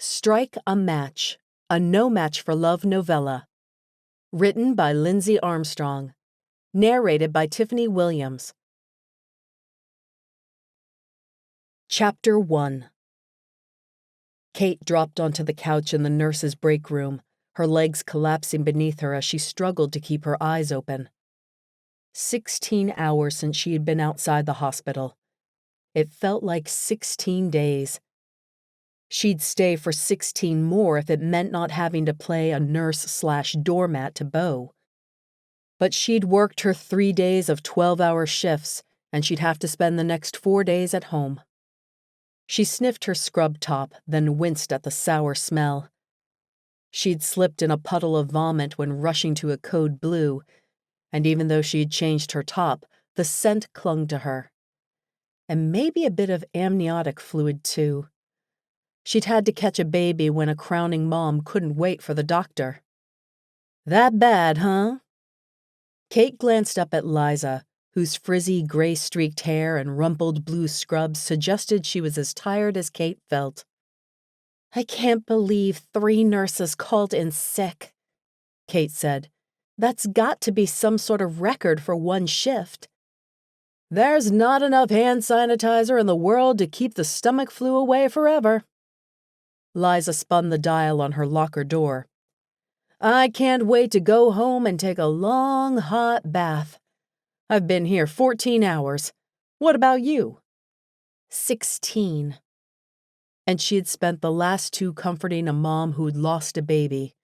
Strike a Match, a No Match for Love novella. Written by Lindzee Armstrong. Narrated by Tiffany Williams. Chapter 1. Kate dropped onto the couch in the nurse's break room, her legs collapsing beneath her as she struggled to keep her eyes open. 16 hours since she had been outside the hospital. It felt like 16 days. She'd stay for 16 more if it meant not having to play a nurse/doormat to Beau. But she'd worked her 3 days of 12-hour shifts, and she'd have to spend the next 4 days at home. She sniffed her scrub top, then winced at the sour smell. She'd slipped in a puddle of vomit when rushing to a code blue, and even though she'd changed her top, the scent clung to her. And maybe a bit of amniotic fluid, too. She'd had to catch a baby when a crowning mom couldn't wait for the doctor. "That bad, huh?" Kate glanced up at Liza, whose frizzy, gray-streaked hair and rumpled blue scrubs suggested she was as tired as Kate felt. "I can't believe 3 nurses called in sick," Kate said. "That's got to be some sort of record for one shift." "There's not enough hand sanitizer in the world to keep the stomach flu away forever." Liza spun the dial on her locker door. "I can't wait to go home and take a long, hot bath. I've been here 14 hours. What about you?" 16. And she had spent the last 2 comforting a mom who'd lost a baby.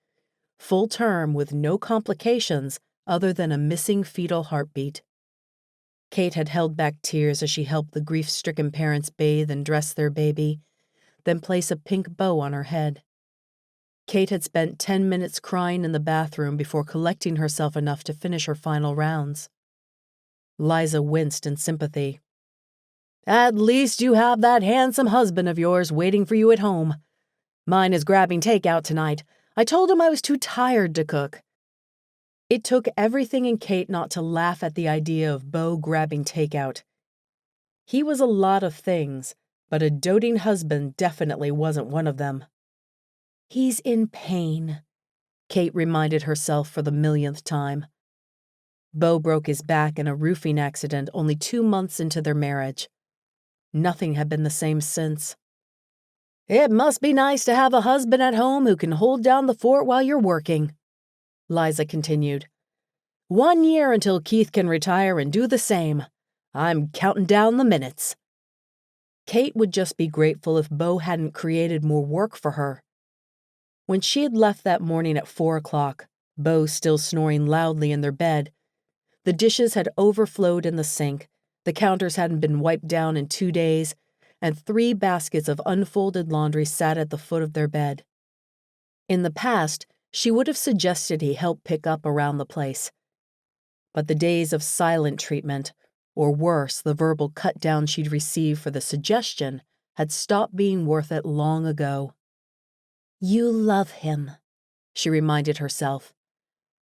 Full term with no complications other than a missing fetal heartbeat. Kate had held back tears as she helped the grief-stricken parents bathe and dress their baby, then place a pink bow on her head. Kate had spent 10 minutes crying in the bathroom before collecting herself enough to finish her final rounds. Liza winced in sympathy. "At least you have that handsome husband of yours waiting for you at home. Mine is grabbing takeout tonight. I told him I was too tired to cook." It took everything in Kate not to laugh at the idea of Beau grabbing takeout. He was a lot of things, but a doting husband definitely wasn't one of them. "He's in pain," Kate reminded herself for the millionth time. Beau broke his back in a roofing accident only 2 months into their marriage. Nothing had been the same since. "It must be nice to have a husband at home who can hold down the fort while you're working," Liza continued. "1 year until Keith can retire and do the same. I'm counting down the minutes." Kate would just be grateful if Beau hadn't created more work for her. When she had left that morning at 4 o'clock, Beau still snoring loudly in their bed, the dishes had overflowed in the sink, the counters hadn't been wiped down in 2 days, and 3 baskets of unfolded laundry sat at the foot of their bed. In the past, she would have suggested he help pick up around the place. But the days of silent treatment, or worse, the verbal cut-down she'd received for the suggestion, had stopped being worth it long ago. "You love him," she reminded herself.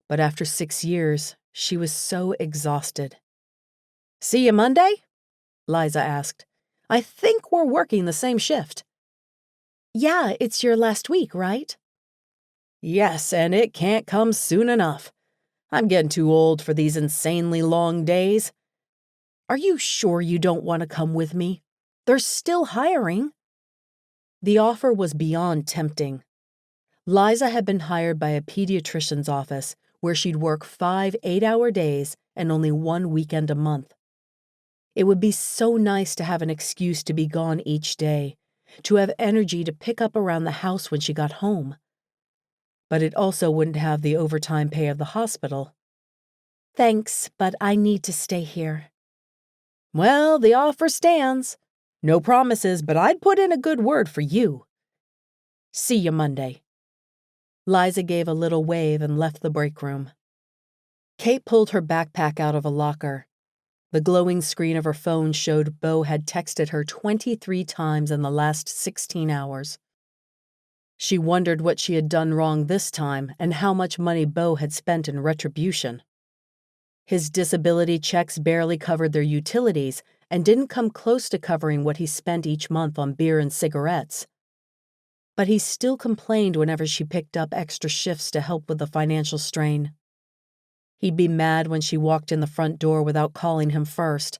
But after 6 years, she was so exhausted. "See you Monday?" Liza asked. "I think we're working the same shift." "Yeah, it's your last week, right?" "Yes, and it can't come soon enough. I'm getting too old for these insanely long days." "Are you sure you don't want to come with me? They're still hiring." The offer was beyond tempting. Liza had been hired by a pediatrician's office where she'd work 5 8-hour days and only 1 weekend a month. It would be so nice to have an excuse to be gone each day, to have energy to pick up around the house when she got home. But it also wouldn't have the overtime pay of the hospital. "Thanks, but I need to stay here." "Well, the offer stands. No promises, but I'd put in a good word for you." "See you Monday." Liza gave a little wave and left the break room. Kate pulled her backpack out of a locker. The glowing screen of her phone showed Beau had texted her 23 times in the last 16 hours. She wondered what she had done wrong this time and how much money Beau had spent in retribution. His disability checks barely covered their utilities and didn't come close to covering what he spent each month on beer and cigarettes. but he still complained whenever she picked up extra shifts to help with the financial strain. He'd be mad when she walked in the front door without calling him first.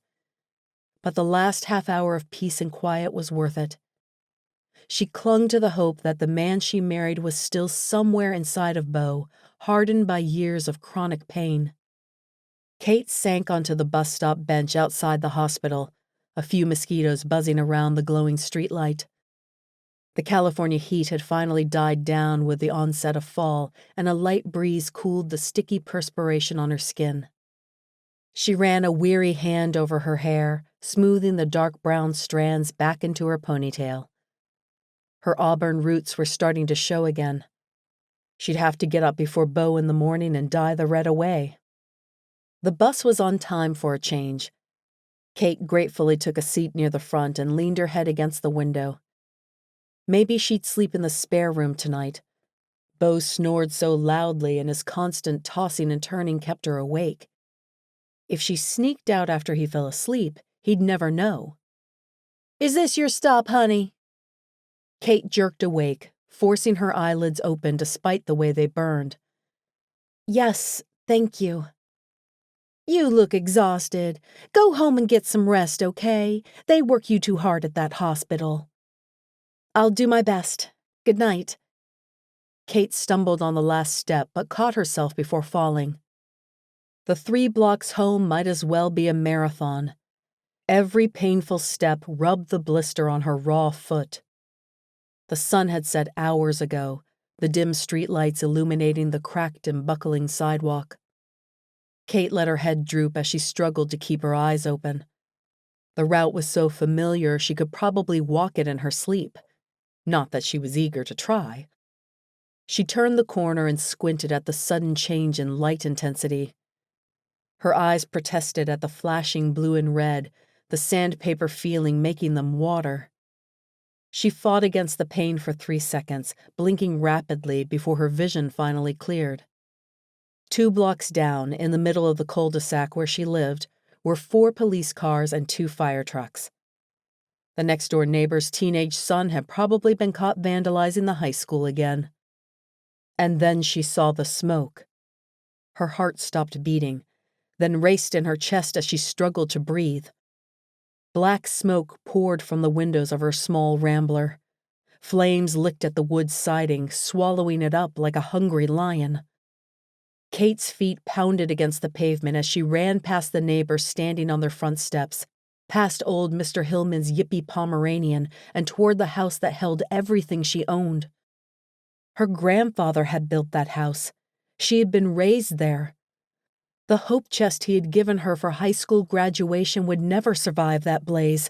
But the last half hour of peace and quiet was worth it. She clung to the hope that the man she married was still somewhere inside of Beau, hardened by years of chronic pain. Kate sank onto the bus stop bench outside the hospital, a few mosquitoes buzzing around the glowing streetlight. The California heat had finally died down with the onset of fall, and a light breeze cooled the sticky perspiration on her skin. She ran a weary hand over her hair, smoothing the dark brown strands back into her ponytail. Her auburn roots were starting to show again. She'd have to get up before Beau in the morning and dye the red away. The bus was on time for a change. Kate gratefully took a seat near the front and leaned her head against the window. Maybe she'd sleep in the spare room tonight. Beau snored so loudly and his constant tossing and turning kept her awake. If she sneaked out after he fell asleep, he'd never know. "Is this your stop, honey?" Kate jerked awake, forcing her eyelids open despite the way they burned. "Yes, thank you." "You look exhausted. Go home and get some rest, okay? They work you too hard at that hospital." "I'll do my best. Good night." Kate stumbled on the last step but caught herself before falling. The 3 blocks home might as well be a marathon. Every painful step rubbed the blister on her raw foot. The sun had set hours ago, the dim streetlights illuminating the cracked and buckling sidewalk. Kate let her head droop as she struggled to keep her eyes open. The route was so familiar she could probably walk it in her sleep. Not that she was eager to try. She turned the corner and squinted at the sudden change in light intensity. Her eyes protested at the flashing blue and red, the sandpaper feeling making them water. She fought against the pain for 3 seconds, blinking rapidly before her vision finally cleared. 2 blocks down, in the middle of the cul-de-sac where she lived, were 4 police cars and 2 fire trucks. The next-door neighbor's teenage son had probably been caught vandalizing the high school again. And then she saw the smoke. Her heart stopped beating, then raced in her chest as she struggled to breathe. Black smoke poured from the windows of her small Rambler. Flames licked at the wood siding, swallowing it up like a hungry lion. Kate's feet pounded against the pavement as she ran past the neighbors standing on their front steps, past old Mr. Hillman's yippy Pomeranian, and toward the house that held everything she owned. Her grandfather had built that house. She had been raised there. The hope chest he had given her for high school graduation would never survive that blaze.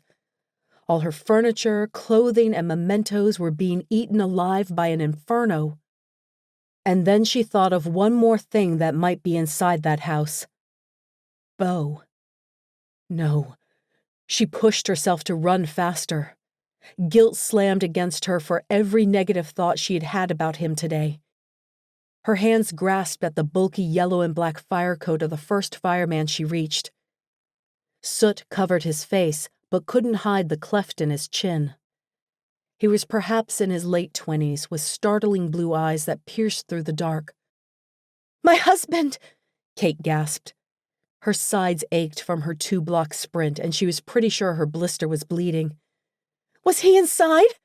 All her furniture, clothing, and mementos were being eaten alive by an inferno. And then she thought of one more thing that might be inside that house. Beau. No. She pushed herself to run faster. Guilt slammed against her for every negative thought she had had about him today. Her hands grasped at the bulky yellow and black fire coat of the first fireman she reached. Soot covered his face, but couldn't hide the cleft in his chin. He was perhaps in his late 20s, with startling blue eyes that pierced through the dark. "My husband!" Kate gasped. Her sides ached from her 2-block sprint, and she was pretty sure her blister was bleeding. "Was he inside?"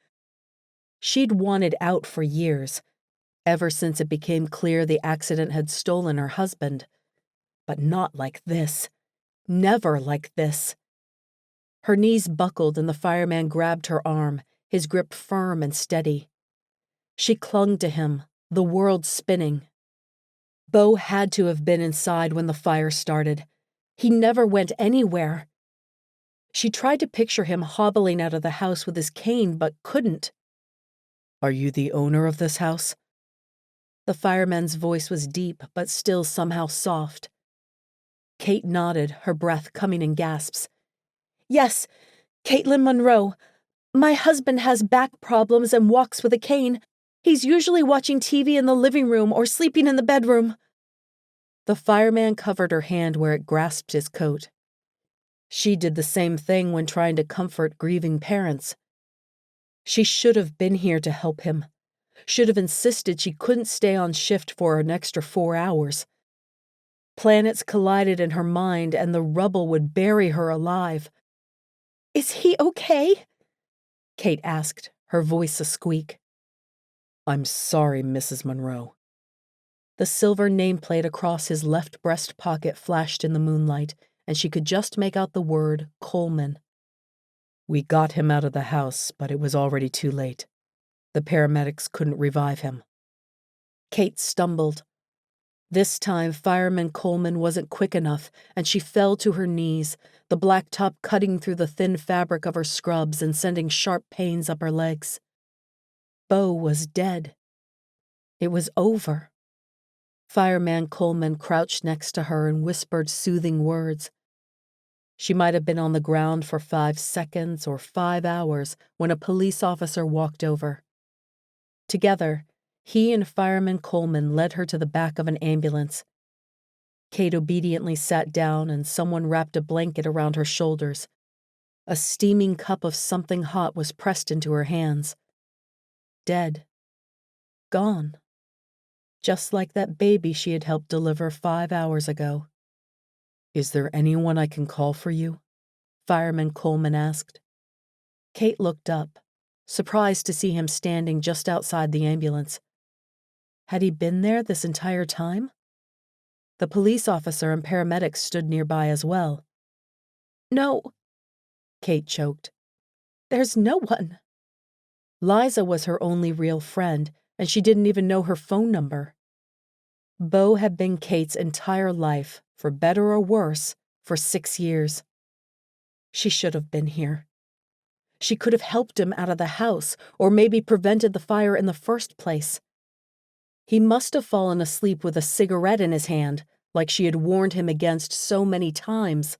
She'd wanted out for years, ever since it became clear the accident had stolen her husband. But not like this. Never like this. Her knees buckled and the fireman grabbed her arm, his grip firm and steady. She clung to him, the world spinning. Beau had to have been inside when the fire started. He never went anywhere. She tried to picture him hobbling out of the house with his cane, but couldn't. "Are you the owner of this house?" The fireman's voice was deep, but still somehow soft. Kate nodded, her breath coming in gasps. "Yes, Caitlin Monroe. My husband has back problems and walks with a cane. He's usually watching TV in the living room or sleeping in the bedroom." The fireman covered her hand where it grasped his coat. She did the same thing when trying to comfort grieving parents. She should have been here to help him. Should have insisted she couldn't stay on shift for an extra 4 hours. Planets collided in her mind and the rubble would bury her alive. "Is he okay?" Kate asked, her voice a squeak. "I'm sorry, Mrs. Monroe." The silver nameplate across his left breast pocket flashed in the moonlight, and she could just make out the word Coleman. "We got him out of the house, but it was already too late. The paramedics couldn't revive him." Kate stumbled. This time, Fireman Coleman wasn't quick enough, and she fell to her knees, the black top cutting through the thin fabric of her scrubs and sending sharp pains up her legs. Beau was dead. It was over. Fireman Coleman crouched next to her and whispered soothing words. She might have been on the ground for 5 seconds or 5 hours when a police officer walked over. Together, he and Fireman Coleman led her to the back of an ambulance. Kate obediently sat down and someone wrapped a blanket around her shoulders. A steaming cup of something hot was pressed into her hands. Dead. Gone. Just like that baby she had helped deliver 5 hours ago. "Is there anyone I can call for you?" Fireman Coleman asked. Kate looked up, surprised to see him standing just outside the ambulance. Had he been there this entire time? The police officer and paramedics stood nearby as well. "No," Kate choked. "There's no one." Liza was her only real friend, and she didn't even know her phone number. Beau had been Kate's entire life, for better or worse, for 6 years. She should have been here. She could have helped him out of the house, or maybe prevented the fire in the first place. He must have fallen asleep with a cigarette in his hand, like she had warned him against so many times.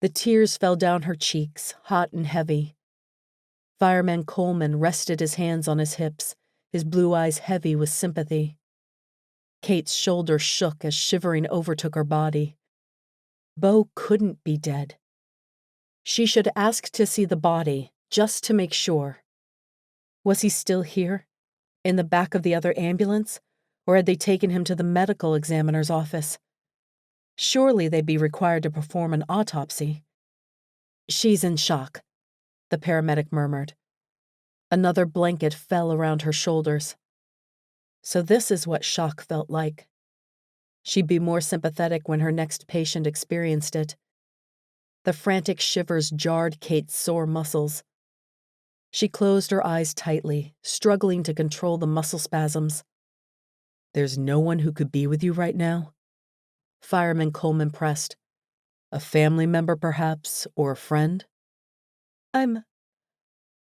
The tears fell down her cheeks, hot and heavy. Fireman Coleman rested his hands on his hips, his blue eyes heavy with sympathy. Kate's shoulders shook as shivering overtook her body. Beau couldn't be dead. She should ask to see the body, just to make sure. Was he still here, in the back of the other ambulance, or had they taken him to the medical examiner's office? Surely they'd be required to perform an autopsy. "She's in shock," the paramedic murmured. Another blanket fell around her shoulders. So this is what shock felt like. She'd be more sympathetic when her next patient experienced it. The frantic shivers jarred Kate's sore muscles. She closed her eyes tightly, struggling to control the muscle spasms. "There's no one who could be with you right now?" Fireman Coleman pressed. "A family member, perhaps, or a friend?" I'm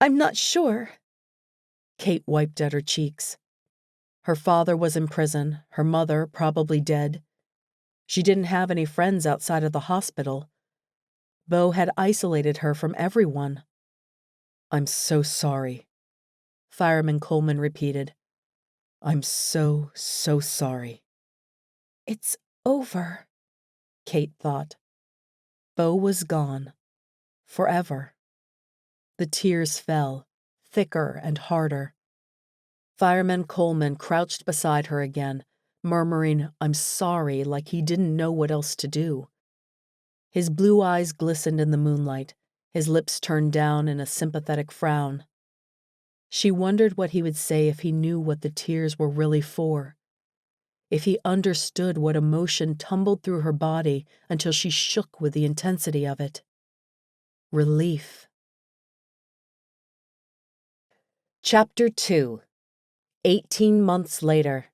not sure." Kate wiped at her cheeks. Her father was in prison, her mother probably dead. She didn't have any friends outside of the hospital. Beau had isolated her from everyone. "I'm so sorry," Fireman Coleman repeated. "I'm so sorry." "It's over," Kate thought. Beau was gone. Forever. The tears fell, thicker and harder. Fireman Coleman crouched beside her again, murmuring, "I'm sorry," like he didn't know what else to do. His blue eyes glistened in the moonlight, his lips turned down in a sympathetic frown. She wondered what he would say if he knew what the tears were really for. If he understood what emotion tumbled through her body until she shook with the intensity of it. Relief. Chapter 2. 18 months later.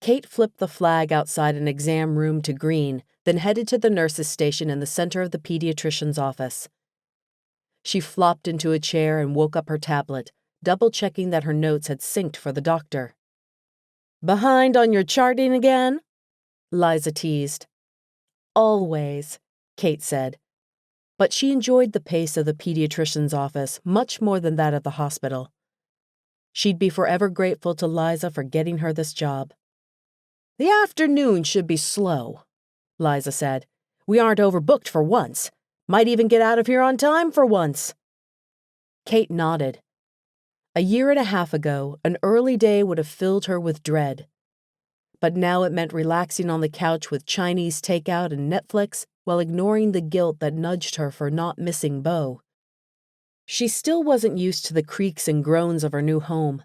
Kate flipped the flag outside an exam room to green, then headed to the nurse's station in the center of the pediatrician's office. She flopped into a chair and woke up her tablet, double-checking that her notes had synced for the doctor. "Behind on your charting again?" Liza teased. "Always," Kate said. But she enjoyed the pace of the pediatrician's office much more than that of the hospital. She'd be forever grateful to Liza for getting her this job. "The afternoon should be slow," Liza said. "We aren't overbooked for once. Might even get out of here on time for once." Kate nodded. A year and a half ago, an early day would have filled her with dread. But now it meant relaxing on the couch with Chinese takeout and Netflix while ignoring the guilt that nudged her for not missing Beau. She still wasn't used to the creaks and groans of her new home.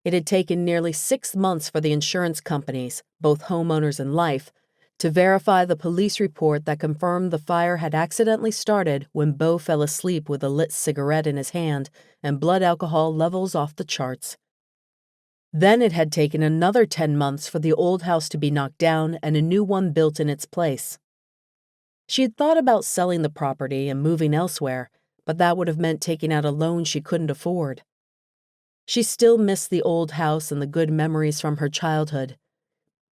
It had taken nearly 6 months for the insurance companies, both homeowners and life, to verify the police report that confirmed the fire had accidentally started when Beau fell asleep with a lit cigarette in his hand and blood alcohol levels off the charts. Then it had taken another 10 months for the old house to be knocked down and a new one built in its place. She had thought about selling the property and moving elsewhere, but that would have meant taking out a loan she couldn't afford. She still missed the old house and the good memories from her childhood,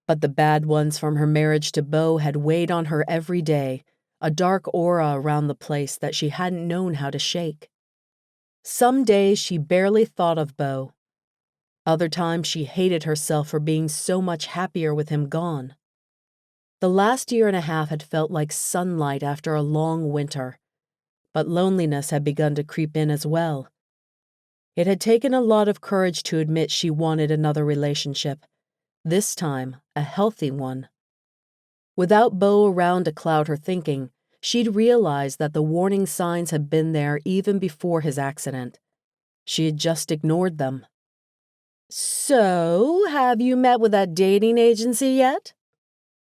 but the bad ones from her marriage to Beau had weighed on her every day, a dark aura around the place that she hadn't known how to shake. Some days she barely thought of Beau. Other times she hated herself for being so much happier with him gone. The last year and a half had felt like sunlight after a long winter, but loneliness had begun to creep in as well. It had taken a lot of courage to admit she wanted another relationship, this time a healthy one. Without Beau around to cloud her thinking, she'd realized that the warning signs had been there even before his accident. She had just ignored them. "So, have you met with that dating agency yet?"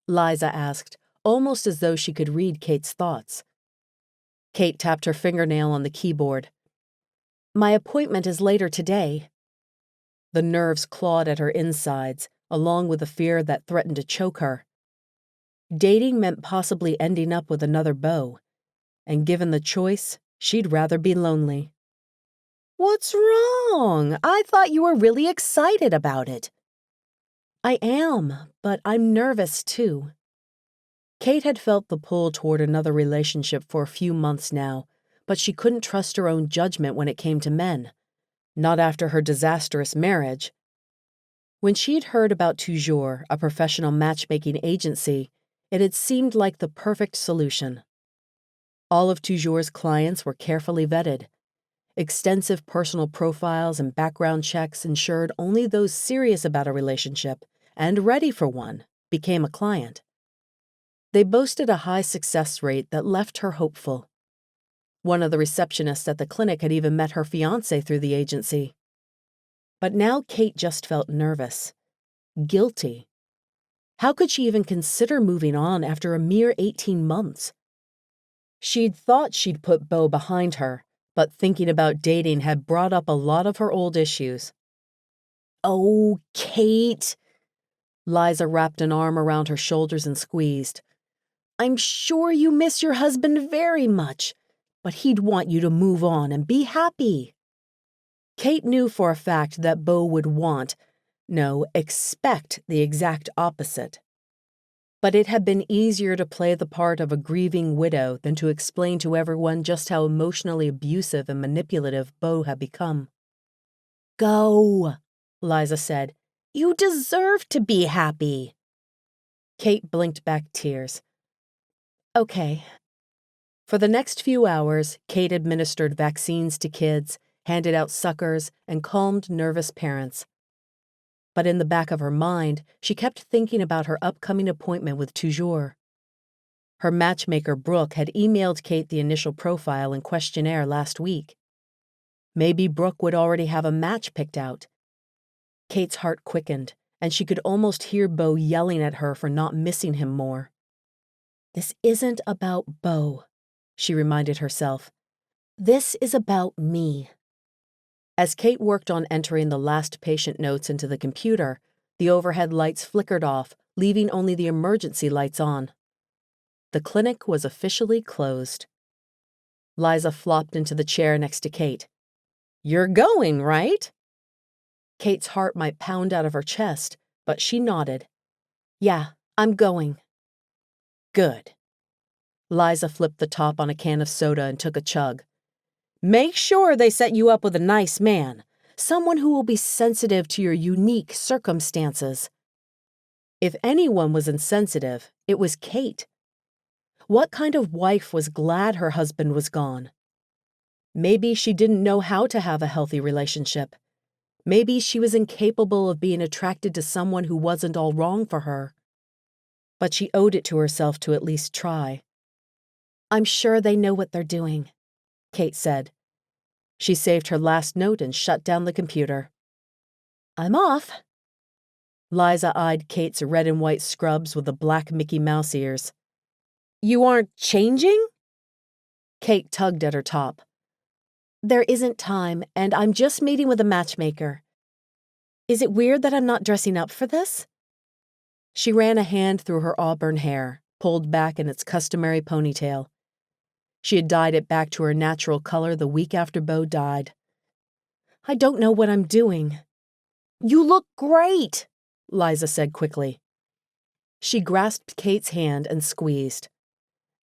Liza asked, almost as though she could read Kate's thoughts. Kate tapped her fingernail on the keyboard. "My appointment is later today." The nerves clawed at her insides, along with a fear that threatened to choke her. Dating meant possibly ending up with another Beau, and given the choice, she'd rather be lonely. "What's wrong? I thought you were really excited about it." "I am, but I'm nervous too." Kate had felt the pull toward another relationship for a few months now, but she couldn't trust her own judgment when it came to men. Not after her disastrous marriage. When she'd heard about Toujour, a professional matchmaking agency, it had seemed like the perfect solution. All of Toujour's clients were carefully vetted. Extensive personal profiles and background checks ensured only those serious about a relationship and ready for one became a client. They boasted a high success rate that left her hopeful. One of the receptionists at the clinic had even met her fiancé through the agency. But now Kate just felt nervous, guilty. How could she even consider moving on after a mere 18 months? She'd thought she'd put Beau behind her, but thinking about dating had brought up a lot of her old issues. "Oh, Kate," Liza wrapped an arm around her shoulders and squeezed. "I'm sure you miss your husband very much, but he'd want you to move on and be happy." Kate knew for a fact that Beau would expect the exact opposite. But it had been easier to play the part of a grieving widow than to explain to everyone just how emotionally abusive and manipulative Beau had become. "Go," Liza said. "You deserve to be happy." Kate blinked back tears. "Okay." For the next few hours, Kate administered vaccines to kids, handed out suckers, and calmed nervous parents. But in the back of her mind, she kept thinking about her upcoming appointment with Toujour. Her matchmaker, Brooke, had emailed Kate the initial profile and questionnaire last week. Maybe Brooke would already have a match picked out. Kate's heart quickened, and she could almost hear Beau yelling at her for not missing him more. "This isn't about Beau," she reminded herself. "This is about me." As Kate worked on entering the last patient notes into the computer, the overhead lights flickered off, leaving only the emergency lights on. The clinic was officially closed. Liza flopped into the chair next to Kate. "You're going, right?" Kate's heart might pound out of her chest, but she nodded. "Yeah, I'm going." "Good." Liza flipped the top on a can of soda and took a chug. "Make sure they set you up with a nice man, someone who will be sensitive to your unique circumstances." If anyone was insensitive, it was Kate. What kind of wife was glad her husband was gone? Maybe she didn't know how to have a healthy relationship. Maybe she was incapable of being attracted to someone who wasn't all wrong for her. But she owed it to herself to at least try. "I'm sure they know what they're doing," Kate said. She saved her last note and shut down the computer. "I'm off." Liza eyed Kate's red and white scrubs with the black Mickey Mouse ears. "You aren't changing?" Kate tugged at her top. "There isn't time, and I'm just meeting with a matchmaker. Is it weird that I'm not dressing up for this?" She ran a hand through her auburn hair, pulled back in its customary ponytail. She had dyed it back to her natural color the week after Beau died. "I don't know what I'm doing." "You look great," Liza said quickly. She grasped Kate's hand and squeezed.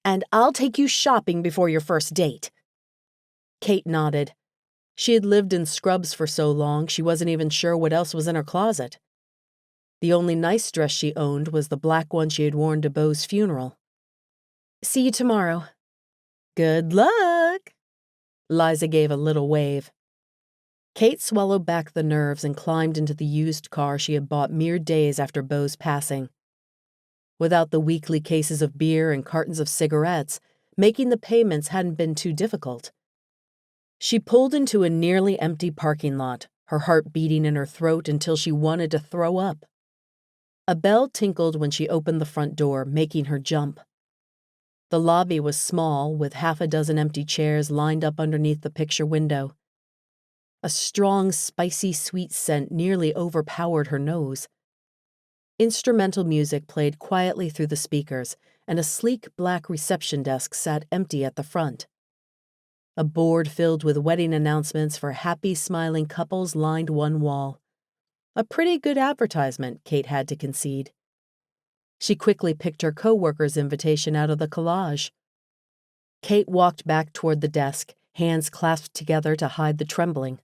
"And I'll take you shopping before your first date." Kate nodded. She had lived in scrubs for so long she wasn't even sure what else was in her closet. The only nice dress she owned was the black one she had worn to Beau's funeral. "See you tomorrow." "Good luck." Liza gave a little wave. Kate swallowed back the nerves and climbed into the used car she had bought mere days after Beau's passing. Without the weekly cases of beer and cartons of cigarettes, making the payments hadn't been too difficult. She pulled into a nearly empty parking lot, her heart beating in her throat until she wanted to throw up. A bell tinkled when she opened the front door, making her jump. The lobby was small, with half a dozen empty chairs lined up underneath the picture window. A strong, spicy sweet scent nearly overpowered her nose. Instrumental music played quietly through the speakers, and a sleek black reception desk sat empty at the front. A board filled with wedding announcements for happy, smiling couples lined one wall. A pretty good advertisement, Kate had to concede. She quickly picked her co-worker's invitation out of the collage. Kate walked back toward the desk, hands clasped together to hide the trembling.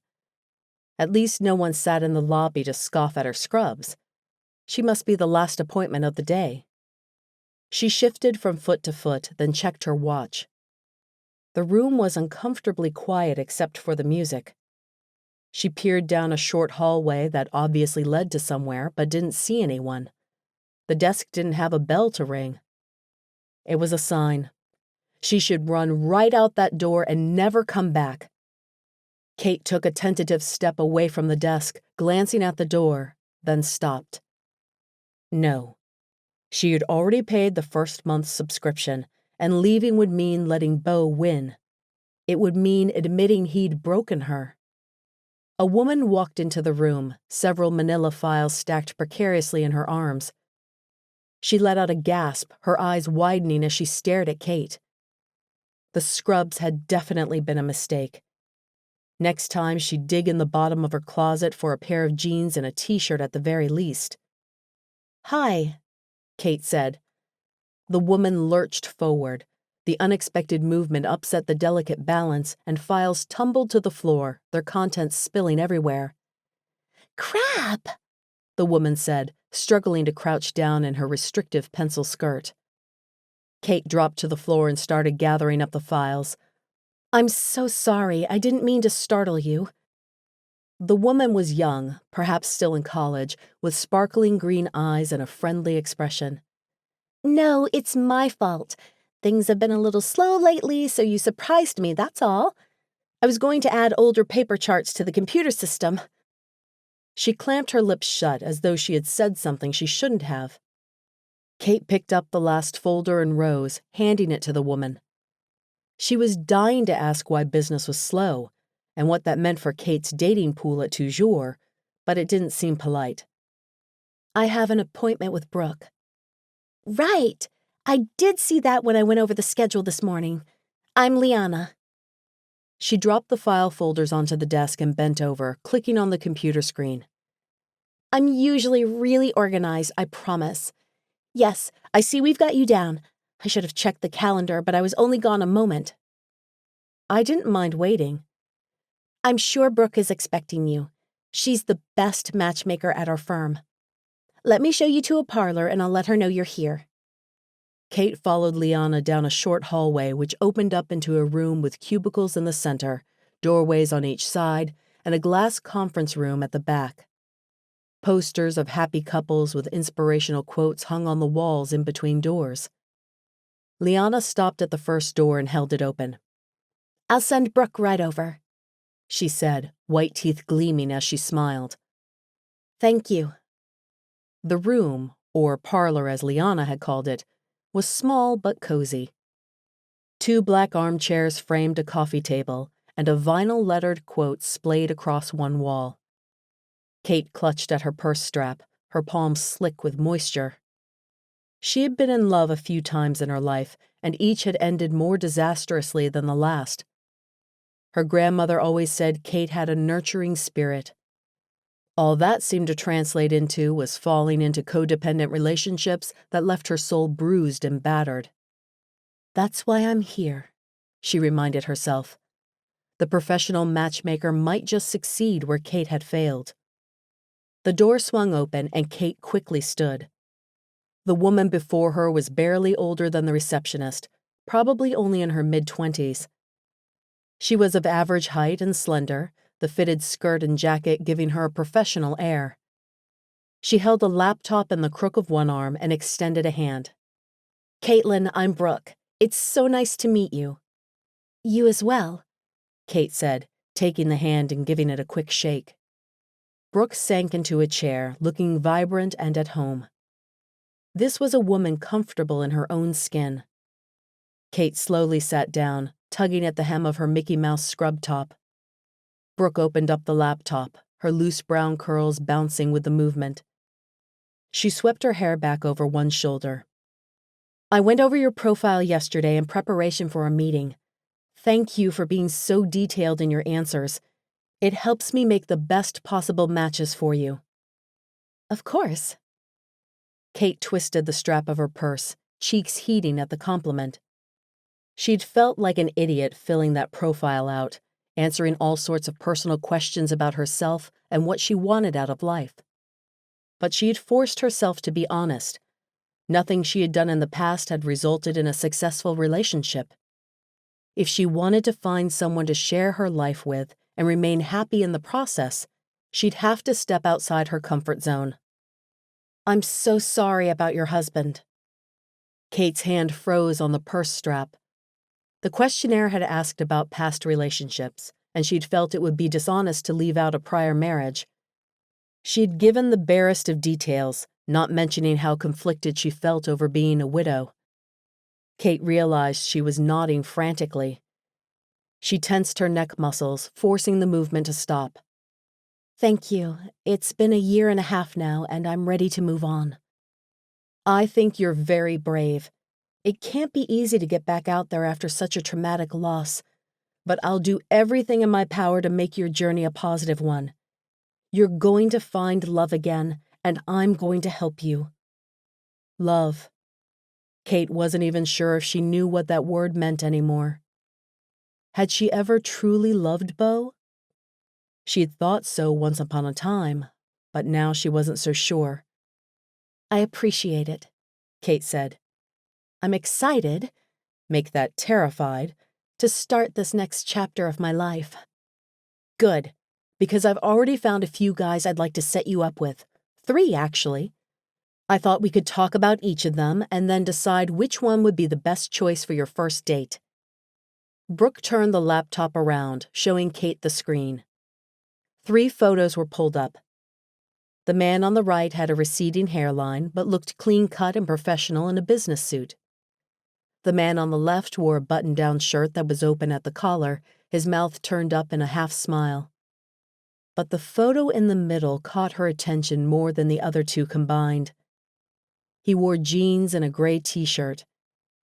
At least no one sat in the lobby to scoff at her scrubs. She must be the last appointment of the day. She shifted from foot to foot, then checked her watch. The room was uncomfortably quiet except for the music. She peered down a short hallway that obviously led to somewhere, but didn't see anyone. The desk didn't have a bell to ring. It was a sign. She should run right out that door and never come back. Kate took a tentative step away from the desk, glancing at the door, then stopped. No. She had already paid the first month's subscription, and leaving would mean letting Beau win. It would mean admitting he'd broken her. A woman walked into the room, several manila files stacked precariously in her arms. She let out a gasp, her eyes widening as she stared at Kate. The scrubs had definitely been a mistake. Next time, she'd dig in the bottom of her closet for a pair of jeans and a t-shirt at the very least. "Hi," Kate said. The woman lurched forward. The unexpected movement upset the delicate balance, and files tumbled to the floor, their contents spilling everywhere. "Crap," the woman said, struggling to crouch down in her restrictive pencil skirt. Kate dropped to the floor and started gathering up the files. "I'm so sorry, I didn't mean to startle you." The woman was young, perhaps still in college, with sparkling green eyes and a friendly expression. "No, it's my fault. Things have been a little slow lately, so you surprised me, that's all. I was going to add older paper charts to the computer system." She clamped her lips shut as though she had said something she shouldn't have. Kate picked up the last folder and rose, handing it to the woman. She was dying to ask why business was slow, and what that meant for Kate's dating pool at Toujour, but it didn't seem polite. "I have an appointment with Brooke." "Right. I did see that when I went over the schedule this morning. I'm Liana." She dropped the file folders onto the desk and bent over, clicking on the computer screen. "I'm usually really organized, I promise. Yes, I see we've got you down. I should have checked the calendar, but I was only gone a moment." "I didn't mind waiting." "I'm sure Brooke is expecting you. She's the best matchmaker at our firm. Let me show you to a parlor and I'll let her know you're here." Kate followed Liana down a short hallway which opened up into a room with cubicles in the center, doorways on each side, and a glass conference room at the back. Posters of happy couples with inspirational quotes hung on the walls in between doors. Liana stopped at the first door and held it open. "I'll send Brooke right over," she said, white teeth gleaming as she smiled. "Thank you." The room, or parlor as Liana had called it, was small but cozy. 2 black armchairs framed a coffee table, and a vinyl-lettered quote splayed across one wall. Kate clutched at her purse strap, her palms slick with moisture. She had been in love a few times in her life, and each had ended more disastrously than the last. Her grandmother always said Kate had a nurturing spirit. All that seemed to translate into was falling into codependent relationships that left her soul bruised and battered. "That's why I'm here," she reminded herself. The professional matchmaker might just succeed where Kate had failed. The door swung open and Kate quickly stood. The woman before her was barely older than the receptionist, probably only in her mid-20s. She was of average height and slender, the fitted skirt and jacket giving her a professional air. She held a laptop in the crook of one arm and extended a hand. "Caitlin, I'm Brooke. It's so nice to meet you." "You as well," Kate said, taking the hand and giving it a quick shake. Brooke sank into a chair, looking vibrant and at home. This was a woman comfortable in her own skin. Kate slowly sat down, tugging at the hem of her Mickey Mouse scrub top. Brooke opened up the laptop, her loose brown curls bouncing with the movement. She swept her hair back over one shoulder. "I went over your profile yesterday in preparation for our meeting. Thank you for being so detailed in your answers. It helps me make the best possible matches for you." "Of course." Kate twisted the strap of her purse, cheeks heating at the compliment. She'd felt like an idiot filling that profile out, answering all sorts of personal questions about herself and what she wanted out of life. But she had forced herself to be honest. Nothing she had done in the past had resulted in a successful relationship. If she wanted to find someone to share her life with and remain happy in the process, she'd have to step outside her comfort zone. "I'm so sorry about your husband." Kate's hand froze on the purse strap. The questionnaire had asked about past relationships, and she'd felt it would be dishonest to leave out a prior marriage. She'd given the barest of details, not mentioning how conflicted she felt over being a widow. Kate realized she was nodding frantically. She tensed her neck muscles, forcing the movement to stop. "Thank you. It's been a year and a half now, and I'm ready to move on." "I think you're very brave. It can't be easy to get back out there after such a traumatic loss, but I'll do everything in my power to make your journey a positive one. You're going to find love again, and I'm going to help you." Love. Kate wasn't even sure if she knew what that word meant anymore. Had she ever truly loved Beau? She'd thought so once upon a time, but now she wasn't so sure. "I appreciate it," Kate said. "I'm excited, make that terrified, to start this next chapter of my life." "Good, because I've already found a few guys I'd like to set you up with. 3, actually. I thought we could talk about each of them and then decide which one would be the best choice for your first date." Brooke turned the laptop around, showing Kate the screen. 3 photos were pulled up. The man on the right had a receding hairline but looked clean-cut and professional in a business suit. The man on the left wore a button-down shirt that was open at the collar, his mouth turned up in a half-smile. But the photo in the middle caught her attention more than the other 2 combined. He wore jeans and a gray t-shirt.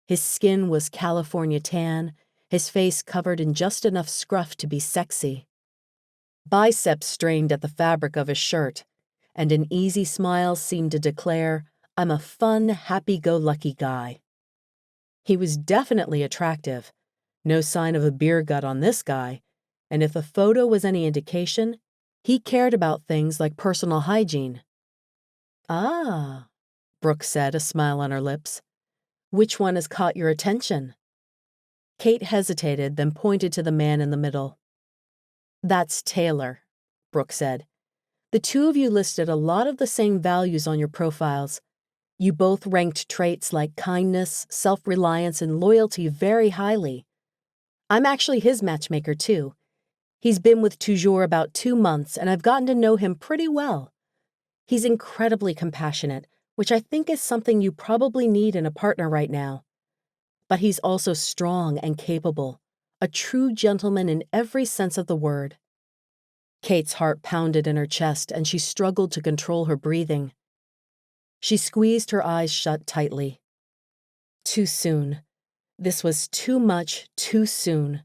His skin was California tan, his face covered in just enough scruff to be sexy. Biceps strained at the fabric of his shirt, and an easy smile seemed to declare, "I'm a fun, happy-go-lucky guy." He was definitely attractive. No sign of a beer gut on this guy, and if the photo was any indication, he cared about things like personal hygiene. "Ah," Brooke said, a smile on her lips. "Which one has caught your attention?" Kate hesitated, then pointed to the man in the middle. That's Taylor, Brooke said. The two of you listed a lot of the same values on your profiles. You both ranked traits like kindness, self-reliance, and loyalty very highly. I'm actually his matchmaker, too. He's been with Toujour about 2 months, and I've gotten to know him pretty well. He's incredibly compassionate, which I think is something you probably need in a partner right now. But he's also strong and capable, a true gentleman in every sense of the word. Kate's heart pounded in her chest, and she struggled to control her breathing. She squeezed her eyes shut tightly. Too soon. This was too much, too soon.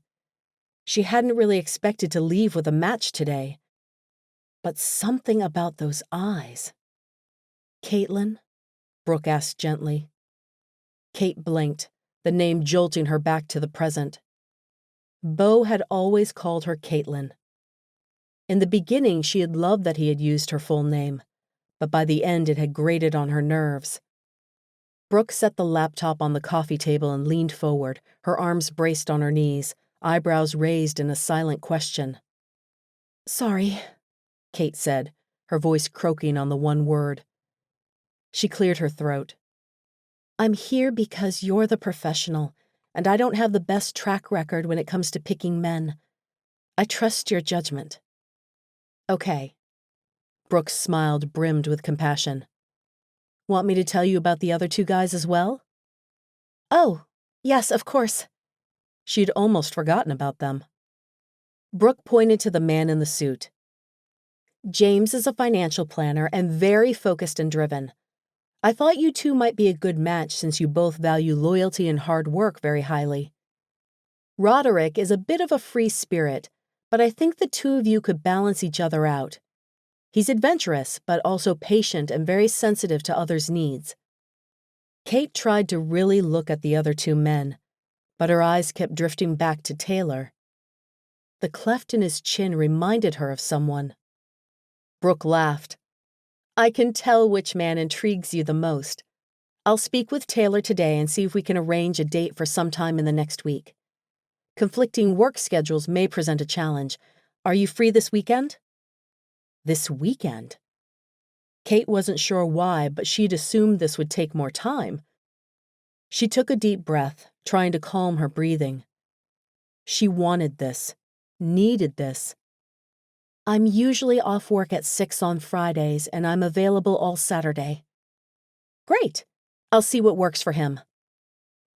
She hadn't really expected to leave with a match today. But something about those eyes. "Caitlin?" Brooke asked gently. Kate blinked, the name jolting her back to the present. Beau had always called her Caitlin. In the beginning, she had loved that he had used her full name, but by the end it had grated on her nerves. Brooke set the laptop on the coffee table and leaned forward, her arms braced on her knees, eyebrows raised in a silent question. "Sorry," Kate said, her voice croaking on the one word. She cleared her throat. "I'm here because you're the professional, and I don't have the best track record when it comes to picking men. I trust your judgment." "Okay." Brooke's smile brimmed with compassion. "Want me to tell you about the other two guys as well?" "Oh, yes, of course." She'd almost forgotten about them. Brooke pointed to the man in the suit. "James is a financial planner and very focused and driven. I thought you two might be a good match since you both value loyalty and hard work very highly. Roderick is a bit of a free spirit, but I think the two of you could balance each other out. He's adventurous, but also patient and very sensitive to others' needs." Kate tried to really look at the other two men, but her eyes kept drifting back to Taylor. The cleft in his chin reminded her of someone. Brooke laughed. "I can tell which man intrigues you the most. I'll speak with Taylor today and see if we can arrange a date for sometime in the next week. Conflicting work schedules may present a challenge. Are you free this weekend?" This weekend? Kate wasn't sure why, but she'd assumed this would take more time. She took a deep breath, trying to calm her breathing. She wanted this, needed this. "I'm usually off work at 6 on Fridays, and I'm available all Saturday." "Great. I'll see what works for him."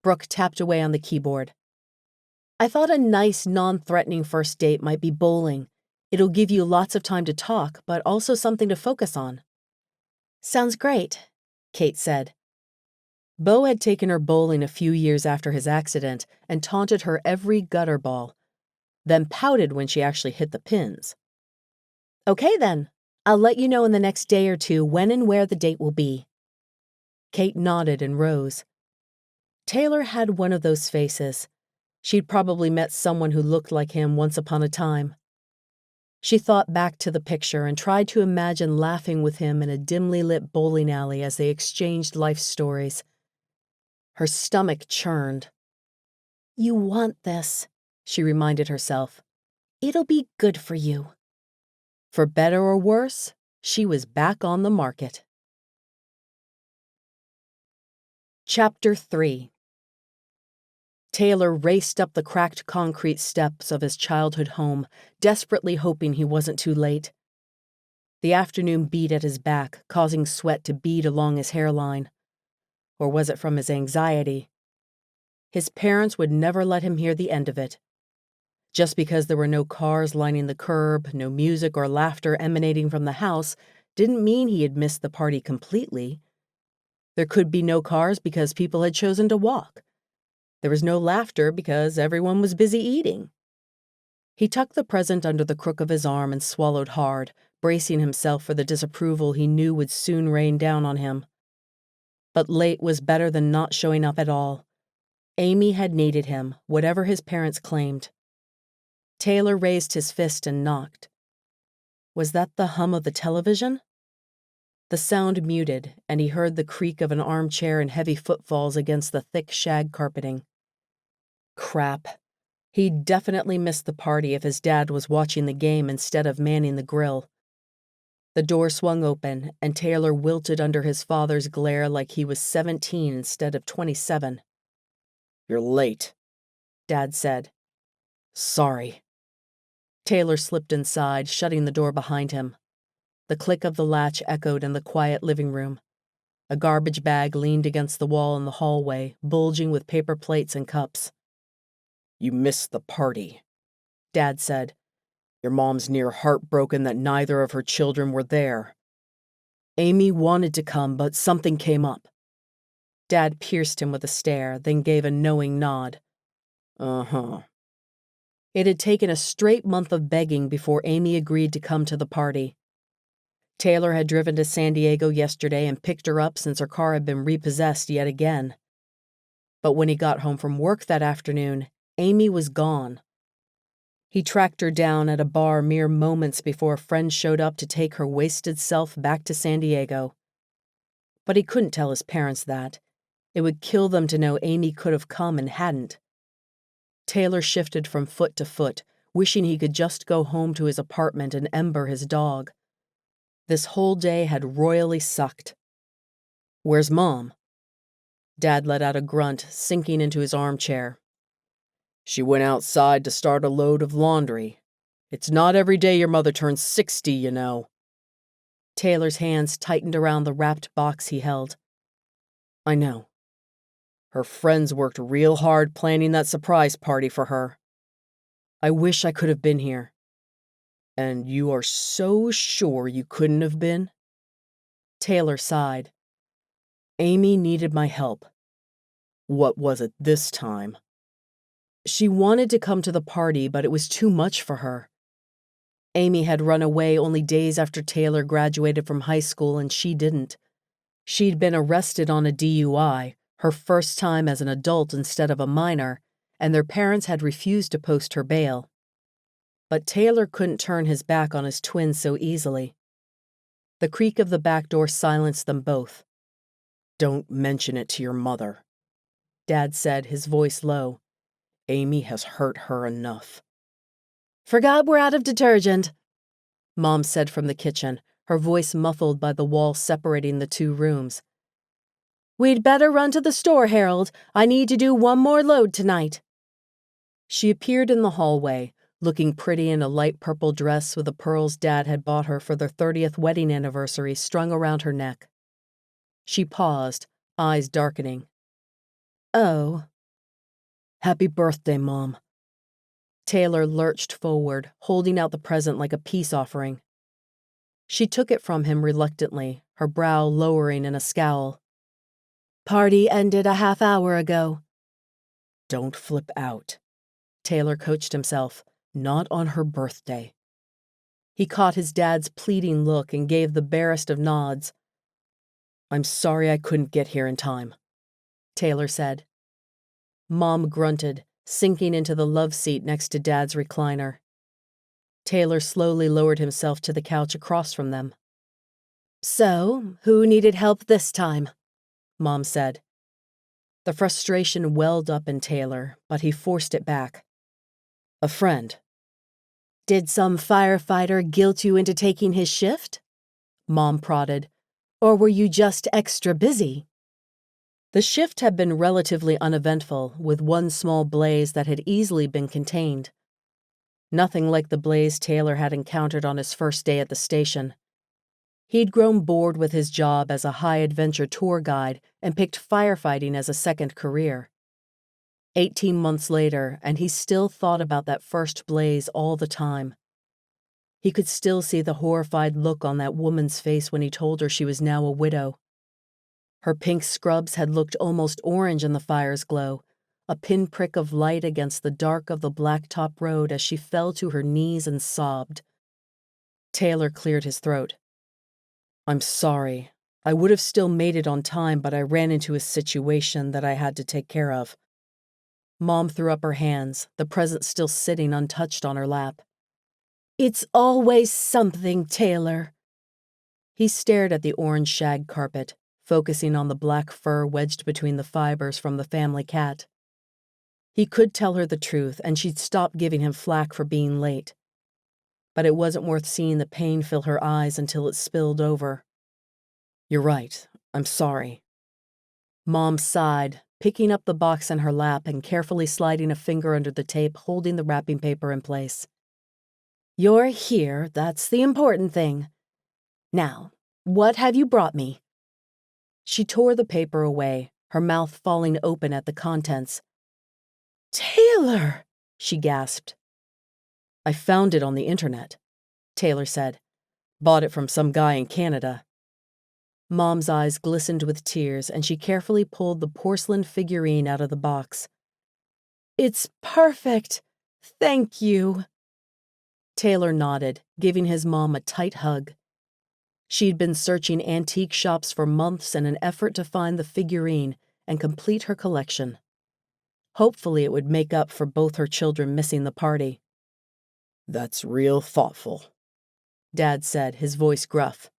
Brooke tapped away on the keyboard. "I thought a nice, non-threatening first date might be bowling. It'll give you lots of time to talk, but also something to focus on." "Sounds great," Kate said. Beau had taken her bowling a few years after his accident and taunted her every gutter ball, then pouted when she actually hit the pins. "Okay then, I'll let you know in the next day or two when and where the date will be." Kate nodded and rose. Taylor had one of those faces. She'd probably met someone who looked like him once upon a time. She thought back to the picture and tried to imagine laughing with him in a dimly lit bowling alley as they exchanged life stories. Her stomach churned. "You want this," she reminded herself. "It'll be good for you." For better or worse, she was back on the market. Chapter 3. Taylor raced up the cracked concrete steps of his childhood home, desperately hoping he wasn't too late. The afternoon beat at his back, causing sweat to bead along his hairline. Or was it from his anxiety? His parents would never let him hear the end of it. Just because there were no cars lining the curb, no music or laughter emanating from the house, didn't mean he had missed the party completely. There could be no cars because people had chosen to walk. There was no laughter because everyone was busy eating. He tucked the present under the crook of his arm and swallowed hard, bracing himself for the disapproval he knew would soon rain down on him. But late was better than not showing up at all. Amy had needed him, whatever his parents claimed. Taylor raised his fist and knocked. Was that the hum of the television? The sound muted, and he heard the creak of an armchair and heavy footfalls against the thick shag carpeting. Crap. He'd definitely missed the party if his dad was watching the game instead of manning the grill. The door swung open, and Taylor wilted under his father's glare like he was 17 instead of 27. "You're late," Dad said. "Sorry." Taylor slipped inside, shutting the door behind him. The click of the latch echoed in the quiet living room. A garbage bag leaned against the wall in the hallway, bulging with paper plates and cups. "You missed the party," Dad said. "Your mom's near heartbroken that neither of her children were there." "Amy wanted to come, but something came up." Dad pierced him with a stare, then gave a knowing nod. "Uh-huh." It had taken a straight month of begging before Amy agreed to come to the party. Taylor had driven to San Diego yesterday and picked her up since her car had been repossessed yet again. But when he got home from work that afternoon, Amy was gone. He tracked her down at a bar mere moments before a friend showed up to take her wasted self back to San Diego. But he couldn't tell his parents that. It would kill them to know Amy could have come and hadn't. Taylor shifted from foot to foot, wishing he could just go home to his apartment and Ember his dog. This whole day had royally sucked. "Where's Mom?" Dad let out a grunt, sinking into his armchair. "She went outside to start a load of laundry. It's not every day your mother turns 60, you know." Taylor's hands tightened around the wrapped box he held. "I know. Her friends worked real hard planning that surprise party for her. I wish I could have been here." "And you are so sure you couldn't have been?" Taylor sighed. "Amy needed my help." "What was it this time?" "She wanted to come to the party, but it was too much for her." Amy had run away only days after Taylor graduated from high school, and she didn't. She'd been arrested on a DUI, her first time as an adult instead of a minor, and their parents had refused to post her bail. But Taylor couldn't turn his back on his twin so easily. The creak of the back door silenced them both. "Don't mention it to your mother," Dad said, his voice low. "Amy has hurt her enough." "Forgot we're out of detergent," Mom said from the kitchen, her voice muffled by the wall separating the two rooms. "We'd better run to the store, Harold. I need to do one more load tonight." She appeared in the hallway, looking pretty in a light purple dress with the pearls Dad had bought her for their 30th wedding anniversary strung around her neck. She paused, eyes darkening. "Oh." "Happy birthday, Mom." Taylor lurched forward, holding out the present like a peace offering. She took it from him reluctantly, her brow lowering in a scowl. "Party ended a half hour ago." "Don't flip out," Taylor coached himself. "Not on her birthday." He caught his dad's pleading look and gave the barest of nods. "I'm sorry I couldn't get here in time," Taylor said. Mom grunted, sinking into the love seat next to Dad's recliner. Taylor slowly lowered himself to the couch across from them. "So, who needed help this time?" Mom said. The frustration welled up in Taylor, but he forced it back. "A friend." "Did some firefighter guilt you into taking his shift?" Mom prodded. "Or were you just extra busy?" The shift had been relatively uneventful, with one small blaze that had easily been contained. Nothing like the blaze Taylor had encountered on his first day at the station. He'd grown bored with his job as a high-adventure tour guide and picked firefighting as a second career. 18 months later, and he still thought about that first blaze all the time. He could still see the horrified look on that woman's face when he told her she was now a widow. Her pink scrubs had looked almost orange in the fire's glow, a pinprick of light against the dark of the blacktop road as she fell to her knees and sobbed. Taylor cleared his throat. "I'm sorry. I would have still made it on time, but I ran into a situation that I had to take care of." Mom threw up her hands, the present still sitting untouched on her lap. "It's always something, Taylor." He stared at the orange shag carpet, focusing on the black fur wedged between the fibers from the family cat. He could tell her the truth, and she'd stop giving him flack for being late. But it wasn't worth seeing the pain fill her eyes until it spilled over. "You're right. I'm sorry." Mom sighed, picking up the box in her lap and carefully sliding a finger under the tape holding the wrapping paper in place. "You're here, that's the important thing. Now, what have you brought me?" She tore the paper away, her mouth falling open at the contents. "Taylor!" she gasped. "I found it on the internet," Taylor said. "Bought it from some guy in Canada." Mom's eyes glistened with tears, and she carefully pulled the porcelain figurine out of the box. "It's perfect! Thank you!" Taylor nodded, giving his mom a tight hug. She'd been searching antique shops for months in an effort to find the figurine and complete her collection. Hopefully it would make up for both her children missing the party. "That's real thoughtful," Dad said, his voice gruff.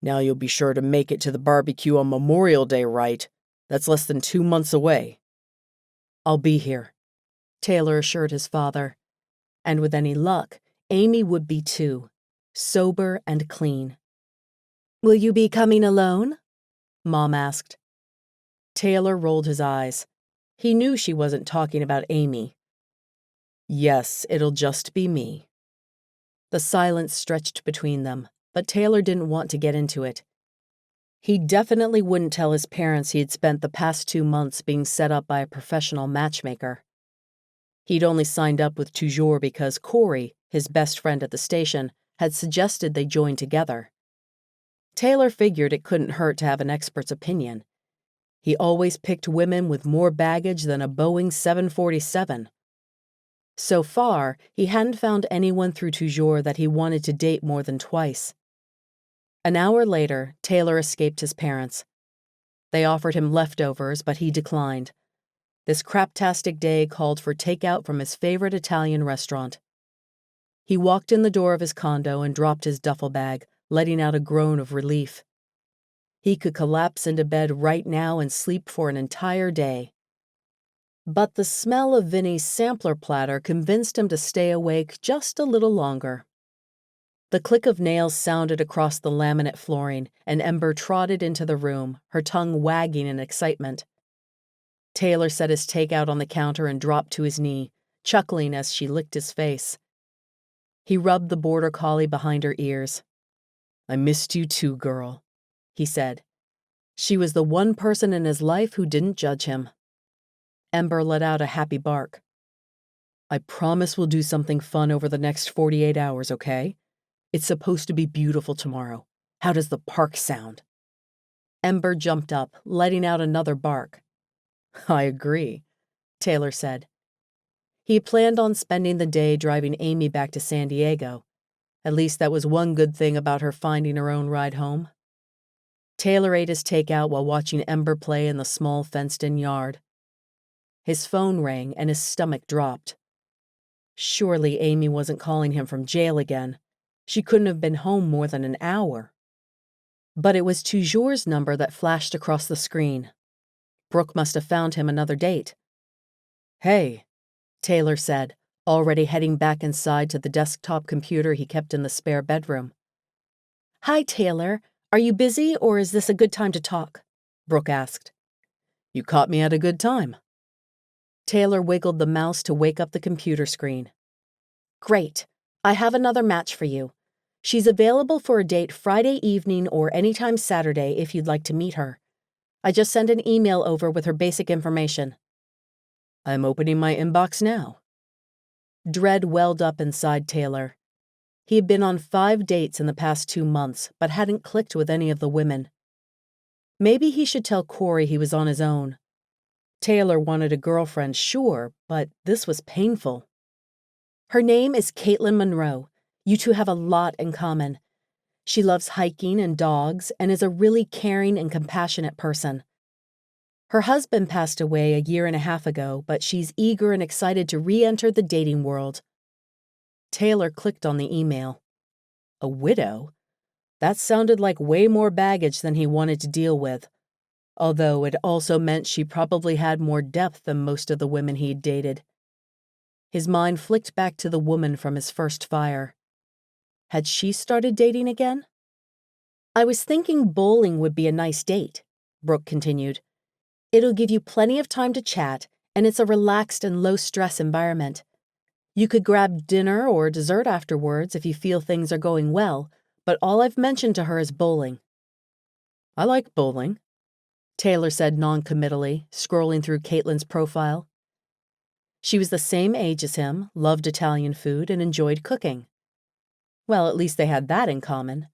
"Now you'll be sure to make it to the barbecue on Memorial Day, right? That's less than 2 months away." "I'll be here," Taylor assured his father. And with any luck, Amy would be too, sober and clean. "Will you be coming alone?" Mom asked. Taylor rolled his eyes. He knew she wasn't talking about Amy. "Yes, it'll just be me." The silence stretched between them, but Taylor didn't want to get into it. He definitely wouldn't tell his parents he had spent the past 2 months being set up by a professional matchmaker. He'd only signed up with Toujour because Corey, his best friend at the station, had suggested they join together. Taylor figured it couldn't hurt to have an expert's opinion. He always picked women with more baggage than a Boeing 747. So far, he hadn't found anyone through Toujour that he wanted to date more than twice. An hour later, Taylor escaped his parents. They offered him leftovers, but he declined. This craptastic day called for takeout from his favorite Italian restaurant. He walked in the door of his condo and dropped his duffel bag, letting out a groan of relief. He could collapse into bed right now and sleep for an entire day. But the smell of Vinny's sampler platter convinced him to stay awake just a little longer. The click of nails sounded across the laminate flooring, and Ember trotted into the room, her tongue wagging in excitement. Taylor set his takeout on the counter and dropped to his knee, chuckling as she licked his face. He rubbed the border collie behind her ears. "I missed you too, girl," he said. She was the one person in his life who didn't judge him. Ember let out a happy bark. "I promise we'll do something fun over the next 48 hours, okay? It's supposed to be beautiful tomorrow. How does the park sound?" Ember jumped up, letting out another bark. "I agree," Taylor said. He planned on spending the day driving Amy back to San Diego. At least that was one good thing about her finding her own ride home. Taylor ate his takeout while watching Ember play in the small fenced-in yard. His phone rang and his stomach dropped. Surely Amy wasn't calling him from jail again. She couldn't have been home more than an hour. But it was Toujour's number that flashed across the screen. Brooke must have found him another date. "Hey," Taylor said, already heading back inside to the desktop computer he kept in the spare bedroom. "Hi, Taylor. Are you busy, or is this a good time to talk?" Brooke asked. "You caught me at a good time." Taylor wiggled the mouse to wake up the computer screen. "Great. I have another match for you. She's available for a date Friday evening or anytime Saturday if you'd like to meet her. I just sent an email over with her basic information." "I'm opening my inbox now." Dread welled up inside Taylor. He had been on 5 dates in the past 2 months, but hadn't clicked with any of the women. Maybe he should tell Corey he was on his own. Taylor wanted a girlfriend, sure, but this was painful. "Her name is Caitlin Monroe. You two have a lot in common. She loves hiking and dogs and is a really caring and compassionate person. Her husband passed away a 1.5 years ago, but she's eager and excited to re-enter the dating world." Taylor clicked on the email. A widow? That sounded like way more baggage than he wanted to deal with. although it also meant she probably had more depth than most of the women he'd dated. His mind flicked back to the woman from his first fire. Had she started dating again? "I was thinking bowling would be a nice date," Brooke continued. "It'll give you plenty of time to chat, and it's a relaxed and low-stress environment. You could grab dinner or dessert afterwards if you feel things are going well, but all I've mentioned to her is bowling." "I like bowling," Taylor said non-committally, scrolling through Caitlin's profile. She was the same age as him, loved Italian food, and enjoyed cooking. Well, at least they had that in common.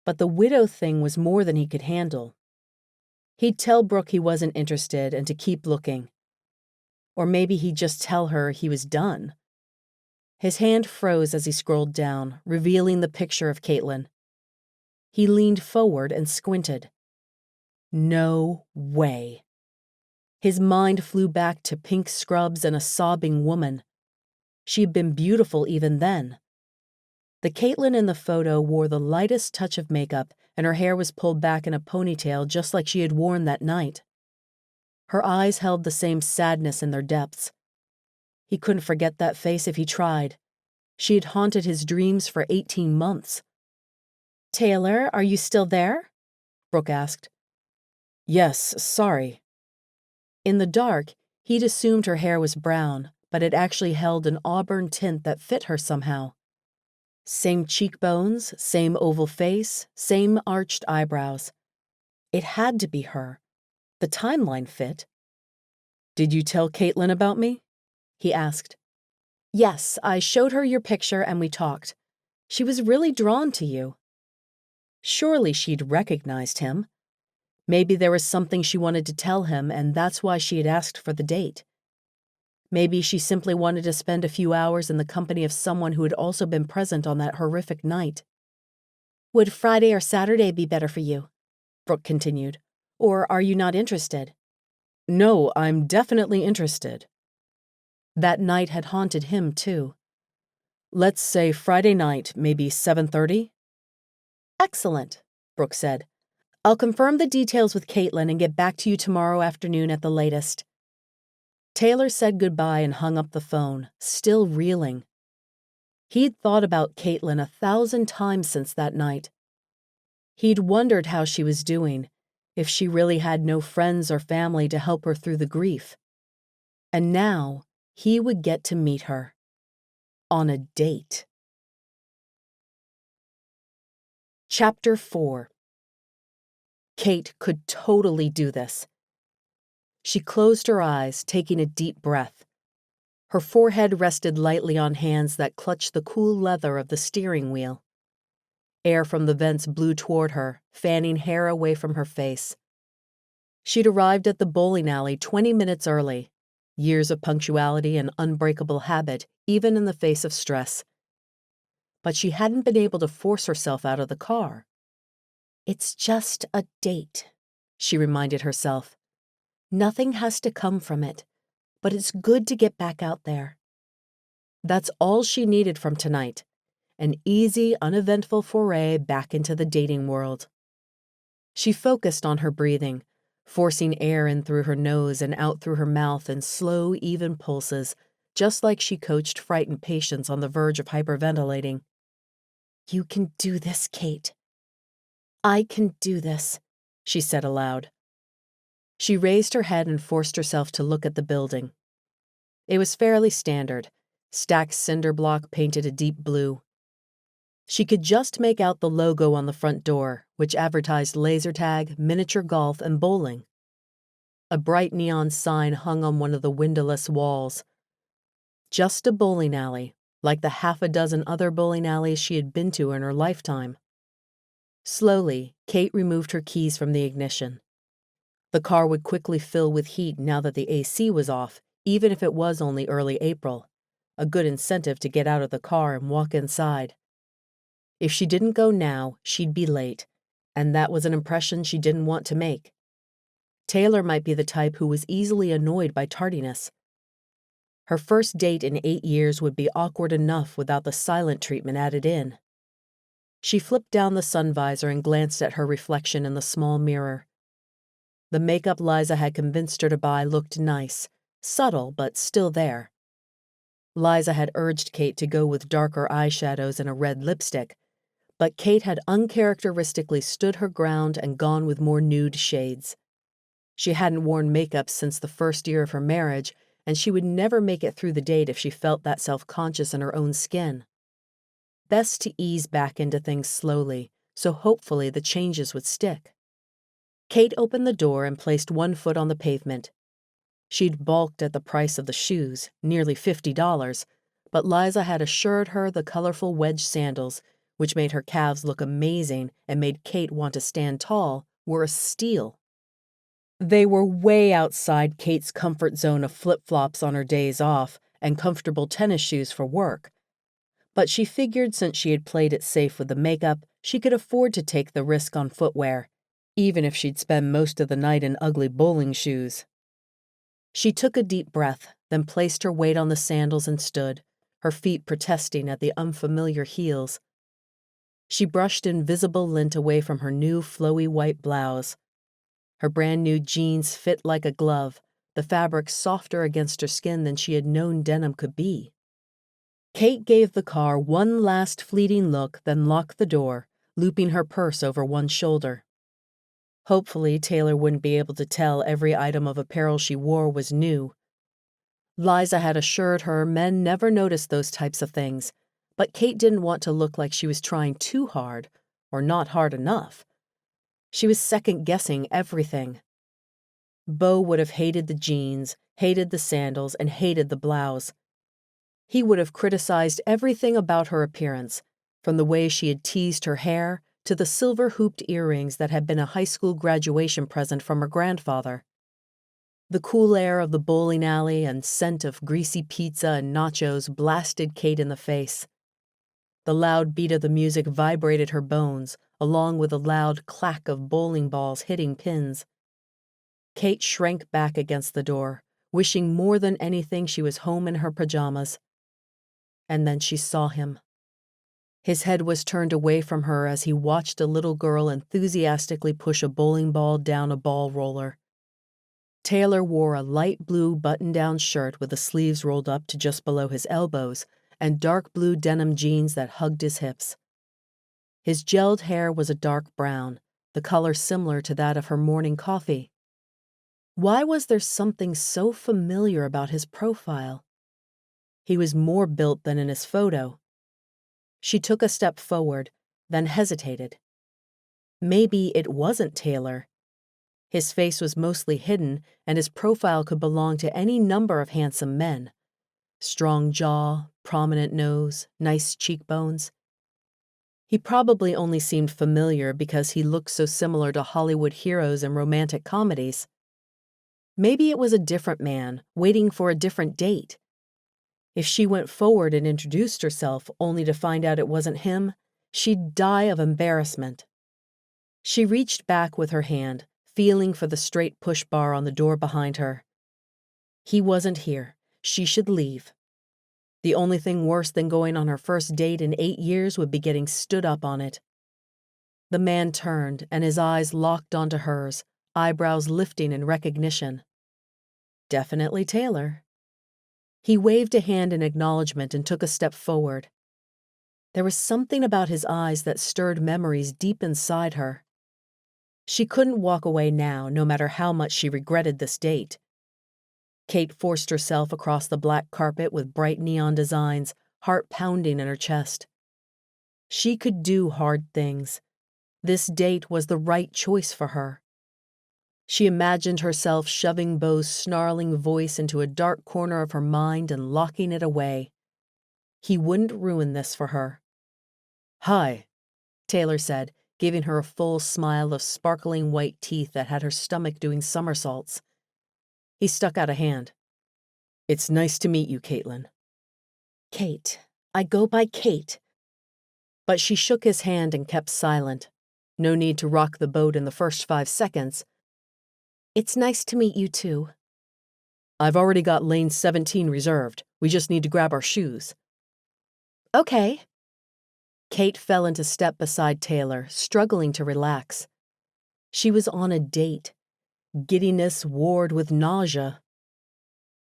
But the widow thing was more than he could handle. He'd tell Brooke he wasn't interested and to keep looking. Or maybe he'd just tell her he was done. His hand froze as he scrolled down, revealing the picture of Caitlin. He leaned forward and squinted. No way. His mind flew back to pink scrubs and a sobbing woman. She'd been beautiful even then. The Caitlin in the photo wore the lightest touch of makeup, and her hair was pulled back in a ponytail just like she had worn that night. Her eyes held the same sadness in their depths. He couldn't forget that face if he tried. She had haunted his dreams for 18 months. "Taylor, are you still there?" Brooke asked. "Yes, sorry." In the dark, he'd assumed her hair was brown, but it actually held an auburn tint that fit her somehow. Same cheekbones, same oval face, same arched eyebrows. It had to be her. The timeline fit. "Did you tell Caitlin about me?" he asked. "Yes, I showed her your picture and we talked. She was really drawn to you." Surely she'd recognized him. Maybe there was something she wanted to tell him, and that's why she had asked for the date. Maybe she simply wanted to spend a few hours in the company of someone who had also been present on that horrific night. "Would Friday or Saturday be better for you?" Brooke continued. "Or are you not interested?" "No, I'm definitely interested." That night had haunted him, too. "Let's say Friday night, maybe 7:30? "Excellent," Brooke said. "I'll confirm the details with Caitlin and get back to you tomorrow afternoon at the latest." Taylor said goodbye and hung up the phone, still reeling. He'd thought about Caitlin 1,000 times since that night. He'd wondered how she was doing, if she really had no friends or family to help her through the grief. And now, he would get to meet her. On a date. Chapter 4. Kate could totally do this. She closed her eyes, taking a deep breath. Her forehead rested lightly on hands that clutched the cool leather of the steering wheel. Air from the vents blew toward her, fanning hair away from her face. She'd arrived at the bowling alley 20 minutes early. Years of punctuality and unbreakable habit, even in the face of stress. But she hadn't been able to force herself out of the car. "It's just a date," she reminded herself. "Nothing has to come from it, but it's good to get back out there." That's all she needed from tonight, an easy, uneventful foray back into the dating world. She focused on her breathing, forcing air in through her nose and out through her mouth in slow, even pulses, just like she coached frightened patients on the verge of hyperventilating. "You can do this, Kate." "I can do this," she said aloud. She raised her head and forced herself to look at the building. It was fairly standard, stacked cinder block painted a deep blue. She could just make out the logo on the front door, which advertised laser tag, miniature golf, and bowling. A bright neon sign hung on one of the windowless walls. Just a bowling alley, like the half a dozen other bowling alleys she had been to in her lifetime. Slowly, Kate removed her keys from the ignition. The car would quickly fill with heat now that the AC was off, even if it was only early April. A good incentive to get out of the car and walk inside. If she didn't go now, she'd be late, and that was an impression she didn't want to make. Taylor might be the type who was easily annoyed by tardiness. Her first date in 8 years would be awkward enough without the silent treatment added in. She flipped down the sun visor and glanced at her reflection in the small mirror. The makeup Liza had convinced her to buy looked nice, subtle but still there. Liza had urged Kate to go with darker eyeshadows and a red lipstick, but Kate had uncharacteristically stood her ground and gone with more nude shades. She hadn't worn makeup since the first year of her marriage, and she would never make it through the date if she felt that self-conscious in her own skin. Best to ease back into things slowly, so hopefully the changes would stick. Kate opened the door and placed one foot on the pavement. She'd balked at the price of the shoes, nearly $50, but Liza had assured her the colorful wedge sandals, which made her calves look amazing and made Kate want to stand tall, were a steal. They were way outside Kate's comfort zone of flip-flops on her days off and comfortable tennis shoes for work. But she figured since she had played it safe with the makeup, she could afford to take the risk on footwear, even if she'd spend most of the night in ugly bowling shoes. She took a deep breath, then placed her weight on the sandals and stood, her feet protesting at the unfamiliar heels. She brushed invisible lint away from her new flowy white blouse. Her brand-new jeans fit like a glove, the fabric softer against her skin than she had known denim could be. Kate gave the car one last fleeting look, then locked the door, looping her purse over one shoulder. Hopefully, Taylor wouldn't be able to tell every item of apparel she wore was new. Liza had assured her men never noticed those types of things, but Kate didn't want to look like she was trying too hard, or not hard enough. She was second-guessing everything. Beau would have hated the jeans, hated the sandals, and hated the blouse. He would have criticized everything about her appearance, from the way she had teased her hair to the silver-hooped earrings that had been a high school graduation present from her grandfather. The cool air of the bowling alley and scent of greasy pizza and nachos blasted Kate in the face. The loud beat of the music vibrated her bones, along with the loud clack of bowling balls hitting pins. Kate shrank back against the door, wishing more than anything she was home in her pajamas. And then she saw him. His head was turned away from her as he watched a little girl enthusiastically push a bowling ball down a ball roller. Taylor wore a light blue button-down shirt with the sleeves rolled up to just below his elbows and dark blue denim jeans that hugged his hips. His gelled hair was a dark brown, the color similar to that of her morning coffee. Why was there something so familiar about his profile? He was more built than in his photo. She took a step forward, then hesitated. Maybe it wasn't Taylor. His face was mostly hidden, and his profile could belong to any number of handsome men. Strong jaw, prominent nose, nice cheekbones. He probably only seemed familiar because he looked so similar to Hollywood heroes in romantic comedies. Maybe it was a different man, waiting for a different date. If she went forward and introduced herself only to find out it wasn't him, she'd die of embarrassment. She reached back with her hand, feeling for the straight push bar on the door behind her. He wasn't here. She should leave. The only thing worse than going on her first date in 8 years would be getting stood up on it. The man turned, and his eyes locked onto hers, eyebrows lifting in recognition. Definitely Taylor. He waved a hand in acknowledgement and took a step forward. There was something about his eyes that stirred memories deep inside her. She couldn't walk away now, no matter how much she regretted this date. Kate forced herself across the black carpet with bright neon designs, heart pounding in her chest. She could do hard things. This date was the right choice for her. She imagined herself shoving Beau's snarling voice into a dark corner of her mind and locking it away. He wouldn't ruin this for her. "Hi," Taylor said, giving her a full smile of sparkling white teeth that had her stomach doing somersaults. He stuck out a hand. "It's nice to meet you, Caitlin." "Kate. I go by Kate." But she shook his hand and kept silent. No need to rock the boat in the first 5 seconds. "It's nice to meet you, too." "I've already got lane 17 reserved. We just need to grab our shoes." "Okay." Kate fell into step beside Taylor, struggling to relax. She was on a date. Giddiness warred with nausea.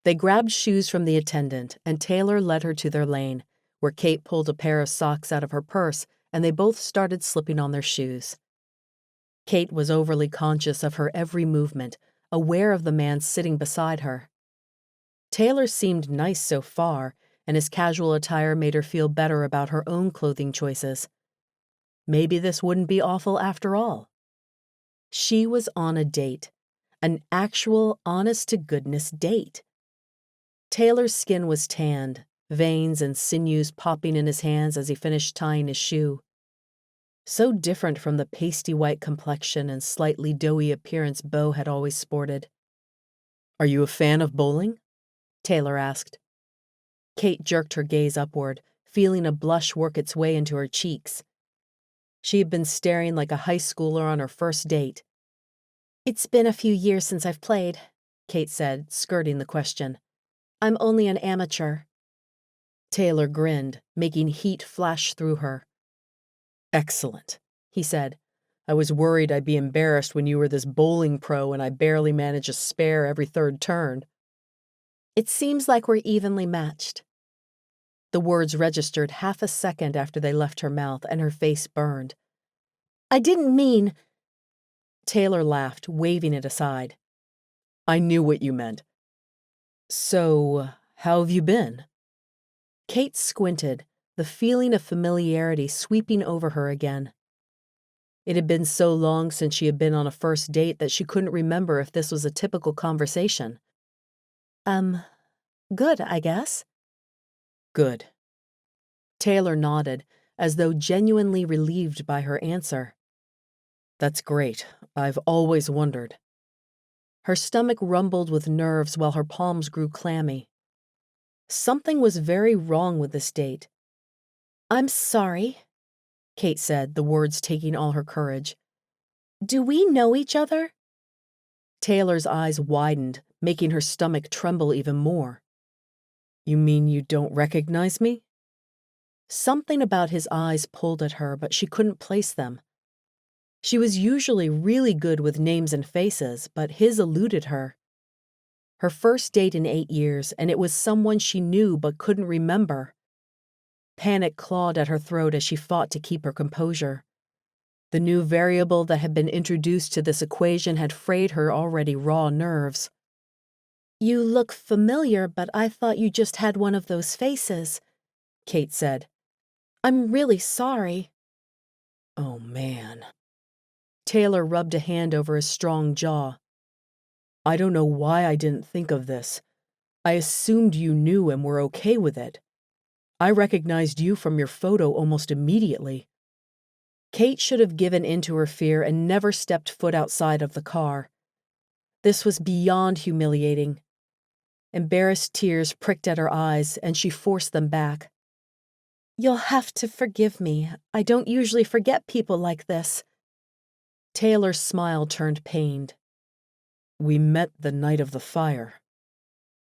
They grabbed shoes from the attendant, and Taylor led her to their lane, where Kate pulled a pair of socks out of her purse, and they both started slipping on their shoes. Kate was overly conscious of her every movement, aware of the man sitting beside her. Taylor seemed nice so far, and his casual attire made her feel better about her own clothing choices. Maybe this wouldn't be awful after all. She was on a date, an actual honest-to-goodness date. Taylor's skin was tanned, veins and sinews popping in his hands as he finished tying his shoe. So different from the pasty white complexion and slightly doughy appearance Beau had always sported. "Are you a fan of bowling?" Taylor asked. Kate jerked her gaze upward, feeling a blush work its way into her cheeks. She had been staring like a high schooler on her first date. "It's been a few years since I've played," Kate said, skirting the question. "I'm only an amateur." Taylor grinned, making heat flash through her. "Excellent," he said. "I was worried I'd be embarrassed when you were this bowling pro and I barely managed a spare every third turn." "It seems like we're evenly matched." The words registered half a second after they left her mouth, and her face burned. "I didn't mean—" Taylor laughed, waving it aside. "I knew what you meant. So, how have you been?" Kate squinted, the feeling of familiarity sweeping over her again. It had been so long since she had been on a first date that she couldn't remember if this was a typical conversation. Good, I guess." "Good." Taylor nodded, as though genuinely relieved by her answer. "That's great. I've always wondered." Her stomach rumbled with nerves while her palms grew clammy. Something was very wrong with this date. "I'm sorry," Kate said, the words taking all her courage. "Do we know each other?" Taylor's eyes widened, making her stomach tremble even more. "You mean you don't recognize me?" Something about his eyes pulled at her, but she couldn't place them. She was usually really good with names and faces, but his eluded her. Her first date in 8 years, and it was someone she knew but couldn't remember. Panic clawed at her throat as she fought to keep her composure. The new variable that had been introduced to this equation had frayed her already raw nerves. "You look familiar, but I thought you just had one of those faces," Kate said. "I'm really sorry." "Oh, man." Taylor rubbed a hand over his strong jaw. "I don't know why I didn't think of this. I assumed you knew and were okay with it. I recognized you from your photo almost immediately." Kate should have given in to her fear and never stepped foot outside of the car. This was beyond humiliating. Embarrassed tears pricked at her eyes, and she forced them back. "You'll have to forgive me. I don't usually forget people like this." Taylor's smile turned pained. "We met the night of the fire."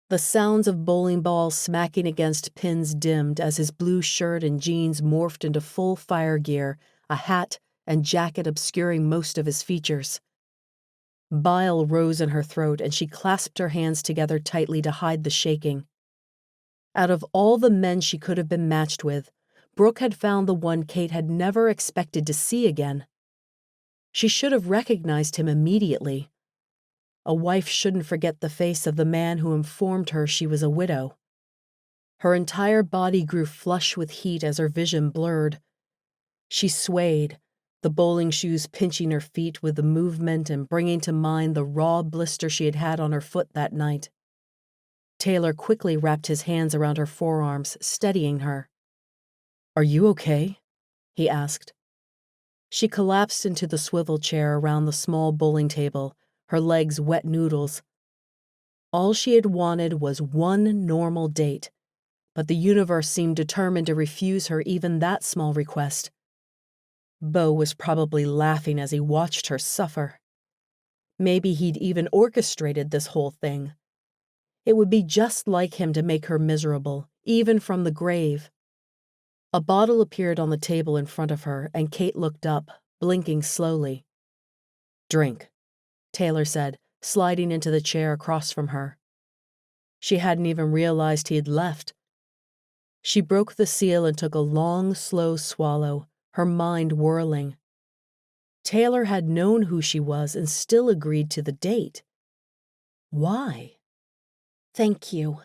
The sounds of bowling balls smacking against pins dimmed as his blue shirt and jeans morphed into full fire gear, a hat and jacket obscuring most of his features. Bile rose in her throat, and she clasped her hands together tightly to hide the shaking. Out of all the men she could have been matched with, Brooke had found the one Kate had never expected to see again. She should have recognized him immediately. A wife shouldn't forget the face of the man who informed her she was a widow. Her entire body grew flush with heat as her vision blurred. She swayed, the bowling shoes pinching her feet with the movement and bringing to mind the raw blister she had had on her foot that night. Taylor quickly wrapped his hands around her forearms, steadying her. "Are you okay?" he asked. She collapsed into the swivel chair around the small bowling table, her legs wet noodles. All she had wanted was one normal date, but the universe seemed determined to refuse her even that small request. Beau was probably laughing as he watched her suffer. Maybe he'd even orchestrated this whole thing. It would be just like him to make her miserable, even from the grave. A bottle appeared on the table in front of her, and Kate looked up, blinking slowly. "Drink," Taylor said, sliding into the chair across from her. She hadn't even realized he had left. She broke the seal and took a long, slow swallow, her mind whirling. Taylor had known who she was and still agreed to the date. Why? Thank you,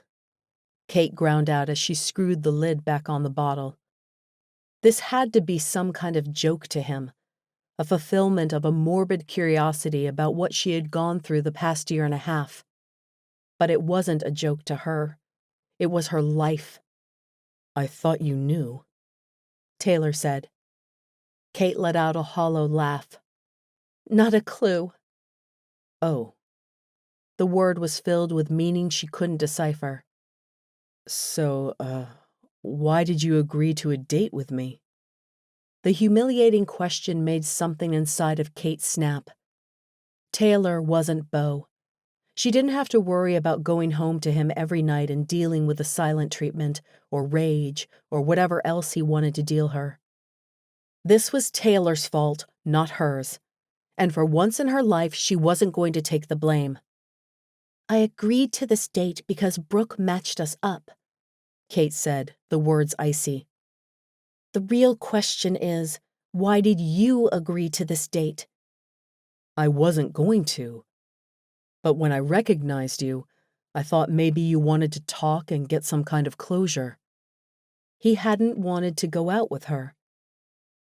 Kate ground out as she screwed the lid back on the bottle. This had to be some kind of joke to him, a fulfillment of a morbid curiosity about what she had gone through the past year and a half. But it wasn't a joke to her. It was her life. I thought you knew, Taylor said. Kate let out a hollow laugh. Not a clue. Oh. The word was filled with meaning she couldn't decipher. So, why did you agree to a date with me? The humiliating question made something inside of Kate snap. Taylor wasn't Beau. She didn't have to worry about going home to him every night and dealing with the silent treatment, or rage, or whatever else he wanted to deal her. This was Taylor's fault, not hers. And for once in her life, she wasn't going to take the blame. I agreed to this date because Brooke matched us up, Kate said, the words icy. The real question is, why did you agree to this date? I wasn't going to. But when I recognized you, I thought maybe you wanted to talk and get some kind of closure. He hadn't wanted to go out with her.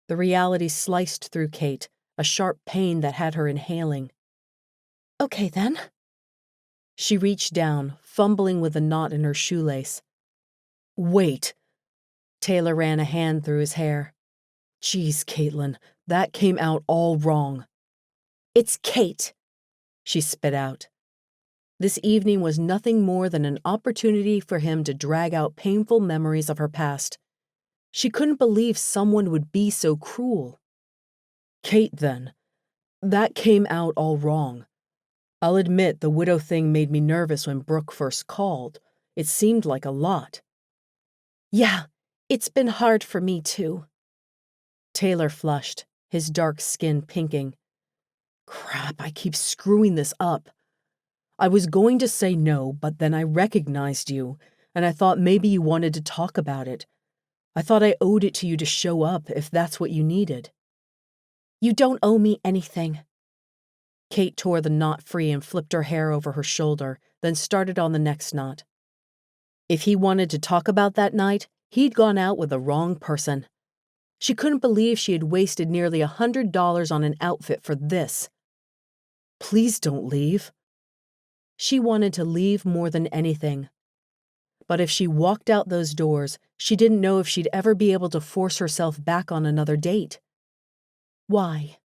The reality sliced through Kate, a sharp pain that had her inhaling. Okay, then. She reached down, fumbling with the knot in her shoelace. Wait. Taylor ran a hand through his hair. Geez, Caitlin, that came out all wrong. It's Kate, she spit out. This evening was nothing more than an opportunity for him to drag out painful memories of her past. She couldn't believe someone would be so cruel. Kate, then. That came out all wrong. I'll admit the widow thing made me nervous when Brooke first called. It seemed like a lot. Yeah, it's been hard for me too. Taylor flushed, his dark skin pinking. Crap, I keep screwing this up. I was going to say no, but then I recognized you, and I thought maybe you wanted to talk about it. I thought I owed it to you to show up if that's what you needed. You don't owe me anything. Kate tore the knot free and flipped her hair over her shoulder, then started on the next knot. If he wanted to talk about that night, he'd gone out with the wrong person. She couldn't believe she had wasted nearly $100 on an outfit for this. Please don't leave. She wanted to leave more than anything. But if she walked out those doors, she didn't know if she'd ever be able to force herself back on another date. Why?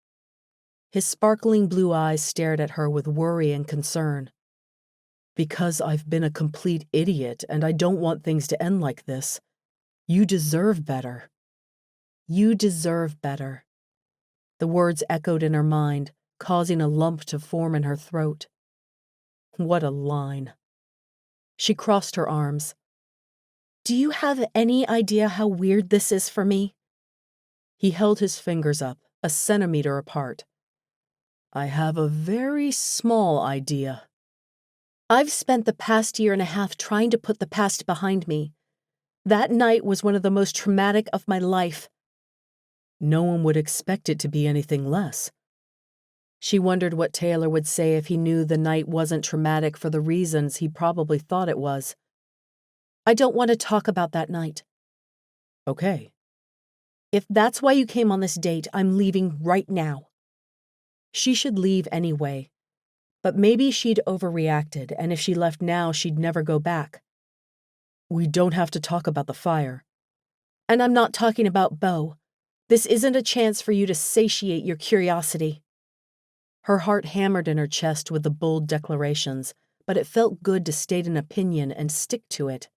His sparkling blue eyes stared at her with worry and concern. Because I've been a complete idiot and I don't want things to end like this. You deserve better. You deserve better. The words echoed in her mind, causing a lump to form in her throat. What a line. She crossed her arms. Do you have any idea how weird this is for me? He held his fingers up, a centimeter apart. I have a very small idea. I've spent the past year and a half trying to put the past behind me. That night was one of the most traumatic of my life. No one would expect it to be anything less. She wondered what Taylor would say if he knew the night wasn't traumatic for the reasons he probably thought it was. I don't want to talk about that night. Okay. If that's why you came on this date, I'm leaving right now. She should leave anyway. But maybe she'd overreacted, and if she left now, she'd never go back. We don't have to talk about the fire. And I'm not talking about Beau. This isn't a chance for you to satiate your curiosity. Her heart hammered in her chest with the bold declarations, but it felt good to state an opinion and stick to it.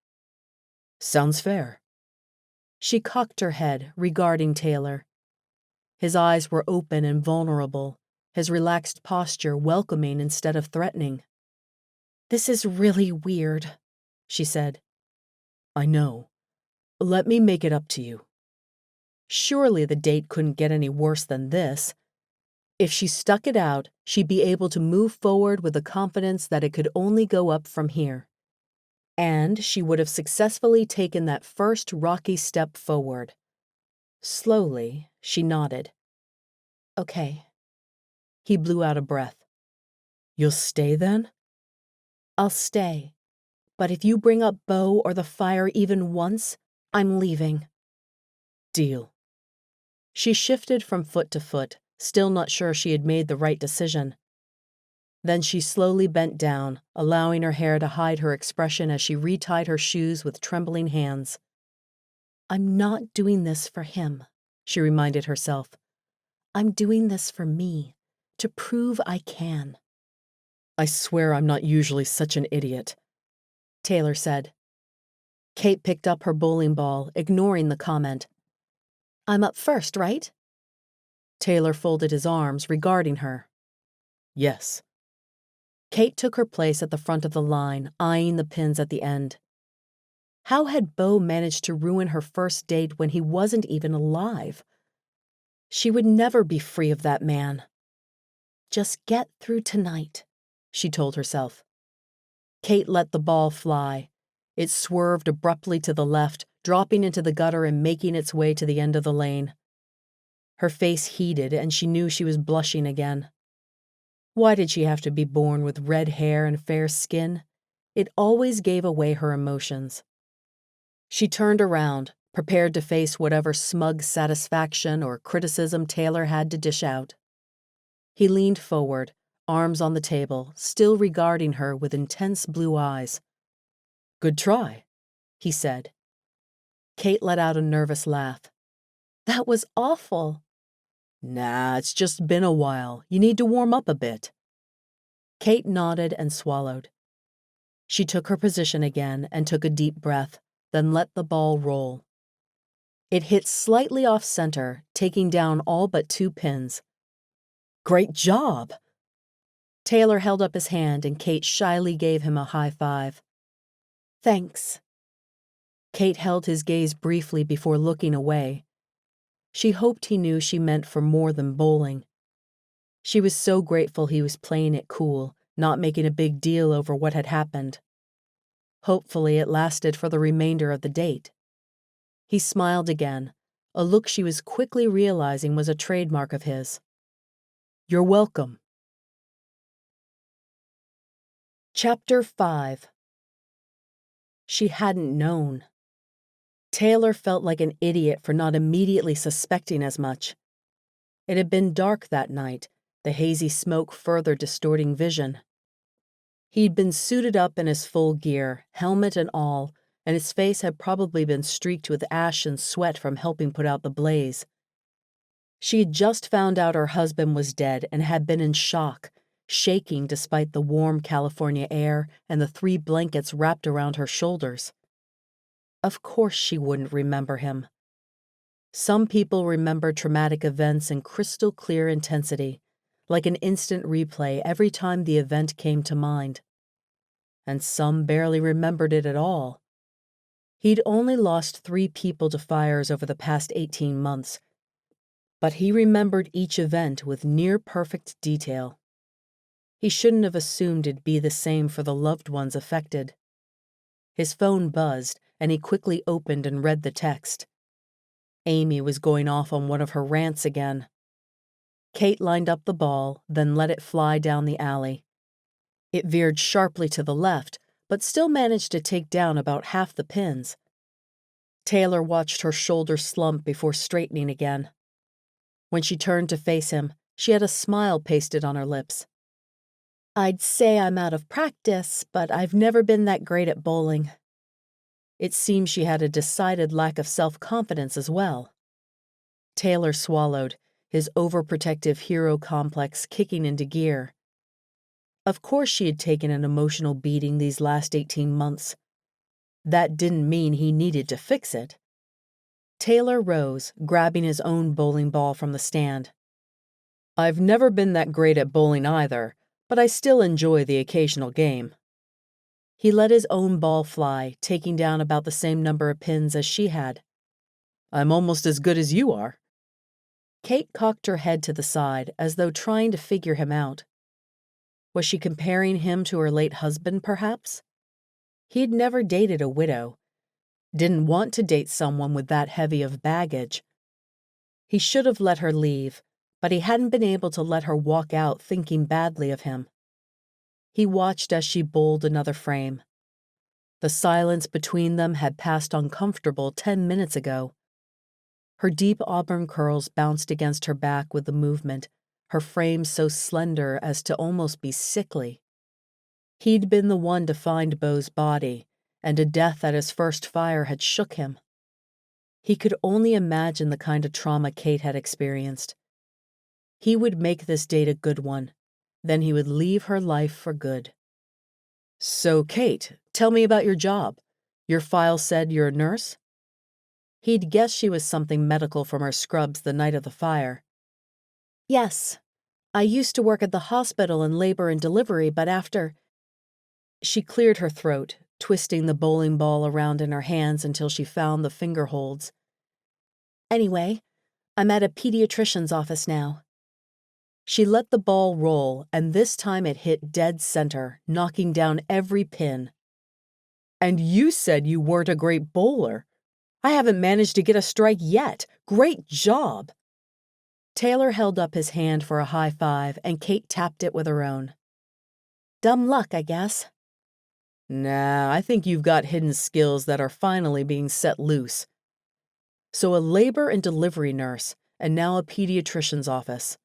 Sounds fair. She cocked her head, regarding Taylor. His eyes were open and vulnerable, his relaxed posture welcoming instead of threatening. This is really weird, she said. I know. Let me make it up to you. Surely the date couldn't get any worse than this. If she stuck it out, she'd be able to move forward with the confidence that it could only go up from here. And she would have successfully taken that first rocky step forward. Slowly, she nodded. Okay. He blew out a breath. You'll stay then? I'll stay. But if you bring up Bo or the fire even once, I'm leaving. Deal. She shifted from foot to foot, still not sure she had made the right decision. Then she slowly bent down, allowing her hair to hide her expression as she retied her shoes with trembling hands. I'm not doing this for him, she reminded herself. I'm doing this for me, to prove I can. I swear I'm not usually such an idiot, Taylor said. Kate picked up her bowling ball, ignoring the comment. I'm up first, right? Taylor folded his arms, regarding her. Yes. Kate took her place at the front of the line, eyeing the pins at the end. How had Bo managed to ruin her first date when he wasn't even alive? She would never be free of that man. Just get through tonight, she told herself. Kate let the ball fly. It swerved abruptly to the left, dropping into the gutter and making its way to the end of the lane. Her face heated, and she knew she was blushing again. Why did she have to be born with red hair and fair skin? It always gave away her emotions. She turned around, prepared to face whatever smug satisfaction or criticism Taylor had to dish out. He leaned forward, arms on the table, still regarding her with intense blue eyes. Good try, he said. Kate let out a nervous laugh. That was awful. Nah, it's just been a while. You need to warm up a bit. Kate nodded and swallowed. She took her position again and took a deep breath, then let the ball roll. It hit slightly off center, taking down all but 2 pins. Great job! Taylor held up his hand and Kate shyly gave him a high five. Thanks. Kate held his gaze briefly before looking away. She hoped he knew she meant for more than bowling. She was so grateful he was playing it cool, not making a big deal over what had happened. Hopefully it lasted for the remainder of the date. He smiled again, a look she was quickly realizing was a trademark of his. You're welcome. Chapter 5. She hadn't known. Taylor felt like an idiot for not immediately suspecting as much. It had been dark that night, the hazy smoke further distorting vision. He'd been suited up in his full gear, helmet and all, and his face had probably been streaked with ash and sweat from helping put out the blaze. She had just found out her husband was dead and had been in shock, shaking despite the warm California air and the 3 blankets wrapped around her shoulders. Of course she wouldn't remember him. Some people remember traumatic events in crystal clear intensity, like an instant replay every time the event came to mind. And some barely remembered it at all. He'd only lost 3 people to fires over the past 18 months, but he remembered each event with near-perfect detail. He shouldn't have assumed it'd be the same for the loved ones affected. His phone buzzed, and he quickly opened and read the text. Amy was going off on one of her rants again. Kate lined up the ball, then let it fly down the alley. It veered sharply to the left, but still managed to take down about half the pins. Taylor watched her shoulders slump before straightening again. When she turned to face him, she had a smile pasted on her lips. I'd say I'm out of practice, but I've never been that great at bowling. It seemed she had a decided lack of self-confidence as well. Taylor swallowed, his overprotective hero complex kicking into gear. Of course she had taken an emotional beating these last 18 months. That didn't mean he needed to fix it. Taylor rose, grabbing his own bowling ball from the stand. I've never been that great at bowling either, but I still enjoy the occasional game. He let his own ball fly, taking down about the same number of pins as she had. I'm almost as good as you are. Kate cocked her head to the side as though trying to figure him out. Was she comparing him to her late husband, perhaps? He'd never dated a widow. Didn't want to date someone with that heavy of baggage. He should have let her leave, but he hadn't been able to let her walk out thinking badly of him. He watched as she bowled another frame. The silence between them had passed uncomfortable 10 minutes ago. Her deep auburn curls bounced against her back with the movement, her frame so slender as to almost be sickly. He'd been the one to find Beau's body, and a death at his first fire had shook him. He could only imagine the kind of trauma Kate had experienced. He would make this date a good one, then he would leave her life for good. "So, Kate, tell me about your job. Your file said you're a nurse?" He'd guessed she was something medical from her scrubs the night of the fire. "Yes. I used to work at the hospital in labor and delivery, but after—" She cleared her throat, twisting the bowling ball around in her hands until she found the finger holds. "Anyway, I'm at a pediatrician's office now." She let the ball roll, and this time it hit dead center, knocking down every pin. "And you said you weren't a great bowler. I haven't managed to get a strike yet. Great job!" Taylor held up his hand for a high five, and Kate tapped it with her own. "Dumb luck, I guess." "Nah, I think you've got hidden skills that are finally being set loose. So a labor and delivery nurse, and now a pediatrician's office.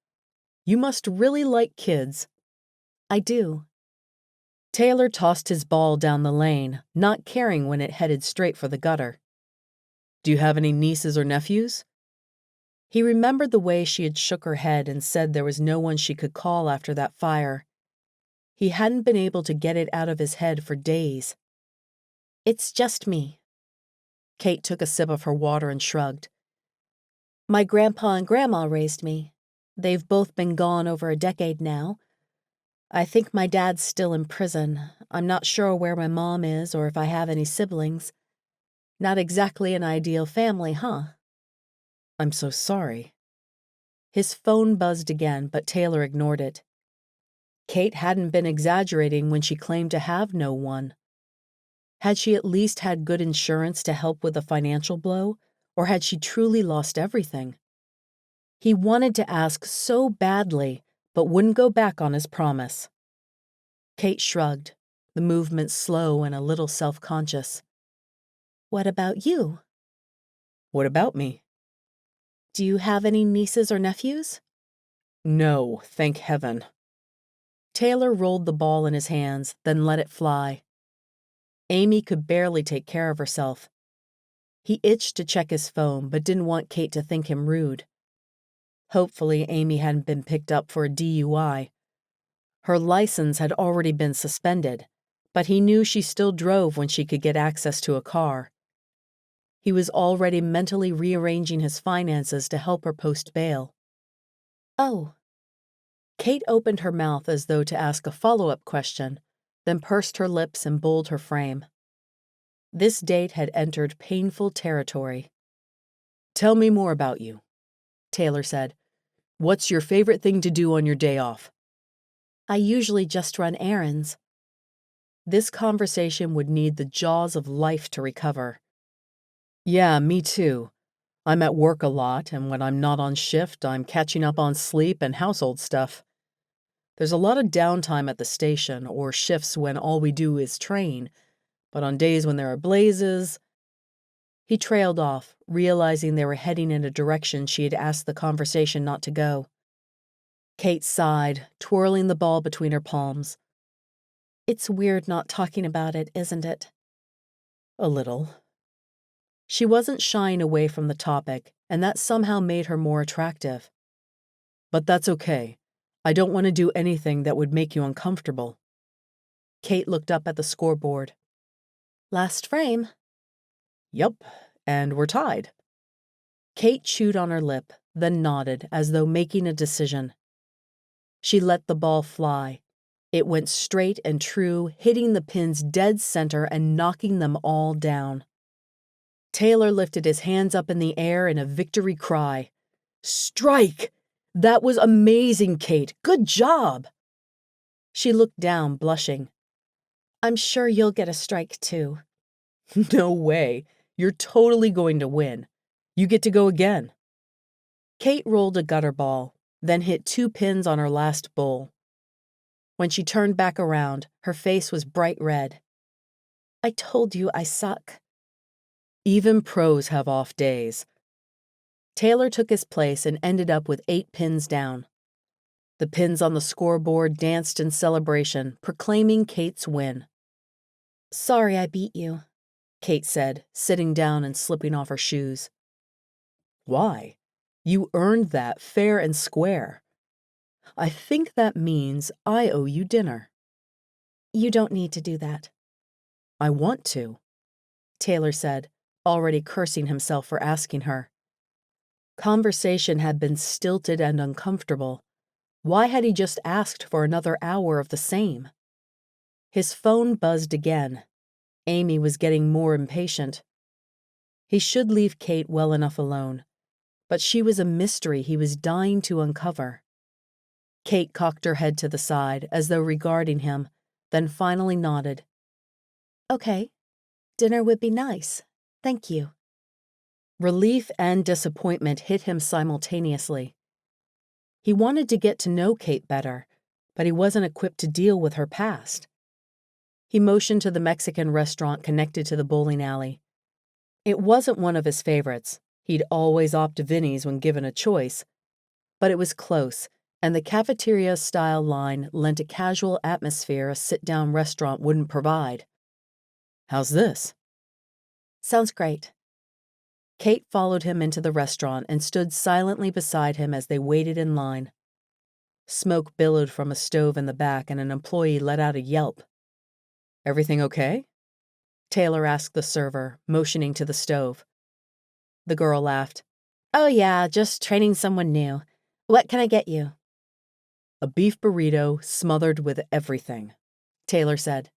You must really like kids." "I do." Taylor tossed his ball down the lane, not caring when it headed straight for the gutter. "Do you have any nieces or nephews?" He remembered the way she had shook her head and said there was no one she could call after that fire. He hadn't been able to get it out of his head for days. "It's just me." Kate took a sip of her water and shrugged. "My grandpa and grandma raised me. They've both been gone over a decade now. I think my dad's still in prison. I'm not sure where my mom is or if I have any siblings. Not exactly an ideal family, huh?" "I'm so sorry." His phone buzzed again, but Taylor ignored it. Kate hadn't been exaggerating when she claimed to have no one. Had she at least had good insurance to help with the financial blow, or had she truly lost everything? He wanted to ask so badly, but wouldn't go back on his promise. Kate shrugged, the movement slow and a little self-conscious. "What about you?" "What about me?" "Do you have any nieces or nephews?" "No, thank heaven." Taylor rolled the ball in his hands, then let it fly. Amy could barely take care of herself. He itched to check his phone, but didn't want Kate to think him rude. Hopefully, Amy hadn't been picked up for a DUI. Her license had already been suspended, but he knew she still drove when she could get access to a car. He was already mentally rearranging his finances to help her post bail. "Oh." Kate opened her mouth as though to ask a follow-up question, then pursed her lips and bowled her frame. This date had entered painful territory. "Tell me more about you," Taylor said. "What's your favorite thing to do on your day off?" "I usually just run errands." This conversation would need the jaws of life to recover. "Yeah, me too. I'm at work a lot, and when I'm not on shift, I'm catching up on sleep and household stuff. There's a lot of downtime at the station, or shifts when all we do is train, but on days when there are blazes—" He trailed off, realizing they were heading in a direction she had asked the conversation not to go. Kate sighed, twirling the ball between her palms. "It's weird not talking about it, isn't it?" "A little." She wasn't shying away from the topic, and that somehow made her more attractive. "But that's okay. I don't want to do anything that would make you uncomfortable." Kate looked up at the scoreboard. "Last frame." "Yup, and we're tied." Kate chewed on her lip, then nodded as though making a decision. She let the ball fly. It went straight and true, hitting the pins dead center and knocking them all down. Taylor lifted his hands up in the air in a victory cry. Strike! That was amazing, Kate. Good job! She looked down, blushing. I'm sure you'll get a strike, too. No way. You're totally going to win. You get to go again. Kate rolled a gutter ball, then hit 2 pins on her last bowl. When she turned back around, her face was bright red. I told you I suck. Even pros have off days. Taylor took his place and ended up with 8 pins down. The pins on the scoreboard danced in celebration, proclaiming Kate's win. Sorry I beat you, Kate said, sitting down and slipping off her shoes. Why? You earned that fair and square. I think that means I owe you dinner. You don't need to do that. I want to, Taylor said, already cursing himself for asking her. Conversation had been stilted and uncomfortable. Why had he just asked for another hour of the same? His phone buzzed again. Amy was getting more impatient. He should leave Kate well enough alone, but she was a mystery he was dying to uncover. Kate cocked her head to the side, as though regarding him, then finally nodded. Okay, dinner would be nice. Thank you. Relief and disappointment hit him simultaneously. He wanted to get to know Kate better, but he wasn't equipped to deal with her past. He motioned to the Mexican restaurant connected to the bowling alley. It wasn't one of his favorites. He'd always opt Vinnie's when given a choice. But it was close, and the cafeteria-style line lent a casual atmosphere a sit-down restaurant wouldn't provide. How's this? Sounds great. Kate followed him into the restaurant and stood silently beside him as they waited in line. Smoke billowed from a stove in the back and an employee let out a yelp. Everything okay? Taylor asked the server, motioning to the stove. The girl laughed. Oh yeah, just training someone new. What can I get you? A beef burrito smothered with everything, Taylor said.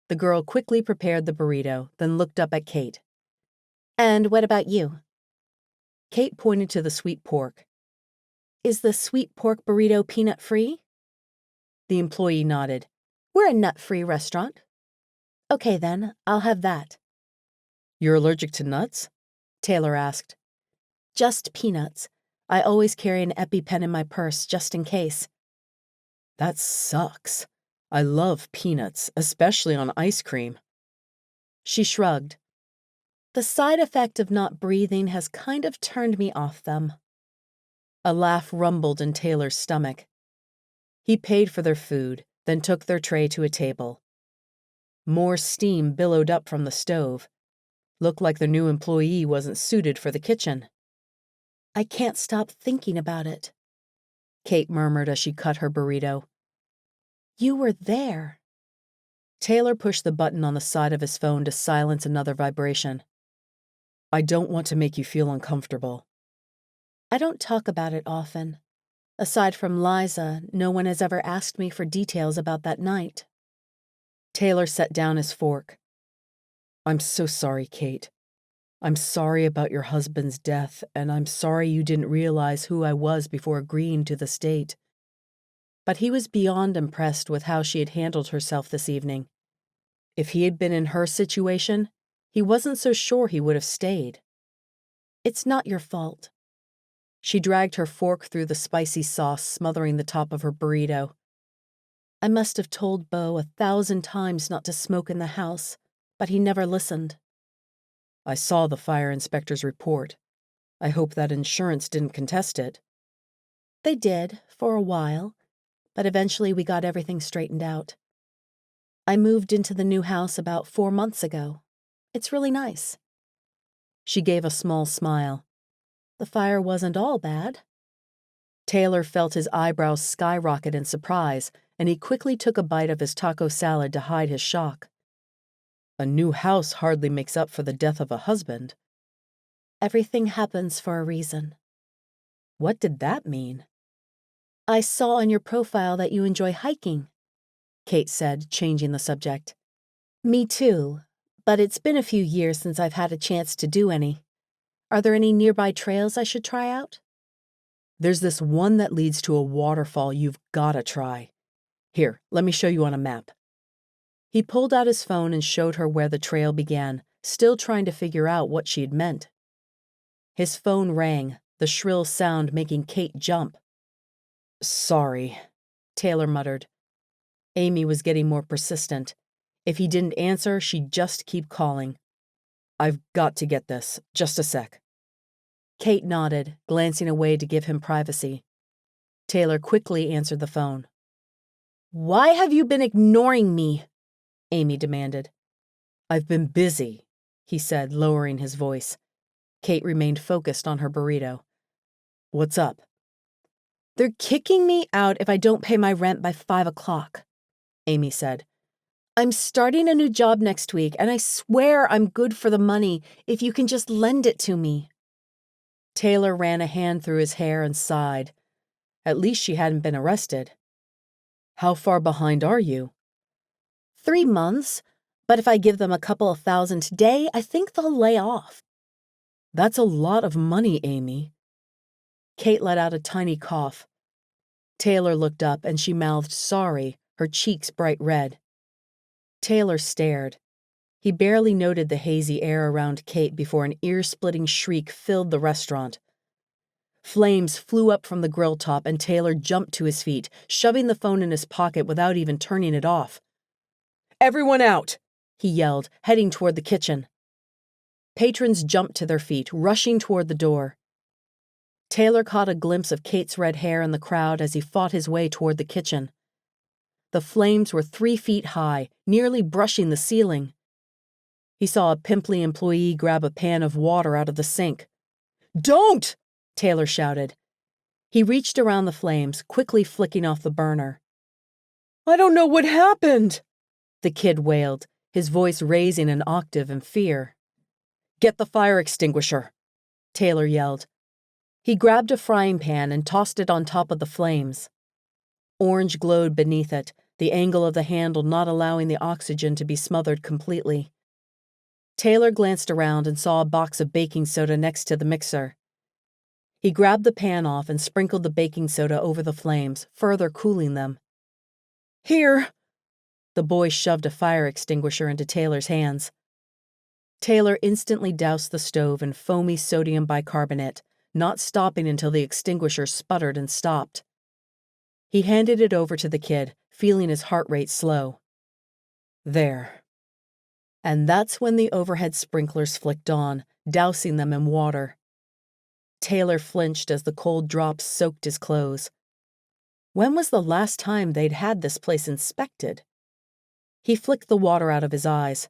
The girl quickly prepared the burrito, then looked up at Kate. And what about you? Kate pointed to the sweet pork. Is the sweet pork burrito peanut-free? The employee nodded. We're a nut-free restaurant. Okay then, I'll have that. You're allergic to nuts? Taylor asked. Just peanuts. I always carry an EpiPen in my purse, just in case. That sucks. I love peanuts, especially on ice cream. She shrugged. The side effect of not breathing has kind of turned me off them. A laugh rumbled in Taylor's stomach. He paid for their food, then took their tray to a table. More steam billowed up from the stove. Looked like the new employee wasn't suited for the kitchen. I can't stop thinking about it, Kate murmured as she cut her burrito. You were there. Taylor pushed the button on the side of his phone to silence another vibration. I don't want to make you feel uncomfortable. I don't talk about it often. Aside from Liza, no one has ever asked me for details about that night. Taylor set down his fork. I'm so sorry, Kate. I'm sorry about your husband's death, and I'm sorry you didn't realize who I was before agreeing to this date. But he was beyond impressed with how she had handled herself this evening. If he had been in her situation, he wasn't so sure he would have stayed. It's not your fault. She dragged her fork through the spicy sauce, smothering the top of her burrito. I must have told Beau 1,000 times not to smoke in the house, but he never listened. I saw the fire inspector's report. I hope that insurance didn't contest it. They did, for a while, but eventually we got everything straightened out. I moved into the new house about 4 months ago. It's really nice. She gave a small smile. The fire wasn't all bad. Taylor felt his eyebrows skyrocket in surprise, and he quickly took a bite of his taco salad to hide his shock. A new house hardly makes up for the death of a husband. Everything happens for a reason. What did that mean? I saw on your profile that you enjoy hiking, Kate said, changing the subject. Me too, but it's been a few years since I've had a chance to do any. Are there any nearby trails I should try out? There's this one that leads to a waterfall you've gotta try. Here, let me show you on a map. He pulled out his phone and showed her where the trail began, still trying to figure out what she'd meant. His phone rang, the shrill sound making Kate jump. "Sorry," Taylor muttered. Amy was getting more persistent. If he didn't answer, she'd just keep calling. "I've got to get this. Just a sec." Kate nodded, glancing away to give him privacy. Taylor quickly answered the phone. "Why have you been ignoring me?" Amy demanded. "I've been busy," he said, lowering his voice. Kate remained focused on her burrito. "What's up?" "They're kicking me out if I don't pay my rent by 5 o'clock, Amy said. "I'm starting a new job next week, and I swear I'm good for the money if you can just lend it to me." Taylor ran a hand through his hair and sighed. At least she hadn't been arrested. "How far behind are you?" 3 months, but if I give them a couple of thousand today, I think they'll lay off." "That's a lot of money, Amy." Kate let out a tiny cough. Taylor looked up and she mouthed sorry, her cheeks bright red. Taylor stared. He barely noted the hazy air around Kate before an ear-splitting shriek filled the restaurant. Flames flew up from the grill top and Taylor jumped to his feet, shoving the phone in his pocket without even turning it off. "Everyone out!" he yelled, heading toward the kitchen. Patrons jumped to their feet, rushing toward the door. Taylor caught a glimpse of Kate's red hair in the crowd as he fought his way toward the kitchen. The flames were 3 feet high, nearly brushing the ceiling. He saw a pimply employee grab a pan of water out of the sink. "Don't!" Taylor shouted. He reached around the flames, quickly flicking off the burner. "I don't know what happened," the kid wailed, his voice raising an octave in fear. "Get the fire extinguisher," Taylor yelled. He grabbed a frying pan and tossed it on top of the flames. Orange glowed beneath it, the angle of the handle not allowing the oxygen to be smothered completely. Taylor glanced around and saw a box of baking soda next to the mixer. He grabbed the pan off and sprinkled the baking soda over the flames, further cooling them. "Here!" The boy shoved a fire extinguisher into Taylor's hands. Taylor instantly doused the stove in foamy sodium bicarbonate, not stopping until the extinguisher sputtered and stopped. He handed it over to the kid, feeling his heart rate slow. "There." And that's when the overhead sprinklers flicked on, dousing them in water. Taylor flinched as the cold drops soaked his clothes. When was the last time they'd had this place inspected? He flicked the water out of his eyes.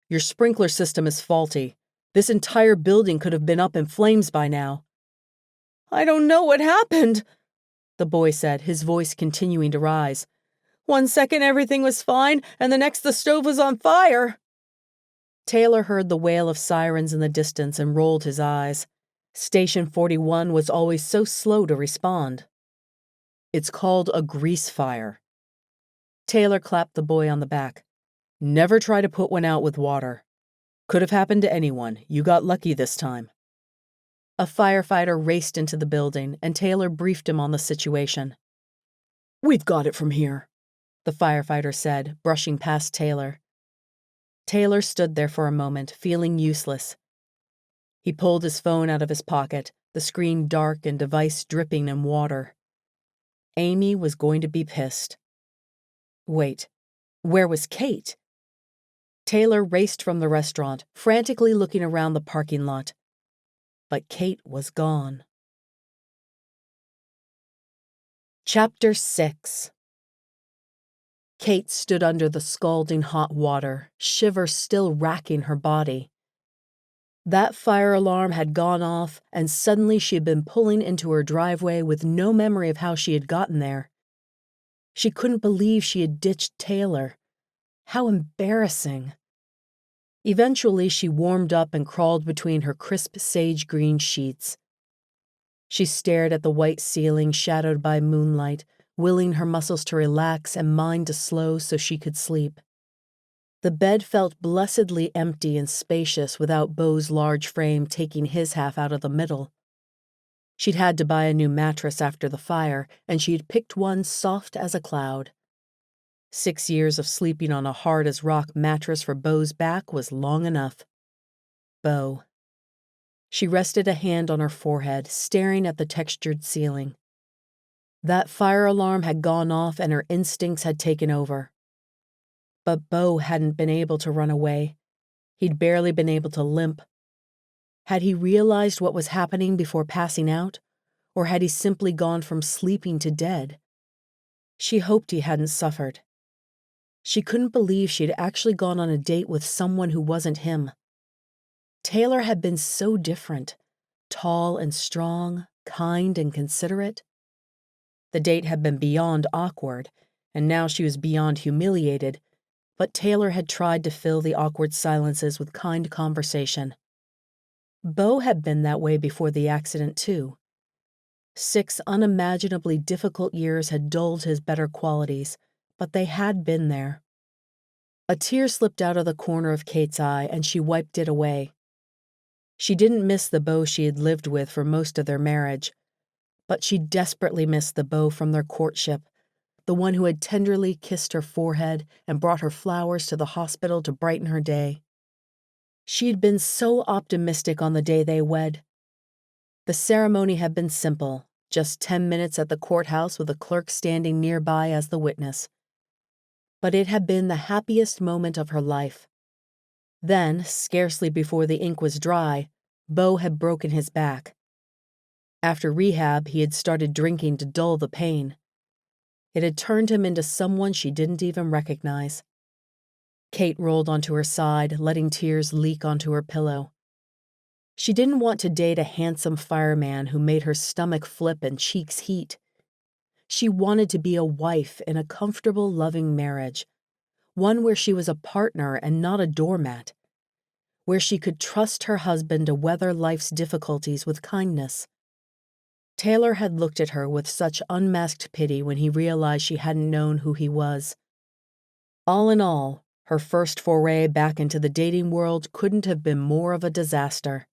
"Your sprinkler system is faulty. This entire building could have been up in flames by now." "I don't know what happened," the boy said, his voice continuing to rise. "One second everything was fine, and the next the stove was on fire." Taylor heard the wail of sirens in the distance and rolled his eyes. Station 41 was always so slow to respond. "It's called a grease fire." Taylor clapped the boy on the back. "Never try to put one out with water. Could have happened to anyone. You got lucky this time." A firefighter raced into the building, and Taylor briefed him on the situation. "We've got it from here," the firefighter said, brushing past Taylor. Taylor stood there for a moment, feeling useless. He pulled his phone out of his pocket, the screen dark and device dripping in water. Amy was going to be pissed. Wait, where was Kate? Taylor raced from the restaurant, frantically looking around the parking lot. But Kate was gone. Chapter 6. Kate stood under the scalding hot water, shivers still racking her body. That fire alarm had gone off, and suddenly she had been pulling into her driveway with no memory of how she had gotten there. She couldn't believe she had ditched Taylor. How embarrassing. Eventually, she warmed up and crawled between her crisp sage-green sheets. She stared at the white ceiling shadowed by moonlight, willing her muscles to relax and mind to slow so she could sleep. The bed felt blessedly empty and spacious without Beau's large frame taking his half out of the middle. She'd had to buy a new mattress after the fire, and she'd picked one soft as a cloud. 6 years of sleeping on a hard-as-rock mattress for Beau's back was long enough. Beau. She rested a hand on her forehead, staring at the textured ceiling. That fire alarm had gone off and her instincts had taken over. But Beau hadn't been able to run away. He'd barely been able to limp. Had he realized what was happening before passing out, or had he simply gone from sleeping to dead? She hoped he hadn't suffered. She couldn't believe she'd actually gone on a date with someone who wasn't him. Taylor had been so different, tall and strong, kind and considerate. The date had been beyond awkward, and now she was beyond humiliated, but Taylor had tried to fill the awkward silences with kind conversation. Beau had been that way before the accident, too. 6 unimaginably difficult years had dulled his better qualities, but they had been there. A tear slipped out of the corner of Kate's eye, and she wiped it away. She didn't miss the Beau she had lived with for most of their marriage, but she desperately missed the Beau from their courtship, the one who had tenderly kissed her forehead and brought her flowers to the hospital to brighten her day. She had been so optimistic on the day they wed. The ceremony had been simple, just 10 minutes at the courthouse with a clerk standing nearby as the witness. But it had been the happiest moment of her life. Then, scarcely before the ink was dry, Beau had broken his back. After rehab, he had started drinking to dull the pain. It had turned him into someone she didn't even recognize. Kate rolled onto her side, letting tears leak onto her pillow. She didn't want to date a handsome fireman who made her stomach flip and cheeks heat. She wanted to be a wife in a comfortable, loving marriage, one where she was a partner and not a doormat, where she could trust her husband to weather life's difficulties with kindness. Taylor had looked at her with such unmasked pity when he realized she hadn't known who he was. All in all, her first foray back into the dating world couldn't have been more of a disaster.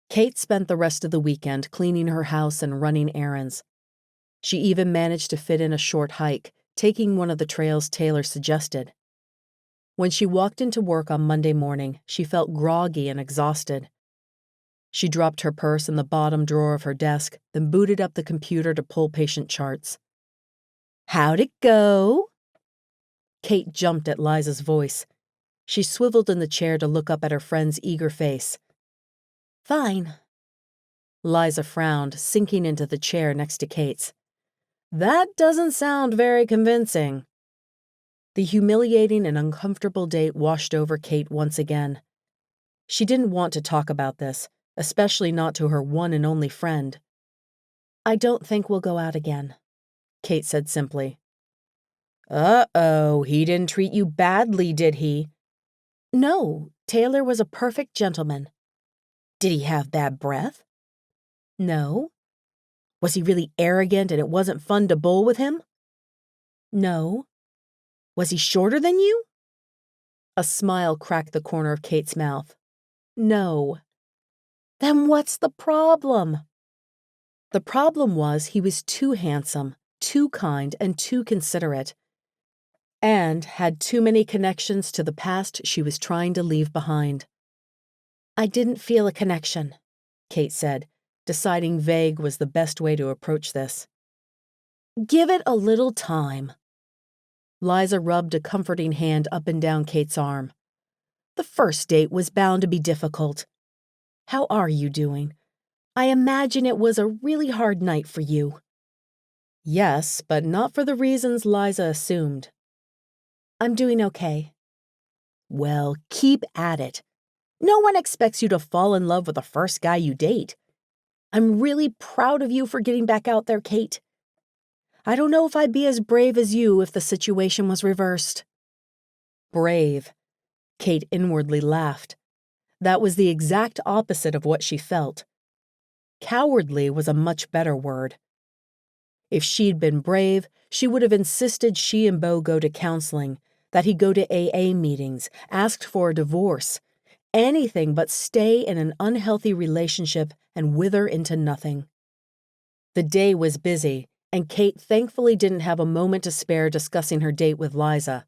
Kate spent the rest of the weekend cleaning her house and running errands. She even managed to fit in a short hike, taking one of the trails Taylor suggested. When she walked into work on Monday morning, she felt groggy and exhausted. She dropped her purse in the bottom drawer of her desk, then booted up the computer to pull patient charts. "How'd it go?" Kate jumped at Liza's voice. She swiveled in the chair to look up at her friend's eager face. "Fine." Liza frowned, sinking into the chair next to Kate's. "That doesn't sound very convincing." The humiliating and uncomfortable date washed over Kate once again. She didn't want to talk about this, especially not to her one and only friend. "I don't think we'll go out again," Kate said simply. "Uh-oh, he didn't treat you badly, did he?" "No, Taylor was a perfect gentleman." "Did he have bad breath?" "No." "Was he really arrogant and it wasn't fun to bowl with him?" "No." "Was he shorter than you?" A smile cracked the corner of Kate's mouth. "No." "Then what's the problem?" The problem was he was too handsome, too kind, and too considerate, and had too many connections to the past she was trying to leave behind. "I didn't feel a connection," Kate said, deciding vague was the best way to approach this. "Give it a little time." Liza rubbed a comforting hand up and down Kate's arm. "The first date was bound to be difficult. How are you doing? I imagine it was a really hard night for you." "Yes, but not for the reasons Liza assumed." "I'm doing okay." "Well, keep at it. No one expects you to fall in love with the first guy you date. I'm really proud of you for getting back out there, Kate. I don't know if I'd be as brave as you if the situation was reversed." Brave. Kate inwardly laughed. That was the exact opposite of what she felt. Cowardly was a much better word. If she'd been brave, she would have insisted she and Beau go to counseling, that he go to AA meetings, asked for a divorce, anything but stay in an unhealthy relationship and wither into nothing. The day was busy, and Kate thankfully didn't have a moment to spare discussing her date with Liza.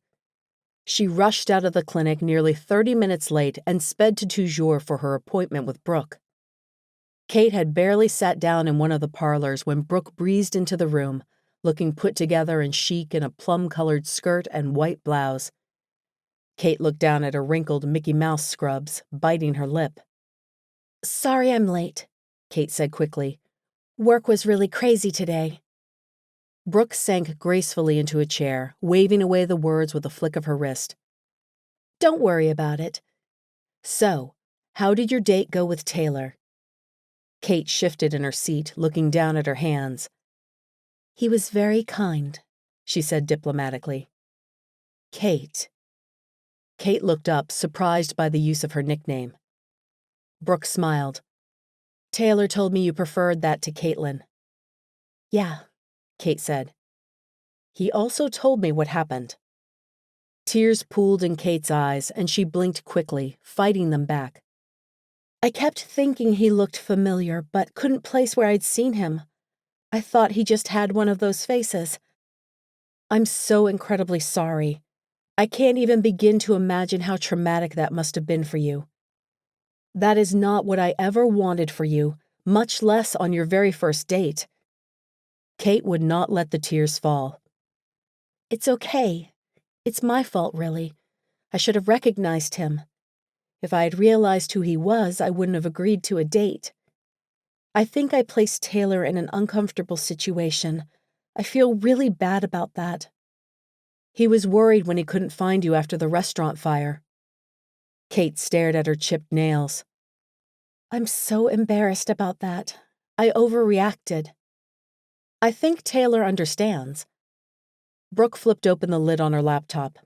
She rushed out of the clinic nearly 30 minutes late and sped to Toujour for her appointment with Brooke. Kate had barely sat down in one of the parlors when Brooke breezed into the room, looking put together and chic in a plum-colored skirt and white blouse. Kate looked down at her wrinkled Mickey Mouse scrubs, biting her lip. "Sorry I'm late," Kate said quickly. "Work was really crazy today." Brooke sank gracefully into a chair, waving away the words with a flick of her wrist. "Don't worry about it." "So, how did your date go with Taylor?" Kate shifted in her seat, looking down at her hands. "He was very kind," she said diplomatically. "Kate." Kate looked up, surprised by the use of her nickname. Brooke smiled. "Taylor told me you preferred that to Caitlin." "Yeah," Kate said. "He also told me what happened." Tears pooled in Kate's eyes, and she blinked quickly, fighting them back. "I kept thinking he looked familiar, but couldn't place where I'd seen him. I thought he just had one of those faces." "I'm so incredibly sorry. I can't even begin to imagine how traumatic that must have been for you. That is not what I ever wanted for you, much less on your very first date." Kate would not let the tears fall. "It's okay. It's my fault, really. I should have recognized him. If I had realized who he was, I wouldn't have agreed to a date. I think I placed Taylor in an uncomfortable situation. I feel really bad about that." "He was worried when he couldn't find you after the restaurant fire." Kate stared at her chipped nails. "I'm so embarrassed about that. I overreacted." "I think Taylor understands." Brooke flipped open the lid on her laptop.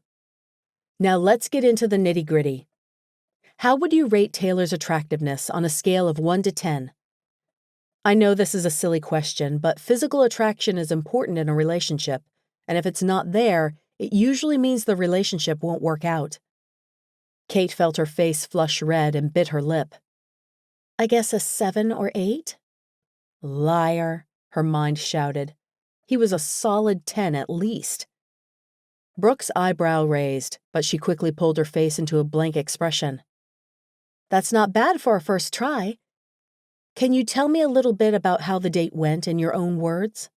"Now let's get into the nitty-gritty. How would you rate Taylor's attractiveness on a scale of 1 to 10? I know this is a silly question, but physical attraction is important in a relationship, and if it's not there, it usually means the relationship won't work out." Kate felt her face flush red and bit her lip. "I guess a 7 or 8? "Liar," her mind shouted. "He was a solid 10 at least." Brooke's eyebrow raised, but she quickly pulled her face into a blank expression. "That's not bad for a first try. Can you tell me a little bit about how the date went in your own words?"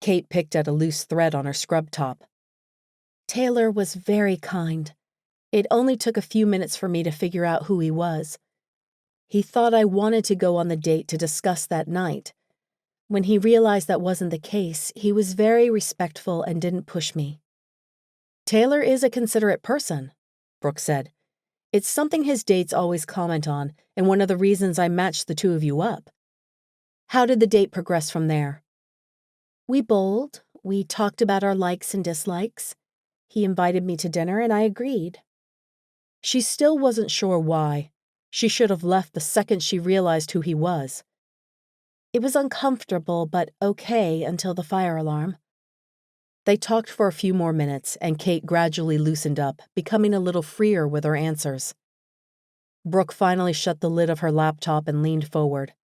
Kate picked at a loose thread on her scrub top. "Taylor was very kind. It only took a few minutes for me to figure out who he was. He thought I wanted to go on the date to discuss that night. When he realized that wasn't the case, he was very respectful and didn't push me." "Taylor is a considerate person," Brooke said. "It's something his dates always comment on, and one of the reasons I matched the two of you up. How did the date progress from there?" "We bowled. We talked about our likes and dislikes. He invited me to dinner, and I agreed." She still wasn't sure why. She should have left the second she realized who he was. "It was uncomfortable, but okay until the fire alarm." They talked for a few more minutes, and Kate gradually loosened up, becoming a little freer with her answers. Brooke finally shut the lid of her laptop and leaned forward.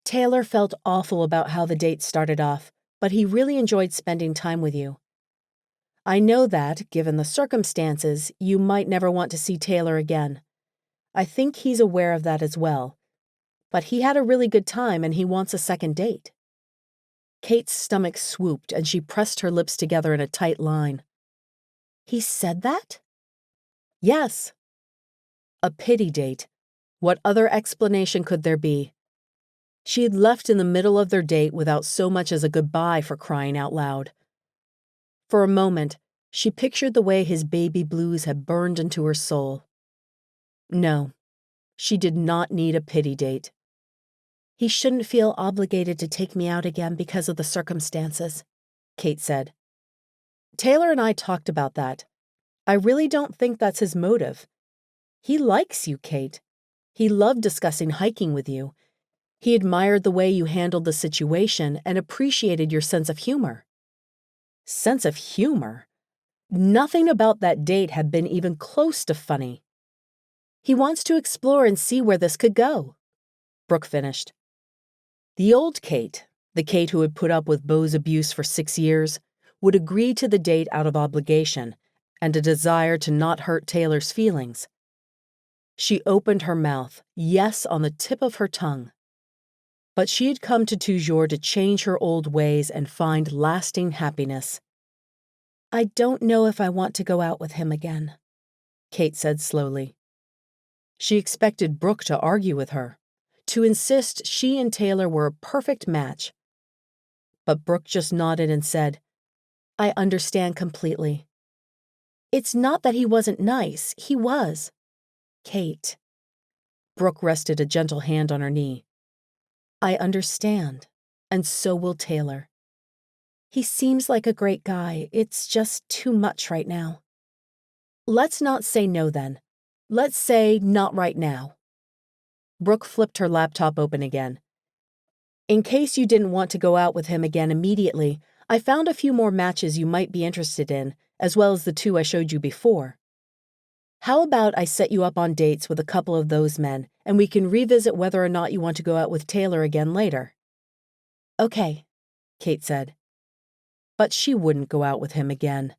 "Taylor felt awful about how the date started off, but he really enjoyed spending time with you. I know that, given the circumstances, you might never want to see Taylor again. I think he's aware of that as well. But he had a really good time and he wants a second date." Kate's stomach swooped and she pressed her lips together in a tight line. "He said that?" "Yes." A pity date. What other explanation could there be? She had left in the middle of their date without so much as a goodbye, for crying out loud. For a moment, she pictured the way his baby blues had burned into her soul. No, she did not need a pity date. "He shouldn't feel obligated to take me out again because of the circumstances," Kate said. "Taylor and I talked about that. I really don't think that's his motive. He likes you, Kate. He loved discussing hiking with you. He admired the way you handled the situation and appreciated your sense of humor." Sense of humor? Nothing about that date had been even close to funny. "He wants to explore and see where this could go," Brooke finished. The old Kate, The Kate who had put up with Beau's abuse for 6 years, would agree to the date out of obligation and a desire to not hurt Taylor's feelings. She opened her mouth, yes on the tip of her tongue. But she had come to Toujour to change her old ways and find lasting happiness. "I don't know if I want to go out with him again," Kate said slowly. She expected Brooke to argue with her, to insist she and Taylor were a perfect match. But Brooke just nodded and said, "I understand completely. It's not that he wasn't nice, he was." "Kate." Brooke rested a gentle hand on her knee. "I understand, and so will Taylor. He seems like a great guy, it's just too much right now." "Let's not say no then. Let's say not right now." Brooke flipped her laptop open again. "In case you didn't want to go out with him again immediately, I found a few more matches you might be interested in, as well as the 2 I showed you before. How about I set you up on dates with a couple of those men, and we can revisit whether or not you want to go out with Taylor again later?" "Okay," Kate said. But she wouldn't go out with him again.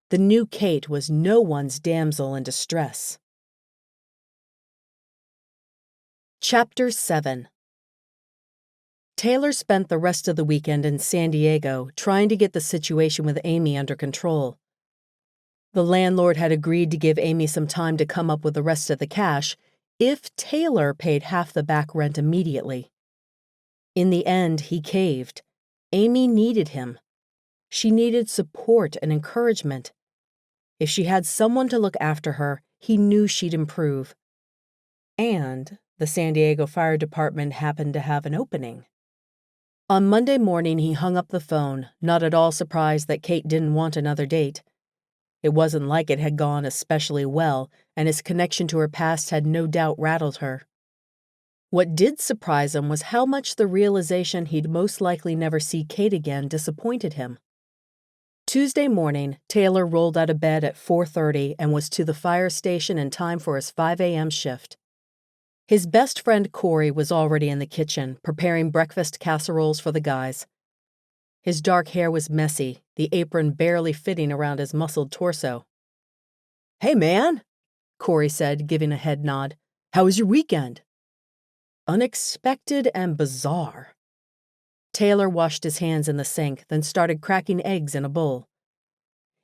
The new Kate was no one's damsel in distress. Chapter 7. Taylor spent the rest of the weekend in San Diego trying to get the situation with Amy under control. The landlord had agreed to give Amy some time to come up with the rest of the cash if Taylor paid half the back rent immediately. In the end, he caved. Amy needed him. She needed support and encouragement. If she had someone to look after her, he knew she'd improve. And the San Diego Fire Department happened to have an opening. On Monday morning, he hung up the phone, not at all surprised that Kate didn't want another date. It wasn't like it had gone especially well, and his connection to her past had no doubt rattled her. What did surprise him was how much the realization he'd most likely never see Kate again disappointed him. Tuesday morning, Taylor rolled out of bed at 4:30 and was to the fire station in time for his 5 a.m. shift. His best friend Corey was already in the kitchen, preparing breakfast casseroles for the guys. His dark hair was messy, the apron barely fitting around his muscled torso. "Hey, man," Corey said, giving a head nod. "How was your weekend?" Unexpected and bizarre. Taylor washed his hands in the sink, then started cracking eggs in a bowl.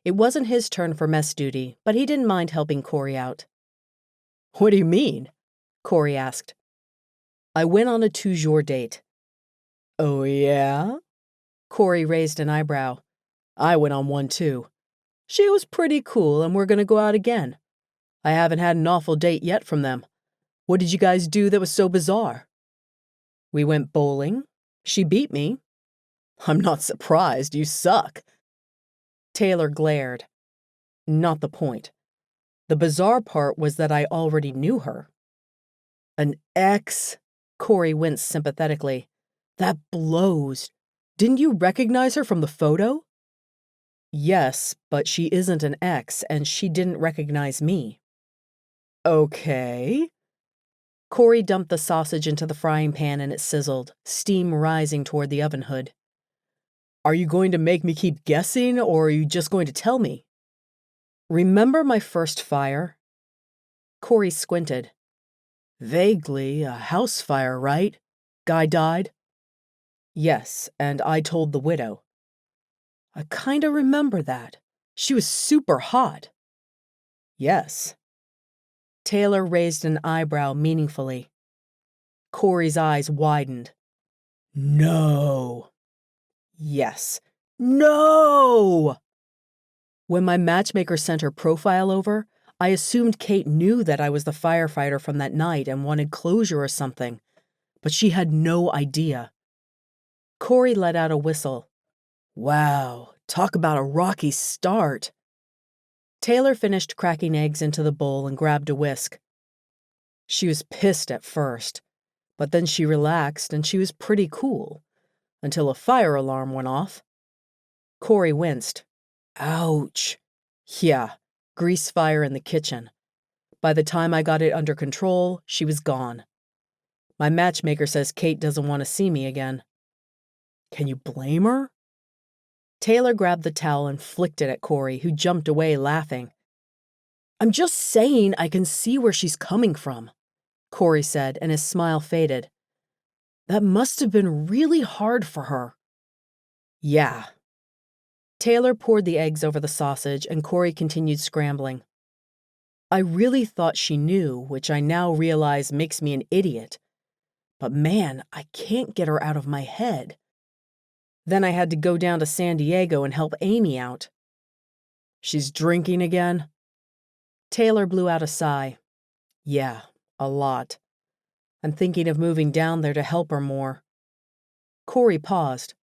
It wasn't his turn for mess duty, but he didn't mind helping Corey out. "What do you mean?" Corey asked. "I went on a Toujour date." "Oh, yeah?" Corey raised an eyebrow. "I went on one, too. She was pretty cool, and we're gonna go out again. I haven't had an awful date yet from them. What did you guys do that was so bizarre?" "We went bowling. She beat me." "I'm not surprised, you suck." Taylor glared. "Not the point. The bizarre part was that I already knew her." "An ex?" Corey winced sympathetically. "That blows. Didn't you recognize her from the photo?" "Yes, but she isn't an ex, and she didn't recognize me." "Okay." Corey dumped the sausage into the frying pan and it sizzled, steam rising toward the oven hood. "Are you going to make me keep guessing, or are you just going to tell me?" "Remember my first fire?" Corey squinted. "Vaguely, a house fire, right? Guy died?" "Yes, and I told the widow." "I kinda remember that. She was super hot." "Yes." Taylor raised an eyebrow meaningfully. Corey's eyes widened. "No." "Yes." "No!" When my matchmaker sent her profile over, I assumed Kate knew that I was the firefighter from that night and wanted closure or something, but she had no idea. Corey let out a whistle. "Wow, talk about a rocky start." Taylor finished cracking eggs into the bowl and grabbed a whisk. She was pissed at first, but then she relaxed and she was pretty cool, until a fire alarm went off. Corey winced. "Ouch." "Yeah, grease fire in the kitchen. By the time I got it under control, she was gone. My matchmaker says Kate doesn't want to see me again." Can you blame her? Taylor grabbed the towel and flicked it at Corey, who jumped away laughing. I'm just saying I can see where she's coming from, Corey said, and his smile faded. That must have been really hard for her. Yeah. Taylor poured the eggs over the sausage, and Corey continued scrambling. I really thought she knew, which I now realize makes me an idiot. But man, I can't get her out of my head. Then I had to go down to San Diego and help Amy out. She's drinking again? Taylor blew out a sigh. Yeah, a lot. I'm thinking of moving down there to help her more. Corey paused.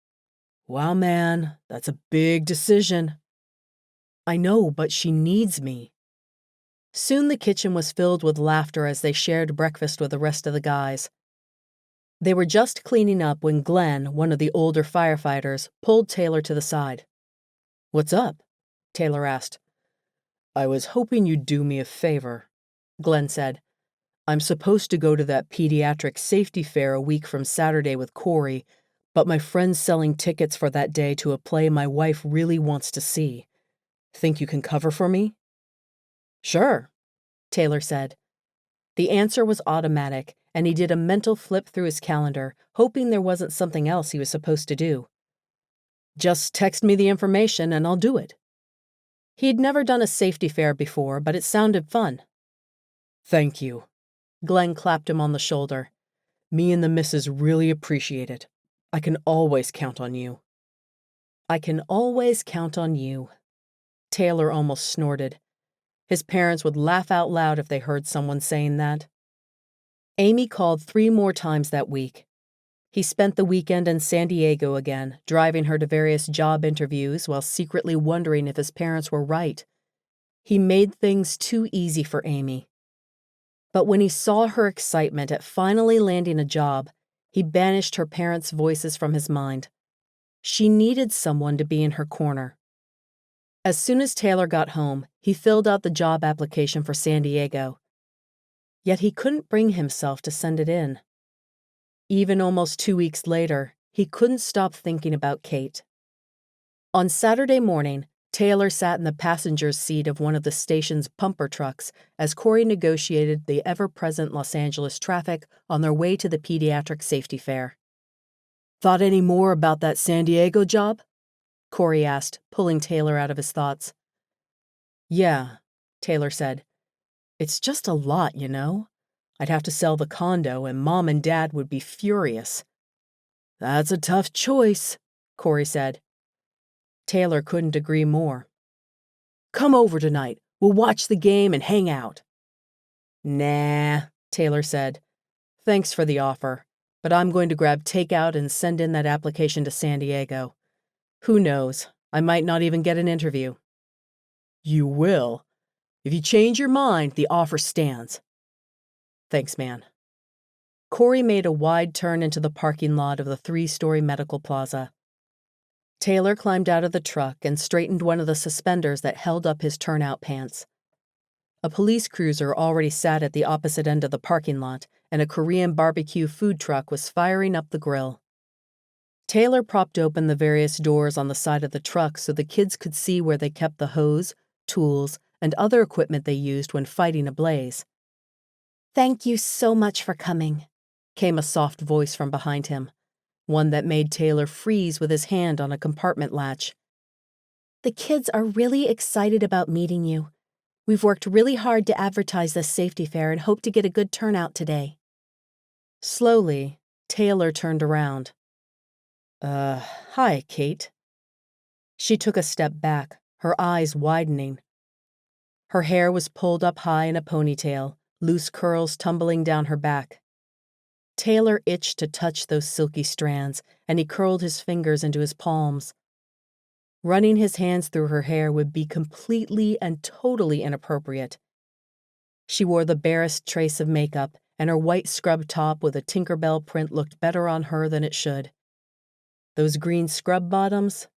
Wow, man, that's a big decision. I know, but she needs me. Soon the kitchen was filled with laughter as they shared breakfast with the rest of the guys. They were just cleaning up when Glenn, one of the older firefighters, pulled Taylor to the side. What's up? Taylor asked. I was hoping you'd do me a favor, Glenn said. I'm supposed to go to that pediatric safety fair a week from Saturday with Corey, but my friend's selling tickets for that day to a play my wife really wants to see. Think you can cover for me? Sure, Taylor said. The answer was automatic, and he did a mental flip through his calendar, hoping there wasn't something else he was supposed to do. Just text me the information and I'll do it. He'd never done a safety fair before, but it sounded fun. Thank you. Glenn clapped him on the shoulder. Me and the missus really appreciate it. I can always count on you. I can always count on you. Taylor almost snorted. His parents would laugh out loud if they heard someone saying that. Amy called 3 more times that week. He spent the weekend in San Diego again, driving her to various job interviews while secretly wondering if his parents were right. He made things too easy for Amy. But when he saw her excitement at finally landing a job, he banished her parents' voices from his mind. She needed someone to be in her corner. As soon as Taylor got home, he filled out the job application for San Diego. Yet he couldn't bring himself to send it in. Even almost 2 weeks later, he couldn't stop thinking about Kate. On Saturday morning, Taylor sat in the passenger's seat of one of the station's pumper trucks as Corey negotiated the ever-present Los Angeles traffic on their way to the pediatric safety fair. Thought any more about that San Diego job? Corey asked, pulling Taylor out of his thoughts. Yeah, Taylor said. It's just a lot, you know? I'd have to sell the condo and Mom and Dad would be furious. That's a tough choice, Corey said. Taylor couldn't agree more. Come over tonight. We'll watch the game and hang out. Nah, Taylor said. Thanks for the offer, but I'm going to grab takeout and send in that application to San Diego. Who knows? I might not even get an interview. You will. If you change your mind, the offer stands. Thanks, man. Corey made a wide turn into the parking lot of the 3-story medical plaza. Taylor climbed out of the truck and straightened one of the suspenders that held up his turnout pants. A police cruiser already sat at the opposite end of the parking lot, and a Korean barbecue food truck was firing up the grill. Taylor propped open the various doors on the side of the truck so the kids could see where they kept the hose, tools, and other equipment they used when fighting a blaze. Thank you so much for coming, came a soft voice from behind him, one that made Taylor freeze with his hand on a compartment latch. The kids are really excited about meeting you. We've worked really hard to advertise this safety fair and hope to get a good turnout today. Slowly, Taylor turned around. Hi, Kate. She took a step back, her eyes widening. Her hair was pulled up high in a ponytail, loose curls tumbling down her back. Taylor itched to touch those silky strands, and he curled his fingers into his palms. Running his hands through her hair would be completely and totally inappropriate. She wore the barest trace of makeup, and her white scrub top with a Tinkerbell print looked better on her than it should. Those green scrub bottoms?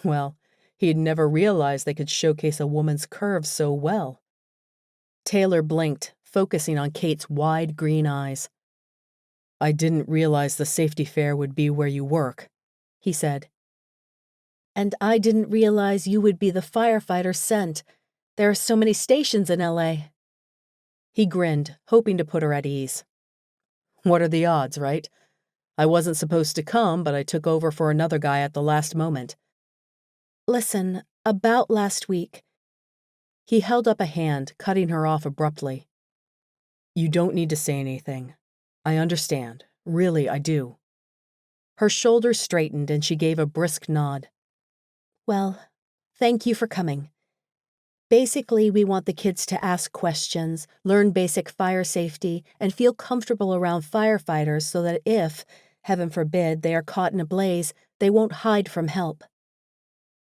Well, he had never realized they could showcase a woman's curves so well. Taylor blinked, focusing on Kate's wide green eyes. I didn't realize the safety fair would be where you work, he said. "And I didn't realize you would be the firefighter sent. There are so many stations in LA." He grinned, hoping to put her at ease. "What are the odds, right? I wasn't supposed to come, but I took over for another guy at the last moment." "Listen, about last week." He held up a hand, cutting her off abruptly. "You don't need to say anything. I understand. Really, I do." Her shoulders straightened and she gave a brisk nod. "Well, thank you for coming. Basically, we want the kids to ask questions, learn basic fire safety, and feel comfortable around firefighters so that if, heaven forbid, they are caught in a blaze, they won't hide from help."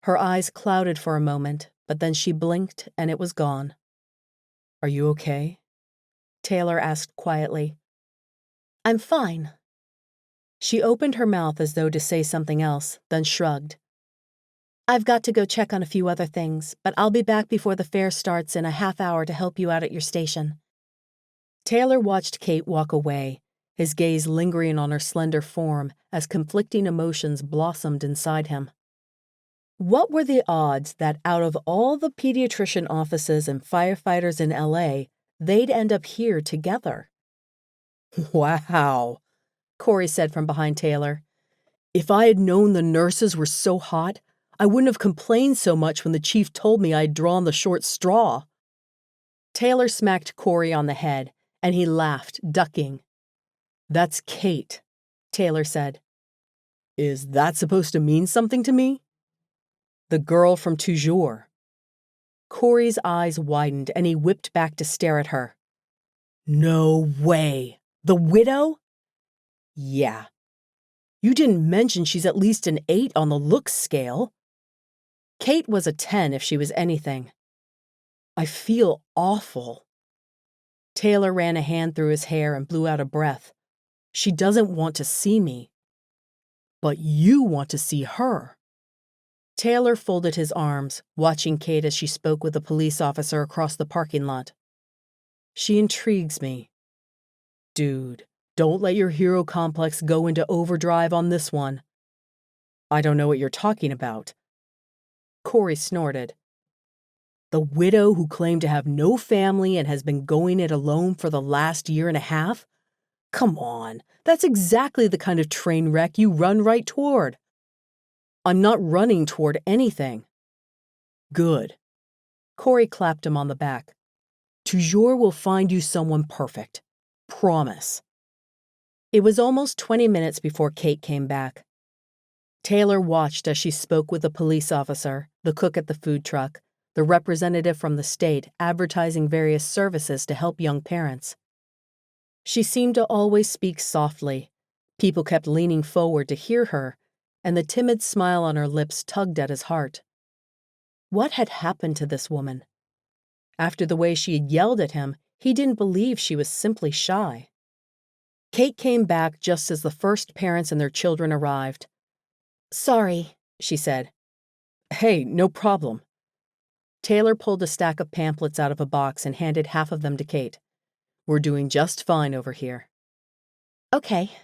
Her eyes clouded for a moment, but then she blinked and it was gone. "Are you okay?" Taylor asked quietly. "I'm fine." She opened her mouth as though to say something else, then shrugged. "I've got to go check on a few other things, but I'll be back before the fair starts in a half hour to help you out at your station." Taylor watched Kate walk away, his gaze lingering on her slender form as conflicting emotions blossomed inside him. What were the odds that out of all the pediatrician offices and firefighters in LA, they'd end up here together? "Wow," Corey said from behind Taylor. "If I had known the nurses were so hot, I wouldn't have complained so much when the chief told me I'd drawn the short straw." Taylor smacked Corey on the head, and he laughed, ducking. "That's Kate," Taylor said. "Is that supposed to mean something to me?" "The girl from Toujour." Corey's eyes widened, and he whipped back to stare at her. "No way! The widow?" "Yeah. You didn't mention she's at least an 8 on the looks scale." Kate was a 10 if she was anything. "I feel awful." Taylor ran a hand through his hair and blew out a breath. "She doesn't want to see me." "But you want to see her." Taylor folded his arms, watching Kate as she spoke with a police officer across the parking lot. "She intrigues me." "Dude, don't let your hero complex go into overdrive on this one." "I don't know what you're talking about." Corey snorted. "The widow who claimed to have no family and has been going it alone for the last year and a half? Come on, that's exactly the kind of train wreck you run right toward." "I'm not running toward anything." "Good." Corey clapped him on the back. "Toujour will find you someone perfect. Promise." It was almost 20 minutes before Kate came back. Taylor watched as she spoke with the police officer, the cook at the food truck, the representative from the state advertising various services to help young parents. She seemed to always speak softly. People kept leaning forward to hear her, and the timid smile on her lips tugged at his heart. What had happened to this woman? After the way she had yelled at him, he didn't believe she was simply shy. Kate came back just as the first parents and their children arrived. "Sorry," she said. "Hey, no problem." Taylor pulled a stack of pamphlets out of a box and handed half of them to Kate. "We're doing just fine over here." "Okay."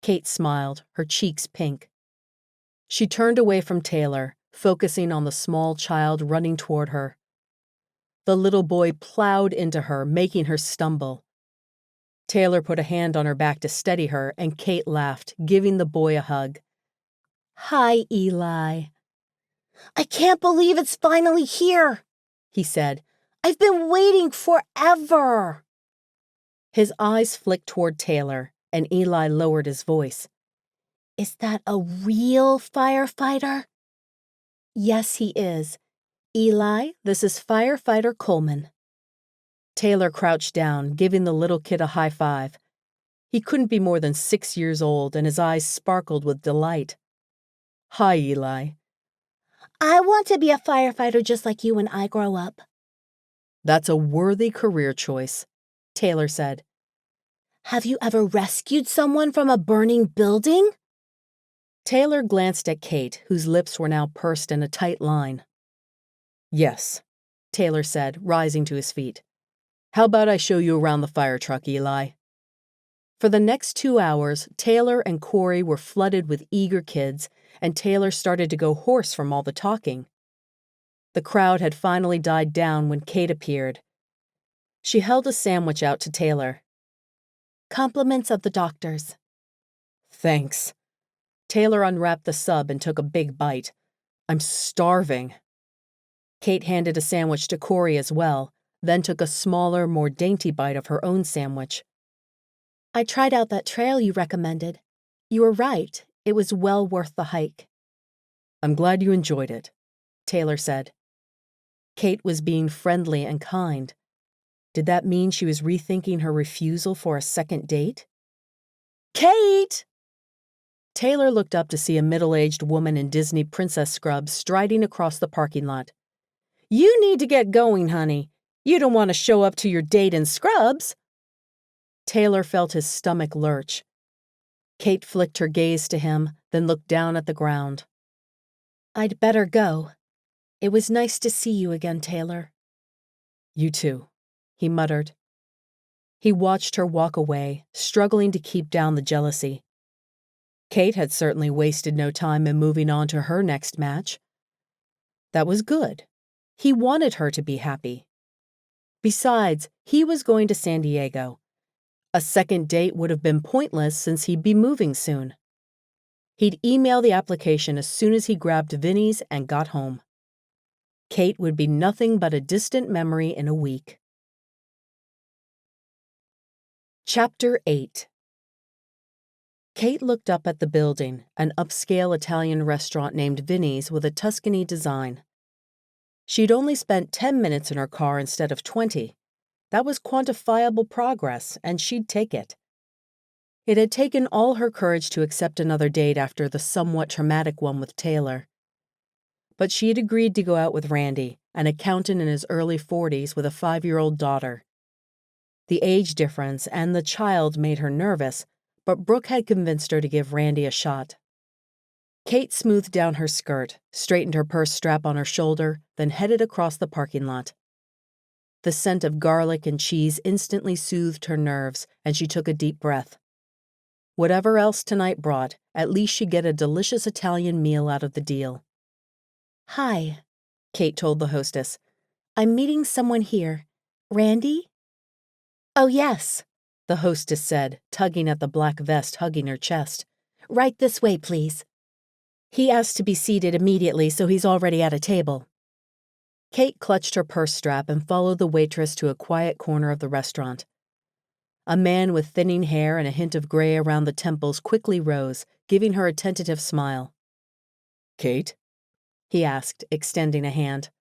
Kate smiled, her cheeks pink. She turned away from Taylor, focusing on the small child running toward her. The little boy plowed into her, making her stumble. Taylor put a hand on her back to steady her, and Kate laughed, giving the boy a hug. "Hi, Eli." "I can't believe it's finally here," he said. "I've been waiting forever." His eyes flicked toward Taylor, and Eli lowered his voice. "Is that a real firefighter?" "Yes, he is. Eli, this is firefighter Coleman." Taylor crouched down, giving the little kid a high five. He couldn't be more than 6 years old, and his eyes sparkled with delight. "Hi, Eli." "I want to be a firefighter just like you when I grow up." "That's a worthy career choice," Taylor said. "Have you ever rescued someone from a burning building?" Taylor glanced at Kate, whose lips were now pursed in a tight line. "Yes," Taylor said, rising to his feet. "How about I show you around the fire truck, Eli?" For the next 2 hours, Taylor and Corey were flooded with eager kids, and Taylor started to go hoarse from all the talking. The crowd had finally died down when Kate appeared. She held a sandwich out to Taylor. "Compliments of the doctors." "Thanks." Taylor unwrapped the sub and took a big bite. "I'm starving." Kate handed a sandwich to Corey as well, then took a smaller, more dainty bite of her own sandwich. "I tried out that trail you recommended. You were right, it was well worth the hike." "I'm glad you enjoyed it," Taylor said. Kate was being friendly and kind. Did that mean she was rethinking her refusal for a second date? "Kate!" Taylor looked up to see a middle-aged woman in Disney princess scrubs striding across the parking lot. "You need to get going, honey. You don't want to show up to your date in scrubs." Taylor felt his stomach lurch. Kate flicked her gaze to him, then looked down at the ground. "I'd better go. It was nice to see you again, Taylor." "You too," he muttered. He watched her walk away, struggling to keep down the jealousy. Kate had certainly wasted no time in moving on to her next match. That was good. He wanted her to be happy. Besides, he was going to San Diego. A second date would have been pointless since he'd be moving soon. He'd email the application as soon as he grabbed Vinny's and got home. Kate would be nothing but a distant memory in a week. Chapter 8. Kate looked up at the building, an upscale Italian restaurant named Vinny's with a Tuscany design. She'd only spent 10 minutes in her car instead of 20. That was quantifiable progress, and she'd take it. It had taken all her courage to accept another date after the somewhat traumatic one with Taylor. But she had agreed to go out with Randy, an accountant in his early 40s with a 5-year-old daughter. The age difference and the child made her nervous, but Brooke had convinced her to give Randy a shot. Kate smoothed down her skirt, straightened her purse strap on her shoulder, then headed across the parking lot. The scent of garlic and cheese instantly soothed her nerves, and she took a deep breath. Whatever else tonight brought, at least she'd get a delicious Italian meal out of the deal. "Hi," Kate told the hostess. "I'm meeting someone here. Randy?" "Oh, yes," the hostess said, tugging at the black vest hugging her chest. "Right this way, please." "He asked to be seated immediately, so he's already at a table." Kate clutched her purse strap and followed the waitress to a quiet corner of the restaurant. A man with thinning hair and a hint of gray around the temples quickly rose, giving her a tentative smile. "Kate?" he asked, extending a hand.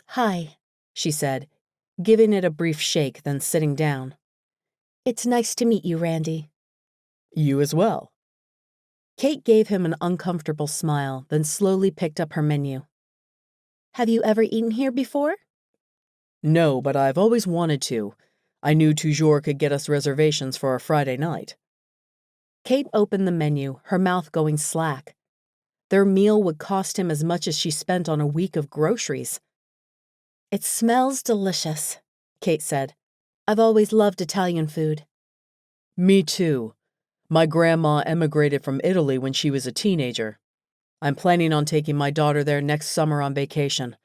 "Hi," she said, giving it a brief shake, then sitting down. "It's nice to meet you, Randy." "You as well." Kate gave him an uncomfortable smile, then slowly picked up her menu. "Have you ever eaten here before?" "No, but I've always wanted to. I knew Toujour could get us reservations for a Friday night." Kate opened the menu, her mouth going slack. Their meal would cost him as much as she spent on a week of groceries. "It smells delicious," Kate said. "I've always loved Italian food." "Me too. My grandma emigrated from Italy when she was a teenager. I'm planning on taking my daughter there next summer on vacation.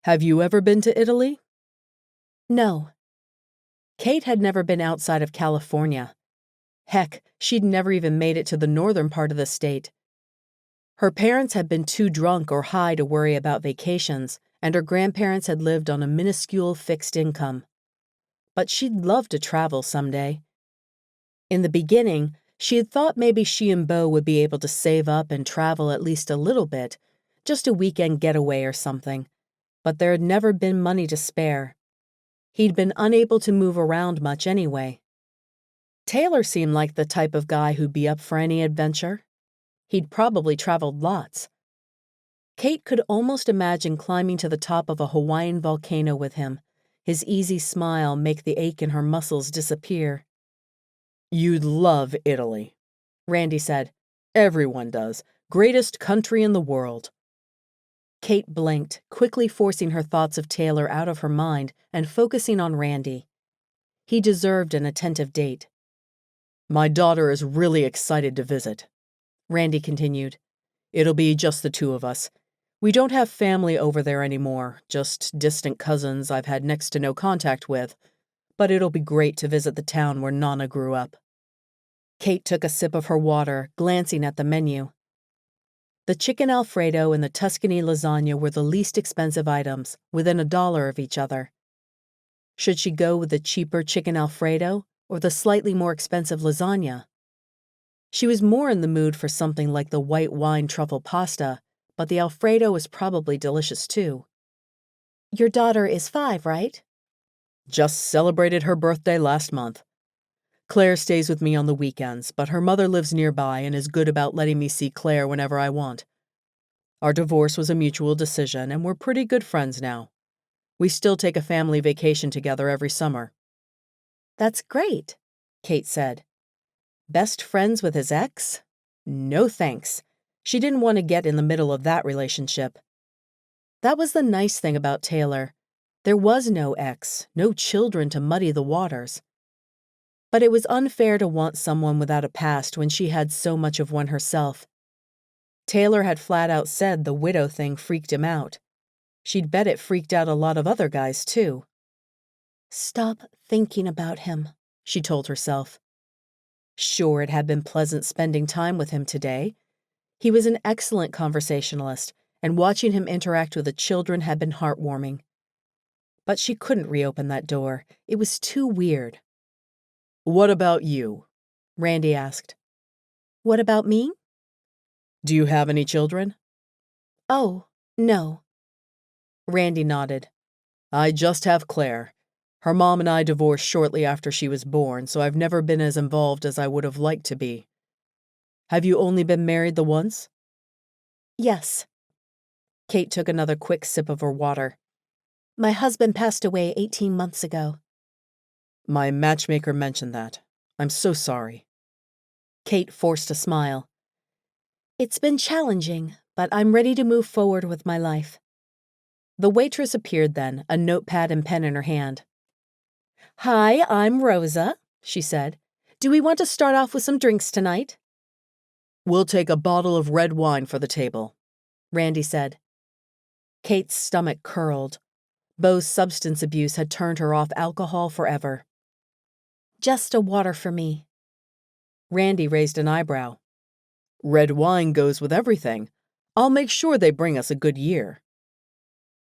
Have you ever been to Italy?" "No." Kate had never been outside of California. Heck, she'd never even made it to the northern part of the state. Her parents had been too drunk or high to worry about vacations, and her grandparents had lived on a minuscule fixed income. But she'd love to travel someday. In the beginning, she had thought maybe she and Beau would be able to save up and travel at least a little bit, just a weekend getaway or something, but there had never been money to spare. He'd been unable to move around much anyway. Taylor seemed like the type of guy who'd be up for any adventure. He'd probably traveled lots. Kate could almost imagine climbing to the top of a Hawaiian volcano with him, his easy smile make the ache in her muscles disappear. "You'd love Italy," Randy said. "Everyone does. Greatest country in the world." Kate blinked, quickly forcing her thoughts of Taylor out of her mind and focusing on Randy. He deserved an attentive date. My daughter is really excited to visit," Randy continued. "It'll be just the two of us. We don't have family over there anymore, just distant cousins I've had next to no contact with, but it'll be great to visit the town where Nana grew up." Kate took a sip of her water, glancing at the menu. The chicken Alfredo and the Tuscany lasagna were the least expensive items, within $1 of each other. Should she go with the cheaper chicken Alfredo or the slightly more expensive lasagna? She was more in the mood for something like the white wine truffle pasta, but the Alfredo was probably delicious too. "Your daughter is 5, right?" "Just celebrated her birthday last month. Claire stays with me on the weekends, but her mother lives nearby and is good about letting me see Claire whenever I want. Our divorce was a mutual decision, and we're pretty good friends now. We still take a family vacation together every summer." "That's great," Kate said. Best friends with his ex? No thanks. She didn't want to get in the middle of that relationship. That was the nice thing about Taylor. There was no ex, no children to muddy the waters. But it was unfair to want someone without a past when she had so much of one herself. Taylor had flat out said the widow thing freaked him out. She'd bet it freaked out a lot of other guys, too. "Stop thinking about him," she told herself. Sure, it had been pleasant spending time with him today. He was an excellent conversationalist, and watching him interact with the children had been heartwarming. But she couldn't reopen that door. It was too weird. "What about you?" Randy asked. "What about me?" "Do you have any children?" "Oh, no." Randy nodded. "I just have Claire. Her mom and I divorced shortly after she was born, so I've never been as involved as I would have liked to be. Have you only been married the once?" "Yes." Kate took another quick sip of her water. "My husband passed away 18 months ago." "My matchmaker mentioned that. I'm so sorry." Kate forced a smile. "It's been challenging, but I'm ready to move forward with my life." The waitress appeared then, a notepad and pen in her hand. "Hi, I'm Rosa," she said. "Do we want to start off with some drinks tonight?" "We'll take a bottle of red wine for the table," Randy said. Kate's stomach curled. Beau's substance abuse had turned her off alcohol forever. "Just a water for me." Randy raised an eyebrow. "Red wine goes with everything. I'll make sure they bring us a good year."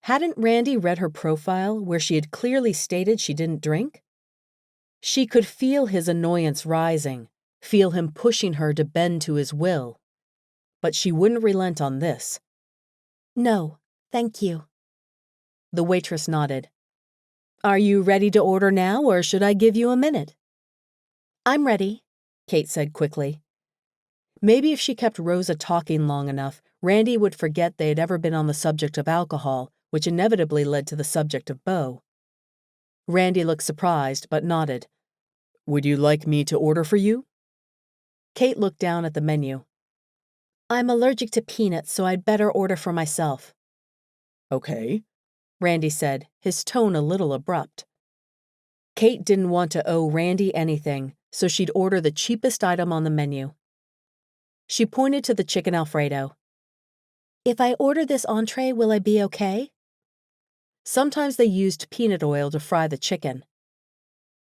Hadn't Randy read her profile where she had clearly stated she didn't drink? She could feel his annoyance rising, feel him pushing her to bend to his will. But she wouldn't relent on this. "No, thank you." The waitress nodded. "Are you ready to order now, or should I give you a minute?" "I'm ready," Kate said quickly. Maybe if she kept Rosa talking long enough, Randy would forget they had ever been on the subject of alcohol, which inevitably led to the subject of Beau. Randy looked surprised, but nodded. "Would you like me to order for you?" Kate looked down at the menu. "I'm allergic to peanuts, so I'd better order for myself." "Okay," Randy said, his tone a little abrupt. Kate didn't want to owe Randy anything, so she'd order the cheapest item on the menu. She pointed to the chicken Alfredo. "If I order this entree, will I be okay?" Sometimes they used peanut oil to fry the chicken.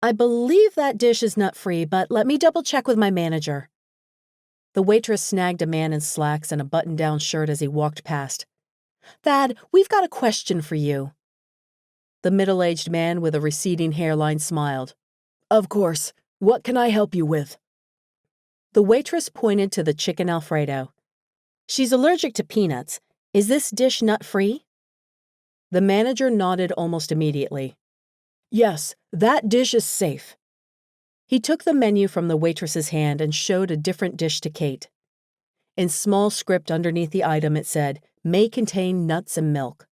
"I believe that dish is nut-free, but let me double-check with my manager." The waitress snagged a man in slacks and a button-down shirt as he walked past. "Thad, we've got a question for you." The middle-aged man with a receding hairline smiled. "Of course. What can I help you with?" The waitress pointed to the chicken Alfredo. "She's allergic to peanuts. Is this dish nut-free?" The manager nodded almost immediately. "Yes, that dish is safe." He took the menu from the waitress's hand and showed a different dish to Kate. In small script underneath the item it said, "May contain nuts and milk."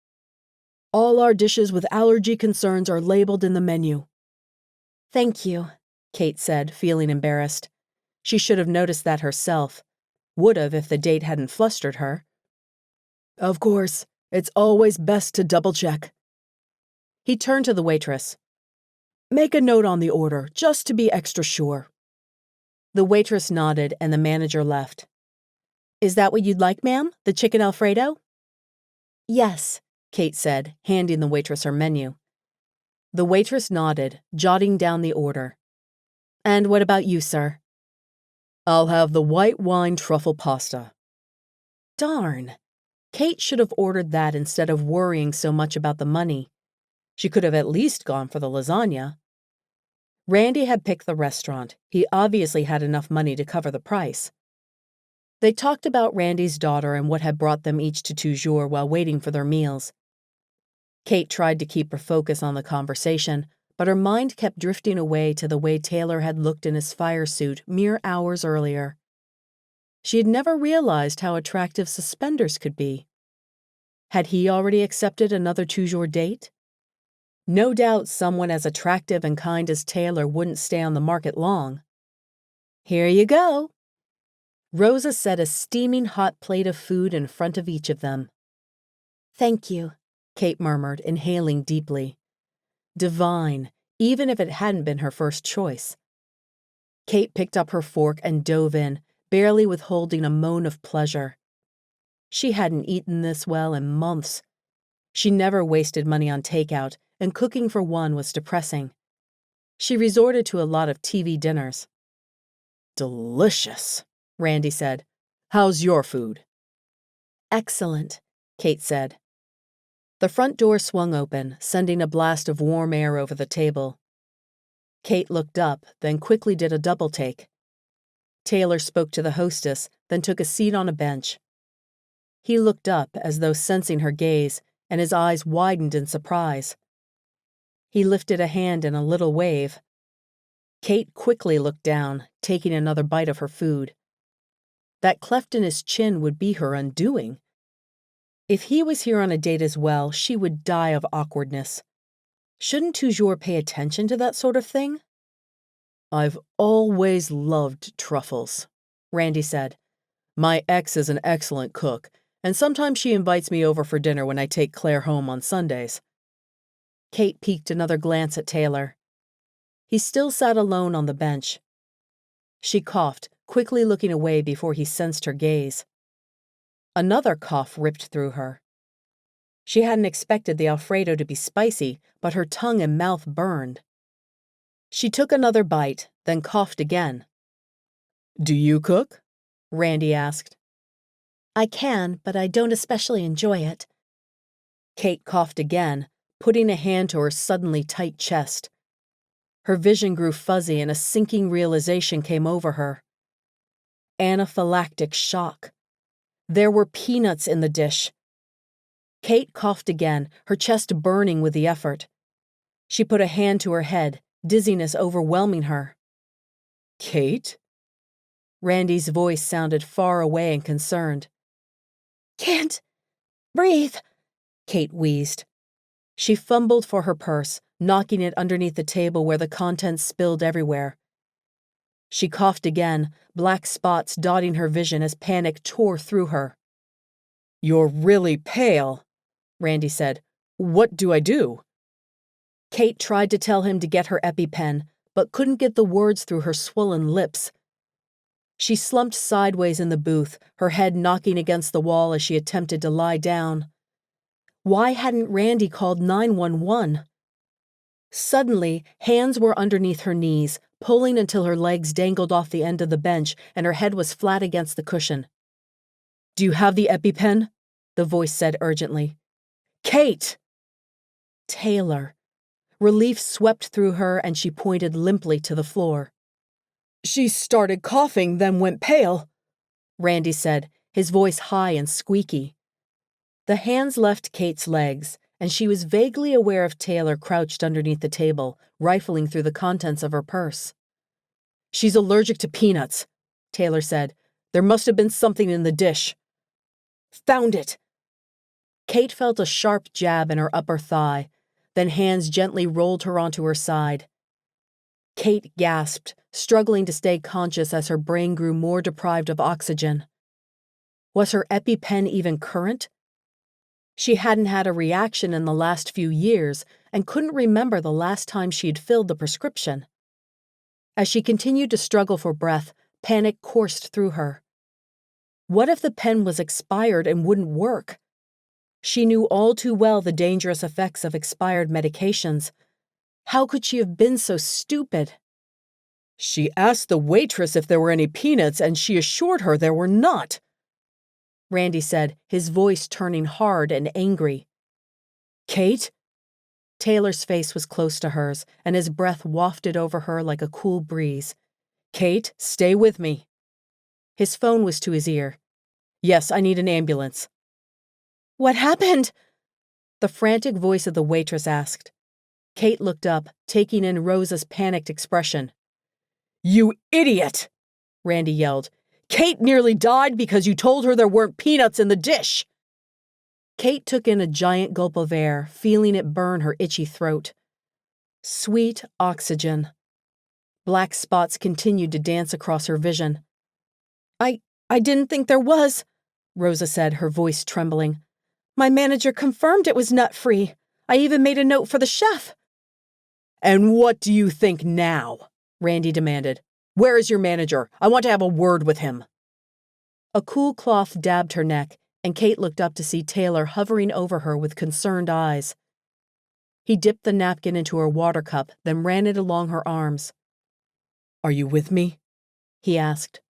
"All our dishes with allergy concerns are labeled in the menu." "Thank you," Kate said, feeling embarrassed. She should have noticed that herself. Would have if the date hadn't flustered her. "Of course, it's always best to double-check." He turned to the waitress. "Make a note on the order, just to be extra sure." The waitress nodded and the manager left. "Is that what you'd like, ma'am? The chicken Alfredo?" "Yes," Kate said, handing the waitress her menu. The waitress nodded, jotting down the order. "And what about you, sir?" "I'll have the white wine truffle pasta." Darn. Kate should have ordered that instead of worrying so much about the money. She could have at least gone for the lasagna. Randy had picked the restaurant. He obviously had enough money to cover the price. They talked about Randy's daughter and what had brought them each to Toujour while waiting for their meals. Kate tried to keep her focus on the conversation, but her mind kept drifting away to the way Taylor had looked in his fire suit mere hours earlier. She had never realized how attractive suspenders could be. Had he already accepted another Toujour date? No doubt someone as attractive and kind as Taylor wouldn't stay on the market long. "Here you go." Rosa set a steaming hot plate of food in front of each of them. "Thank you," Kate murmured, inhaling deeply. Divine, even if it hadn't been her first choice. Kate picked up her fork and dove in, barely withholding a moan of pleasure. She hadn't eaten this well in months. She never wasted money on takeout, and cooking for one was depressing. She resorted to a lot of TV dinners. "Delicious," Randy said. "How's your food?" "Excellent," Kate said. The front door swung open, sending a blast of warm air over the table. Kate looked up, then quickly did a double take. Taylor spoke to the hostess, then took a seat on a bench. He looked up as though sensing her gaze, and his eyes widened in surprise. He lifted a hand in a little wave. Kate quickly looked down, taking another bite of her food. That cleft in his chin would be her undoing. If he was here on a date as well, she would die of awkwardness. Shouldn't Toujour pay attention to that sort of thing? "I've always loved truffles," Randy said. "My ex is an excellent cook, and sometimes she invites me over for dinner when I take Claire home on Sundays." Kate peeked another glance at Taylor. He still sat alone on the bench. She coughed, quickly looking away before he sensed her gaze. Another cough ripped through her. She hadn't expected the Alfredo to be spicy, but her tongue and mouth burned. She took another bite, then coughed again. "Do you cook?" Randy asked. "I can, but I don't especially enjoy it." Kate coughed again, putting a hand to her suddenly tight chest. Her vision grew fuzzy and a sinking realization came over her. Anaphylactic shock. There were peanuts in the dish. Kate coughed again, her chest burning with the effort. She put a hand to her head, dizziness overwhelming her. "Kate?" Randy's voice sounded far away and concerned. "Can't breathe," Kate wheezed. She fumbled for her purse, knocking it underneath the table where the contents spilled everywhere. She coughed again, black spots dotting her vision as panic tore through her. "You're really pale," Randy said. "What do I do?" Kate tried to tell him to get her EpiPen, but couldn't get the words through her swollen lips. She slumped sideways in the booth, her head knocking against the wall as she attempted to lie down. Why hadn't Randy called 911? Suddenly, hands were underneath her knees, pulling until her legs dangled off the end of the bench and her head was flat against the cushion. "Do you have the EpiPen?" the voice said urgently. "Kate!" Taylor. Relief swept through her and she pointed limply to the floor. "She started coughing, then went pale," Randy said, his voice high and squeaky. The hands left Kate's legs, and she was vaguely aware of Taylor crouched underneath the table, rifling through the contents of her purse. "She's allergic to peanuts," Taylor said. "There must have been something in the dish." "Found it!" Kate felt a sharp jab in her upper thigh, then hands gently rolled her onto her side. Kate gasped, struggling to stay conscious as her brain grew more deprived of oxygen. Was her EpiPen even current? She hadn't had a reaction in the last few years and couldn't remember the last time she'd filled the prescription. As she continued to struggle for breath, Panic coursed through her. What if the pen was expired and wouldn't work? She knew all too well the dangerous effects of expired medications. How could she have been so stupid? She asked the waitress if there were any peanuts, and she assured her there were not, Randy said, his voice turning hard and angry. Kate? Taylor's face was close to hers, and his breath wafted over her like a cool breeze. Kate, stay with me. His phone was to his ear. Yes, I need an ambulance. What happened? The frantic voice of the waitress asked. Kate looked up, taking in Rosa's panicked expression. You idiot! Randy yelled. Kate nearly died because you told her there weren't peanuts in the dish. Kate took in a giant gulp of air, feeling it burn her itchy throat. Sweet oxygen. Black spots continued to dance across her vision. I didn't think there was, Rosa said, her voice trembling. My manager confirmed it was nut-free. I even made a note for the chef. And what do you think now? Randy demanded. Where is your manager? I want to have a word with him. A cool cloth dabbed her neck, and Kate looked up to see Taylor hovering over her with concerned eyes. He dipped the napkin into her water cup, then ran it along her arms. Are you with me? He asked.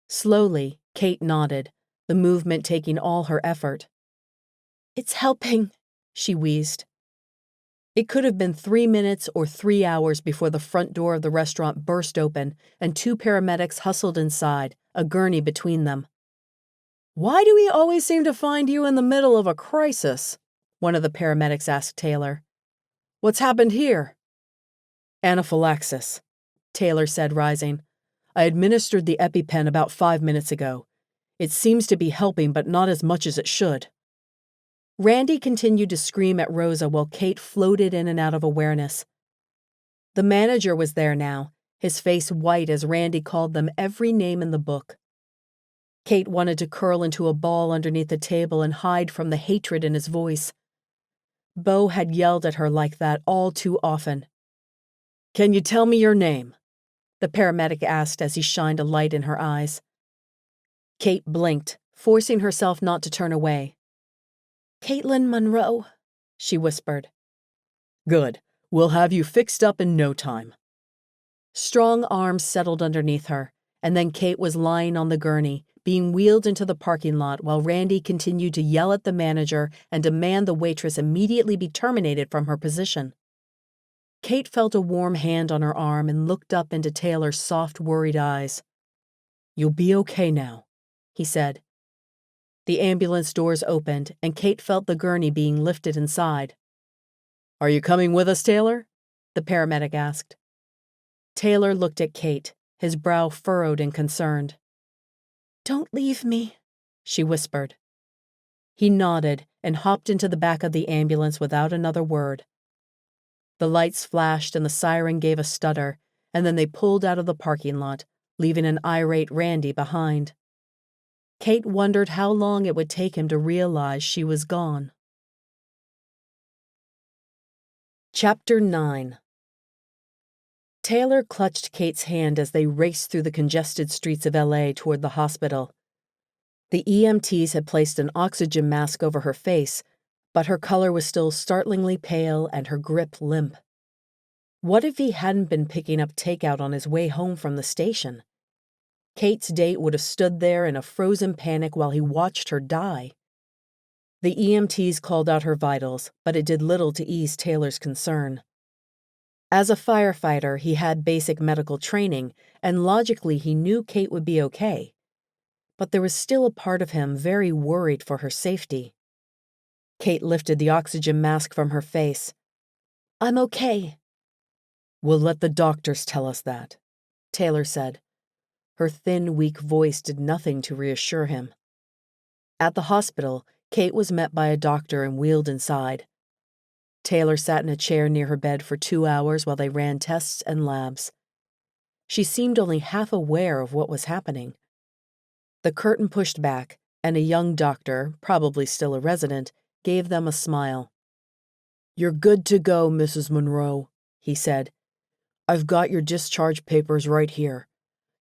Slowly, Kate nodded, the movement taking all her effort. It's helping, she wheezed. It could have been 3 minutes or 3 hours before the front door of the restaurant burst open and 2 paramedics hustled inside, a gurney between them. Why do we always seem to find you in the middle of a crisis? One of the paramedics asked Taylor. What's happened here? Anaphylaxis, Taylor said, rising. I administered the EpiPen about 5 minutes ago. It seems to be helping, but not as much as it should. Randy continued to scream at Rosa while Kate floated in and out of awareness. The manager was there now, his face white as Randy called them every name in the book. Kate wanted to curl into a ball underneath the table and hide from the hatred in his voice. Beau had yelled at her like that all too often. Can you tell me your name? The paramedic asked as he shined a light in her eyes. Kate blinked, forcing herself not to turn away. Caitlin Monroe, she whispered. Good. We'll have you fixed up in no time. Strong arms settled underneath her, and then Kate was lying on the gurney, being wheeled into the parking lot while Randy continued to yell at the manager and demand the waitress immediately be terminated from her position. Kate felt a warm hand on her arm and looked up into Taylor's soft, worried eyes. You'll be okay now, he said. The ambulance doors opened, and Kate felt the gurney being lifted inside. Are you coming with us, Taylor? The paramedic asked. Taylor looked at Kate, his brow furrowed and concerned. Don't leave me, she whispered. He nodded and hopped into the back of the ambulance without another word. The lights flashed and the siren gave a stutter, and then they pulled out of the parking lot, leaving an irate Randy behind. Kate wondered how long it would take him to realize she was gone. Chapter 9. Taylor clutched Kate's hand as they raced through the congested streets of LA toward the hospital. The EMTs had placed an oxygen mask over her face, but her color was still startlingly pale and her grip limp. What if he hadn't been picking up takeout on his way home from the station? Kate's date would have stood there in a frozen panic while he watched her die. The EMTs called out her vitals, but it did little to ease Taylor's concern. As a firefighter, he had basic medical training, and logically he knew Kate would be okay. But there was still a part of him very worried for her safety. Kate lifted the oxygen mask from her face. I'm okay. We'll let the doctors tell us that, Taylor said. Her thin, weak voice did nothing to reassure him. At the hospital, Kate was met by a doctor and wheeled inside. Taylor sat in a chair near her bed for 2 hours while they ran tests and labs. She seemed only half aware of what was happening. The curtain pushed back, and a young doctor, probably still a resident, gave them a smile. You're good to go, Mrs. Monroe, he said. I've got your discharge papers right here.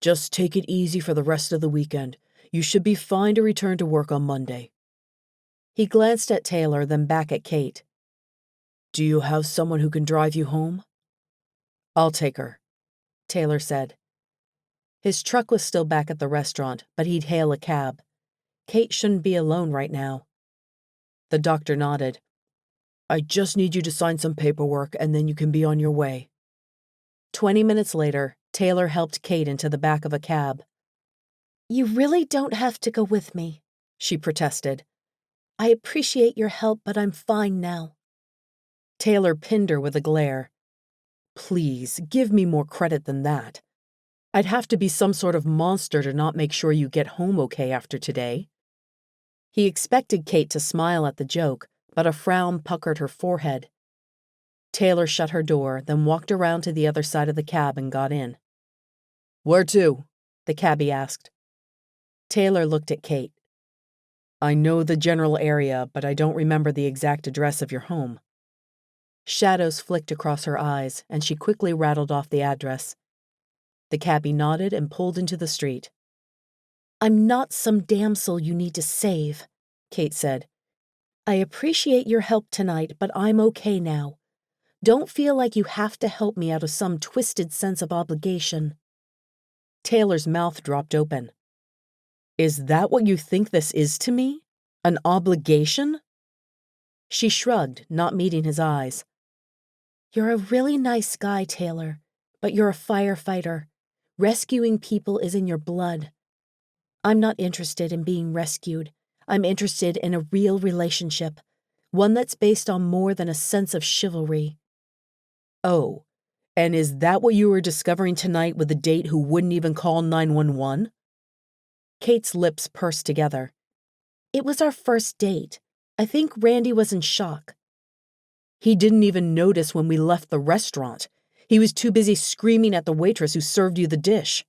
Just take it easy for the rest of the weekend. You should be fine to return to work on Monday." He glanced at Taylor, then back at Kate. "Do you have someone who can drive you home?" "I'll take her," Taylor said. His truck was still back at the restaurant, but he'd hail a cab. Kate shouldn't be alone right now. The doctor nodded. "I just need you to sign some paperwork, and then you can be on your way." 20 minutes later, Taylor helped Kate into the back of a cab. "You really don't have to go with me," she protested. "I appreciate your help, but I'm fine now." Taylor pinned her with a glare. "Please, give me more credit than that. I'd have to be some sort of monster to not make sure you get home okay after today." He expected Kate to smile at the joke, but a frown puckered her forehead. Taylor shut her door, then walked around to the other side of the cab and got in. "Where to?" the cabbie asked. Taylor looked at Kate. "I know the general area, but I don't remember the exact address of your home." Shadows flicked across her eyes, and she quickly rattled off the address. The cabbie nodded and pulled into the street. "I'm not some damsel you need to save," Kate said. "I appreciate your help tonight, but I'm okay now. Don't feel like you have to help me out of some twisted sense of obligation." Taylor's mouth dropped open. "Is that what you think this is to me? An obligation?" She shrugged, not meeting his eyes. "You're a really nice guy, Taylor, but you're a firefighter. Rescuing people is in your blood. I'm not interested in being rescued. I'm interested in a real relationship, one that's based on more than a sense of chivalry." "Oh, and is that what you were discovering tonight with the date who wouldn't even call 911? Kate's lips pursed together. "It was our first date. I think Randy was in shock." "He didn't even notice when we left the restaurant. He was too busy screaming at the waitress who served you the dish."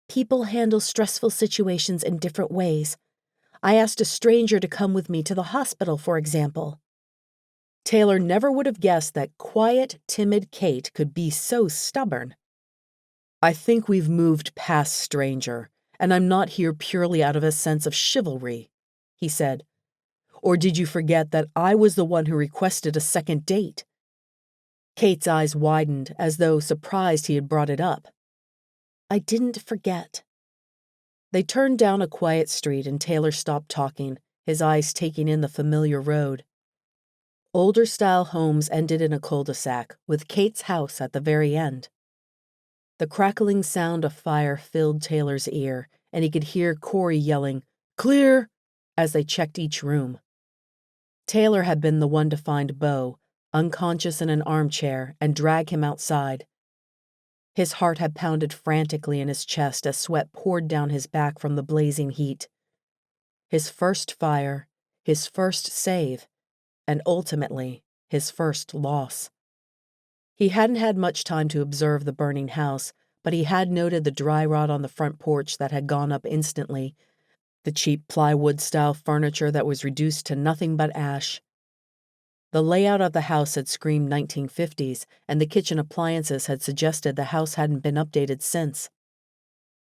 "People handle stressful situations in different ways. I asked a stranger to come with me to the hospital, for example." Taylor never would have guessed that quiet, timid Kate could be so stubborn. "I think we've moved past stranger, and I'm not here purely out of a sense of chivalry," he said. "Or did you forget that I was the one who requested a second date?" Kate's eyes widened, as though surprised he had brought it up. "I didn't forget." They turned down a quiet street and Taylor stopped talking, his eyes taking in the familiar road. Older-style homes ended in a cul-de-sac, with Kate's house at the very end. The crackling sound of fire filled Taylor's ear, and he could hear Corey yelling, "Clear!" as they checked each room. Taylor had been the one to find Beau, unconscious in an armchair, and drag him outside. His heart had pounded frantically in his chest as sweat poured down his back from the blazing heat. His first fire, his first save, and ultimately, his first loss. He hadn't had much time to observe the burning house, but he had noted the dry rot on the front porch that had gone up instantly, the cheap plywood-style furniture that was reduced to nothing but ash. The layout of the house had screamed 1950s, and the kitchen appliances had suggested the house hadn't been updated since.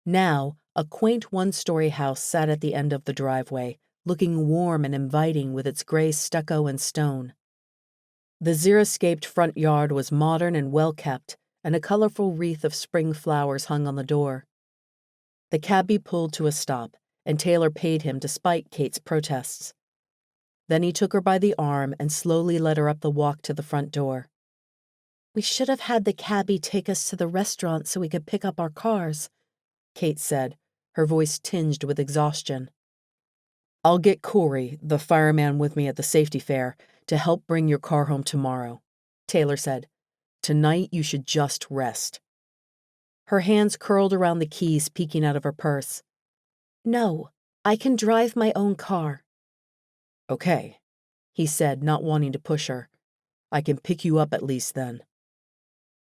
Now, a quaint one-story house sat at the end of the driveway, looking warm and inviting with its gray stucco and stone. The xeriscaped front yard was modern and well-kept, and a colorful wreath of spring flowers hung on the door. The cabbie pulled to a stop, and Taylor paid him despite Kate's protests. Then he took her by the arm and slowly led her up the walk to the front door. "We should have had the cabbie take us to the restaurant so we could pick up our cars," Kate said, her voice tinged with exhaustion. "I'll get Corey, the fireman with me at the safety fair, to help bring your car home tomorrow," Taylor said. "Tonight you should just rest." Her hands curled around the keys peeking out of her purse. "No, I can drive my own car." "Okay," he said, not wanting to push her. "I can pick you up at least then."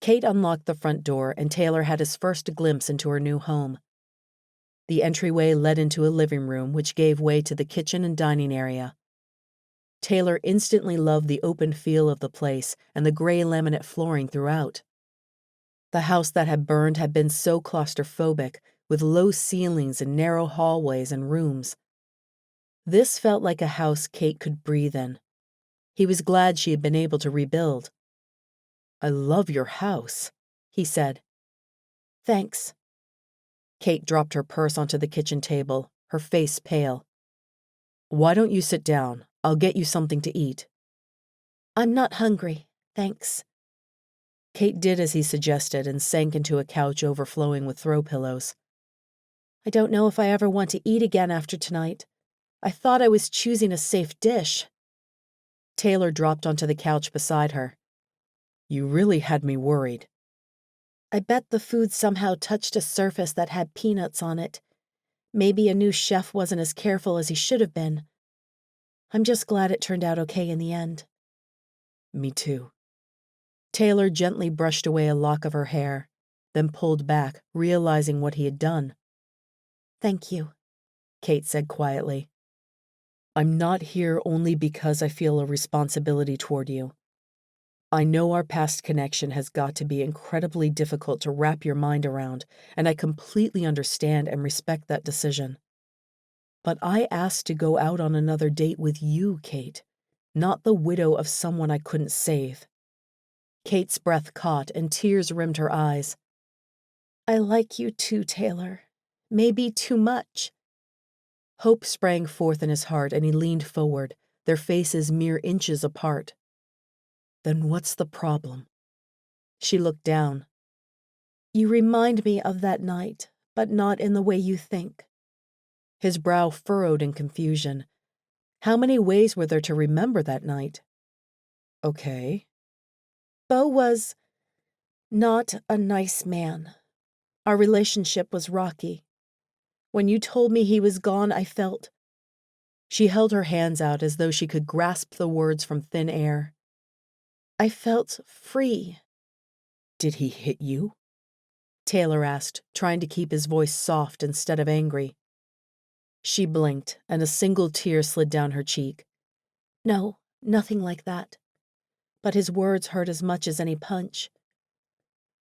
Kate unlocked the front door and Taylor had his first glimpse into her new home. The entryway led into a living room, which gave way to the kitchen and dining area. Taylor instantly loved the open feel of the place and the gray laminate flooring throughout. The house that had burned had been so claustrophobic, with low ceilings and narrow hallways and rooms. This felt like a house Kate could breathe in. He was glad she had been able to rebuild. "I love your house," he said. "Thanks." Kate dropped her purse onto the kitchen table, her face pale. "Why don't you sit down? I'll get you something to eat." "I'm not hungry, thanks." Kate did as he suggested and sank into a couch overflowing with throw pillows. "I don't know if I ever want to eat again after tonight. I thought I was choosing a safe dish." Taylor dropped onto the couch beside her. "You really had me worried." "I bet the food somehow touched a surface that had peanuts on it. Maybe a new chef wasn't as careful as he should have been. I'm just glad it turned out okay in the end." "Me too." Taylor gently brushed away a lock of her hair, then pulled back, realizing what he had done. "Thank you," Kate said quietly. "I'm not here only because I feel a responsibility toward you. I know our past connection has got to be incredibly difficult to wrap your mind around, and I completely understand and respect that decision. But I asked to go out on another date with you, Kate, not the widow of someone I couldn't save." Kate's breath caught and tears rimmed her eyes. "I like you too, Taylor. Maybe too much." Hope sprang forth in his heart and he leaned forward, their faces mere inches apart. "Then what's the problem?" She looked down. "You remind me of that night, but not in the way you think." His brow furrowed in confusion. How many ways were there to remember that night? "Okay." "Beau was not a nice man. Our relationship was rocky. When you told me he was gone, I felt—" She held her hands out as though she could grasp the words from thin air. "I felt free." "Did he hit you?" Taylor asked, trying to keep his voice soft instead of angry. She blinked, and a single tear slid down her cheek. "No, nothing like that. But his words hurt as much as any punch.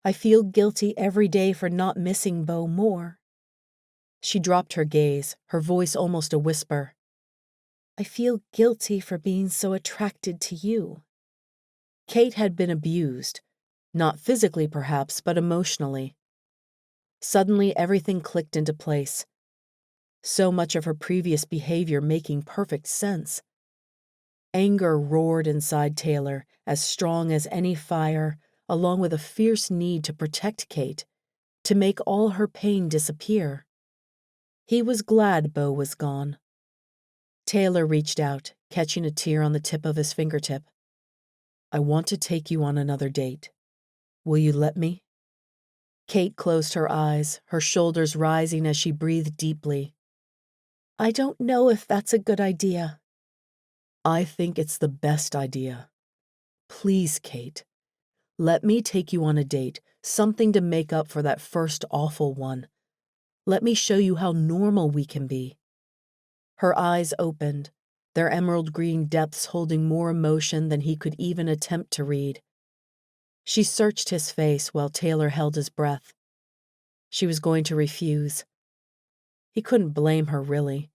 I feel guilty every day for not missing Beau more." She dropped her gaze, her voice almost a whisper. "I feel guilty for being so attracted to you." Kate had been abused, not physically perhaps, but emotionally. Suddenly everything clicked into place. So much of her previous behavior making perfect sense. Anger roared inside Taylor, as strong as any fire, along with a fierce need to protect Kate, to make all her pain disappear. He was glad Beau was gone. Taylor reached out, catching a tear on the tip of his fingertip. "I want to take you on another date. Will you let me?" Kate closed her eyes, her shoulders rising as she breathed deeply. "I don't know if that's a good idea." "I think it's the best idea. Please, Kate. Let me take you on a date, something to make up for that first awful one. Let me show you how normal we can be." Her eyes opened, their emerald green depths holding more emotion than he could even attempt to read. She searched his face while Taylor held his breath. She was going to refuse. He couldn't blame her, really.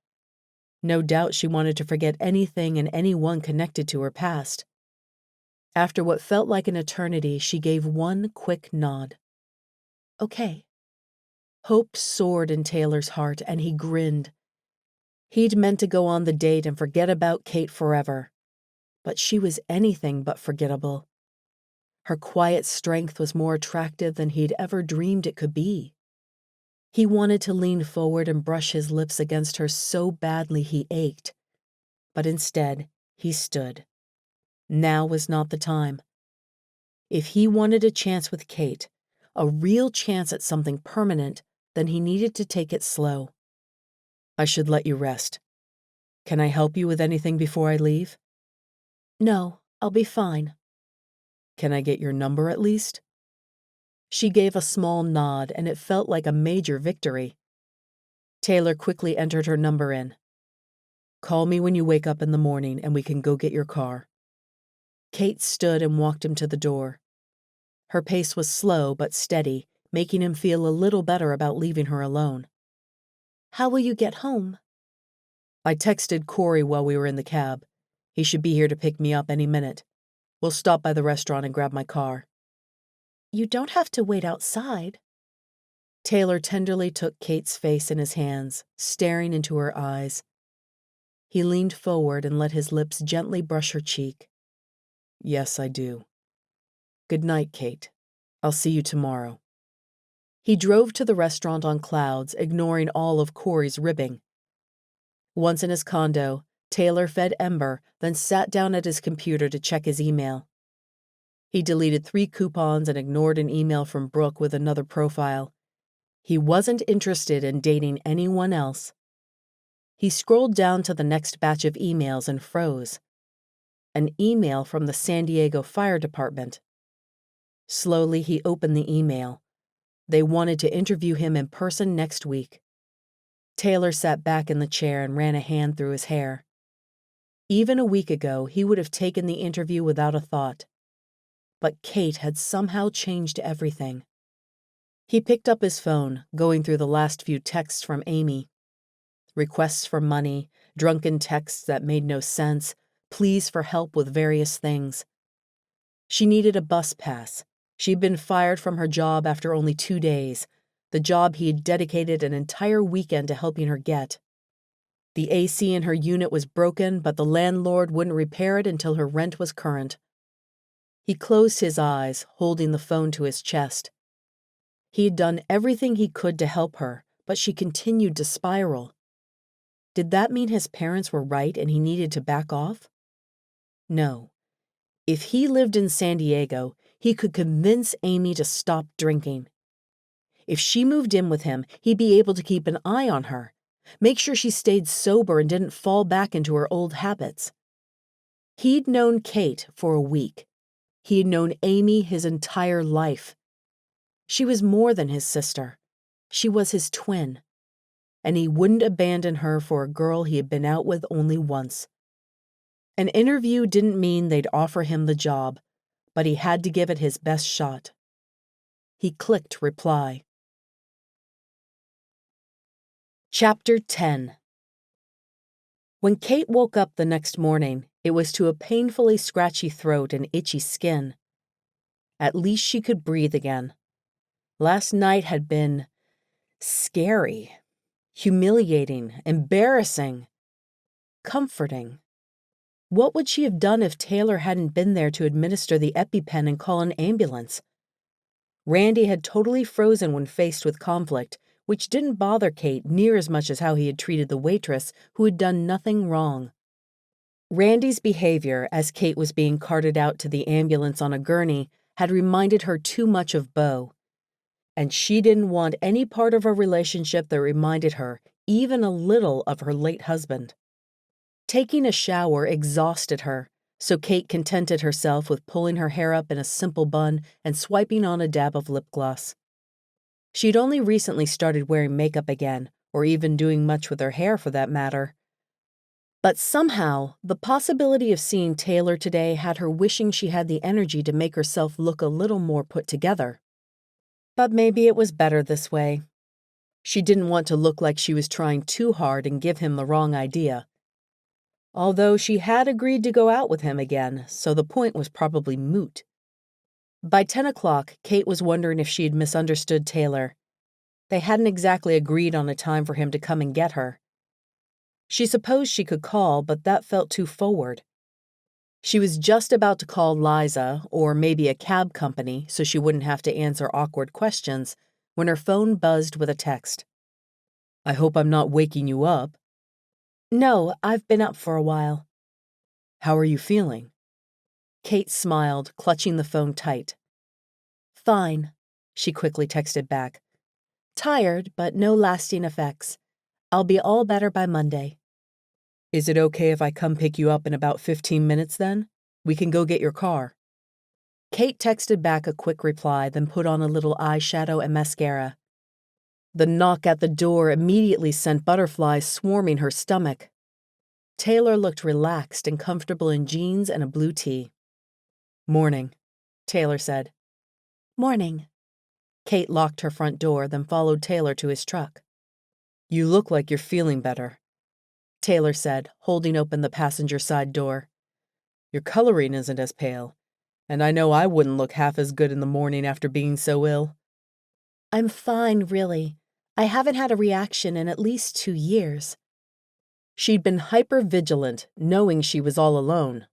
No doubt she wanted to forget anything and anyone connected to her past. After what felt like an eternity, she gave one quick nod. "Okay." Hope soared in Taylor's heart, and he grinned. He'd meant to go on the date and forget about Kate forever. But she was anything but forgettable. Her quiet strength was more attractive than he'd ever dreamed it could be. He wanted to lean forward and brush his lips against her so badly he ached. But instead, he stood. Now was not the time. If he wanted a chance with Kate, a real chance at something permanent, then he needed to take it slow. "I should let you rest. Can I help you with anything before I leave?" "No, I'll be fine." "Can I get your number at least?" She gave a small nod, and it felt like a major victory. Taylor quickly entered her number in. "Call me when you wake up in the morning and we can go get your car." Kate stood and walked him to the door. Her pace was slow but steady, making him feel a little better about leaving her alone. "How will you get home?" "I texted Corey while we were in the cab. He should be here to pick me up any minute. We'll stop by the restaurant and grab my car." "You don't have to wait outside." Taylor tenderly took Kate's face in his hands, staring into her eyes. He leaned forward and let his lips gently brush her cheek. "Yes, I do. Good night, Kate. I'll see you tomorrow." He drove to the restaurant on clouds, ignoring all of Corey's ribbing. Once in his condo, Taylor fed Ember, then sat down at his computer to check his email. He deleted 3 coupons and ignored an email from Brooke with another profile. He wasn't interested in dating anyone else. He scrolled down to the next batch of emails and froze. An email from the San Diego Fire Department. Slowly, he opened the email. They wanted to interview him in person next week. Taylor sat back in the chair and ran a hand through his hair. Even a week ago, he would have taken the interview without a thought. But Kate had somehow changed everything. He picked up his phone, going through the last few texts from Amy. Requests for money, drunken texts that made no sense, pleas for help with various things. She needed a bus pass. She'd been fired from her job after only 2 days, the job he had dedicated an entire weekend to helping her get. The AC in her unit was broken, but the landlord wouldn't repair it until her rent was current. He closed his eyes, holding the phone to his chest. He had done everything he could to help her, but she continued to spiral. Did that mean his parents were right and he needed to back off? No. If he lived in San Diego, he could convince Amy to stop drinking. If she moved in with him, he'd be able to keep an eye on her, make sure she stayed sober and didn't fall back into her old habits. He'd known Kate for a week. He had known Amy his entire life. She was more than his sister. She was his twin. And he wouldn't abandon her for a girl he had been out with only once. An interview didn't mean they'd offer him the job, but he had to give it his best shot. He clicked reply. Chapter 10. When Kate woke up the next morning, it was to a painfully scratchy throat and itchy skin. At least she could breathe again. Last night had been scary, humiliating, embarrassing, comforting. What would she have done if Taylor hadn't been there to administer the EpiPen and call an ambulance? Randy had totally frozen when faced with conflict, which didn't bother Kate near as much as how he had treated the waitress who had done nothing wrong. Randy's behavior, as Kate was being carted out to the ambulance on a gurney, had reminded her too much of Beau. And she didn't want any part of a relationship that reminded her, even a little, of her late husband. Taking a shower exhausted her, so Kate contented herself with pulling her hair up in a simple bun and swiping on a dab of lip gloss. She'd only recently started wearing makeup again, or even doing much with her hair for that matter. But somehow, the possibility of seeing Taylor today had her wishing she had the energy to make herself look a little more put together. But maybe it was better this way. She didn't want to look like she was trying too hard and give him the wrong idea. Although she had agreed to go out with him again, so the point was probably moot. By 10 o'clock, Kate was wondering if she had misunderstood Taylor. They hadn't exactly agreed on a time for him to come and get her. She supposed she could call, but that felt too forward. She was just about to call Liza, or maybe a cab company, so she wouldn't have to answer awkward questions, when her phone buzzed with a text. "I hope I'm not waking you up." "No, I've been up for a while." "How are you feeling?" Kate smiled, clutching the phone tight. "Fine," she quickly texted back. "Tired, but no lasting effects. I'll be all better by Monday." "Is it okay if I come pick you up in about 15 minutes then? We can go get your car." Kate texted back a quick reply, then put on a little eyeshadow and mascara. The knock at the door immediately sent butterflies swarming her stomach. Taylor looked relaxed and comfortable in jeans and a blue tee. "Morning," Taylor said. Morning. Kate locked her front door, then followed Taylor to his truck. You look like you're feeling better, Taylor said, holding open the passenger side door. Your coloring isn't as pale, and I know I wouldn't look half as good in the morning after being so ill. I'm fine, really. I haven't had a reaction in at least 2 years. She'd been hyper-vigilant, knowing she was all alone.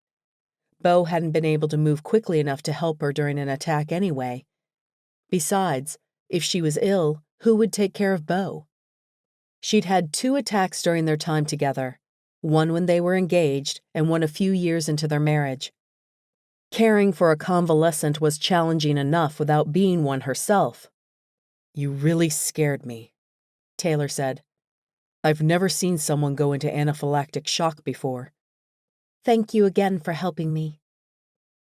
Beau hadn't been able to move quickly enough to help her during an attack anyway. Besides, if she was ill, who would take care of Beau? She'd had 2 attacks during their time together, one when they were engaged and one a few years into their marriage. Caring for a convalescent was challenging enough without being one herself. You really scared me, Taylor said. I've never seen someone go into anaphylactic shock before. Thank you again for helping me.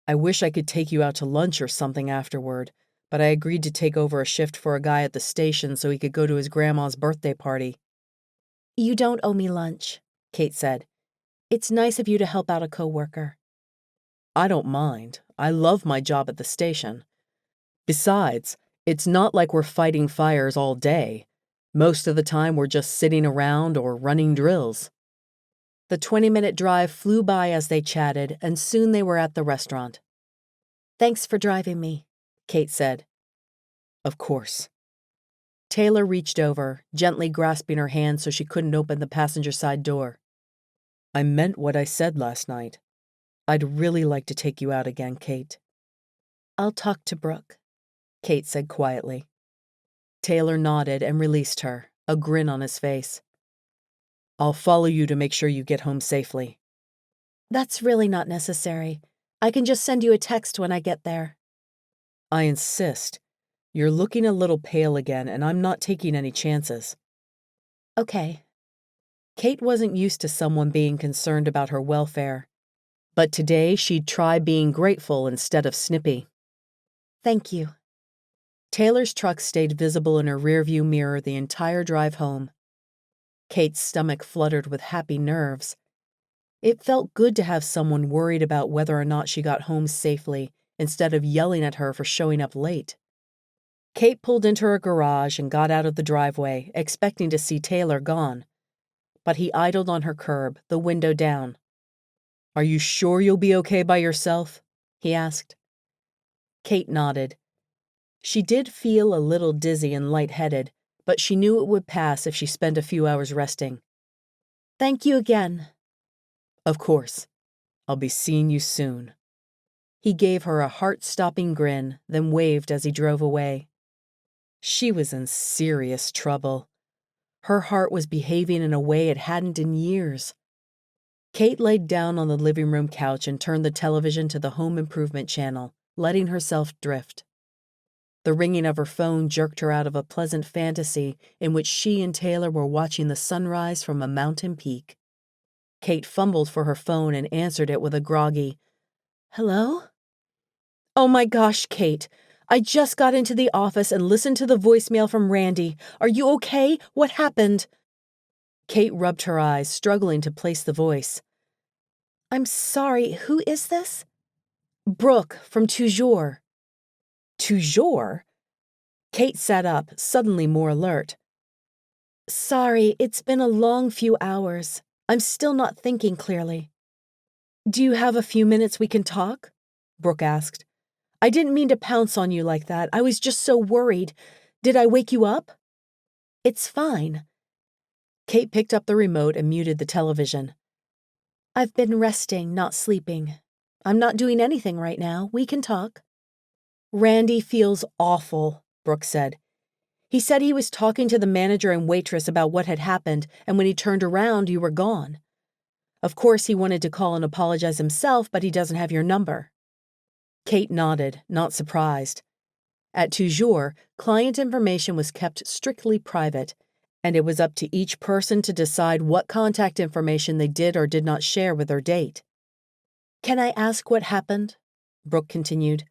I wish I could take you out to lunch or something afterward, but I agreed to take over a shift for a guy at the station so he could go to his grandma's birthday party. You don't owe me lunch, Kate said. It's nice of you to help out a coworker. I don't mind. I love my job at the station. Besides, it's not like we're fighting fires all day. Most of the time we're just sitting around or running drills. The 20-minute drive flew by as they chatted, and soon they were at the restaurant. Thanks for driving me, Kate said. Of course. Taylor reached over, gently grasping her hand so she couldn't open the passenger side door. I meant what I said last night. I'd really like to take you out again, Kate. I'll talk to Brooke, Kate said quietly. Taylor nodded and released her, a grin on his face. I'll follow you to make sure you get home safely. That's really not necessary. I can just send you a text when I get there. I insist. You're looking a little pale again, and I'm not taking any chances. Okay. Kate wasn't used to someone being concerned about her welfare, but today she'd try being grateful instead of snippy. Thank you. Taylor's truck stayed visible in her rearview mirror the entire drive home. Kate's stomach fluttered with happy nerves. It felt good to have someone worried about whether or not she got home safely instead of yelling at her for showing up late. Kate pulled into her garage and got out of the driveway, expecting to see Taylor gone. But he idled on her curb, the window down. Are you sure you'll be okay by yourself? He asked. Kate nodded. She did feel a little dizzy and lightheaded, but she knew it would pass if she spent a few hours resting. Thank you again. Of course. I'll be seeing you soon. He gave her a heart-stopping grin, then waved as he drove away. She was in serious trouble. Her heart was behaving in a way it hadn't in years. Kate laid down on the living room couch and turned the television to the home improvement channel, letting herself drift. The ringing of her phone jerked her out of a pleasant fantasy in which she and Taylor were watching the sunrise from a mountain peak. Kate fumbled for her phone and answered it with a groggy, "Hello?" "Oh my gosh, Kate. I just got into the office and listened to the voicemail from Randy. Are you okay? What happened?" Kate rubbed her eyes, struggling to place the voice. I'm sorry, who is this? Brooke, from Toujour. Toujour? Kate sat up, suddenly more alert. Sorry, it's been a long few hours. I'm still not thinking clearly. Do you have a few minutes we can talk? Brooke asked. I didn't mean to pounce on you like that. I was just so worried. Did I wake you up? It's fine. Kate picked up the remote and muted the television. I've been resting, not sleeping. I'm not doing anything right now. We can talk. Randy feels awful, Brooke said. He said he was talking to the manager and waitress about what had happened, and when he turned around, you were gone. Of course, he wanted to call and apologize himself, but he doesn't have your number. Kate nodded, not surprised. At Toujour, client information was kept strictly private, and it was up to each person to decide what contact information they did or did not share with their date. Can I ask what happened? Brooke continued.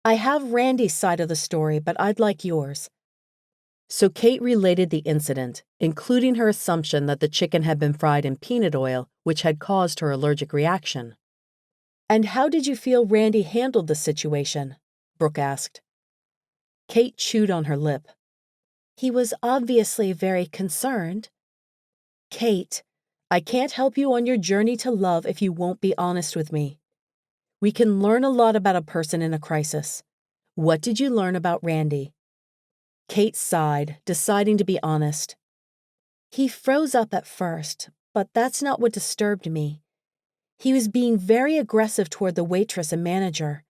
I have Randy's side of the story, but I'd like yours. So Kate related the incident, including her assumption that the chicken had been fried in peanut oil, which had caused her allergic reaction. And how did you feel Randy handled the situation? Brooke asked. Kate chewed on her lip. He was obviously very concerned. Kate, I can't help you on your journey to love if you won't be honest with me. We can learn a lot about a person in a crisis. What did you learn about Randy? Kate sighed, deciding to be honest. He froze up at first, but that's not what disturbed me. He was being very aggressive toward the waitress and manager.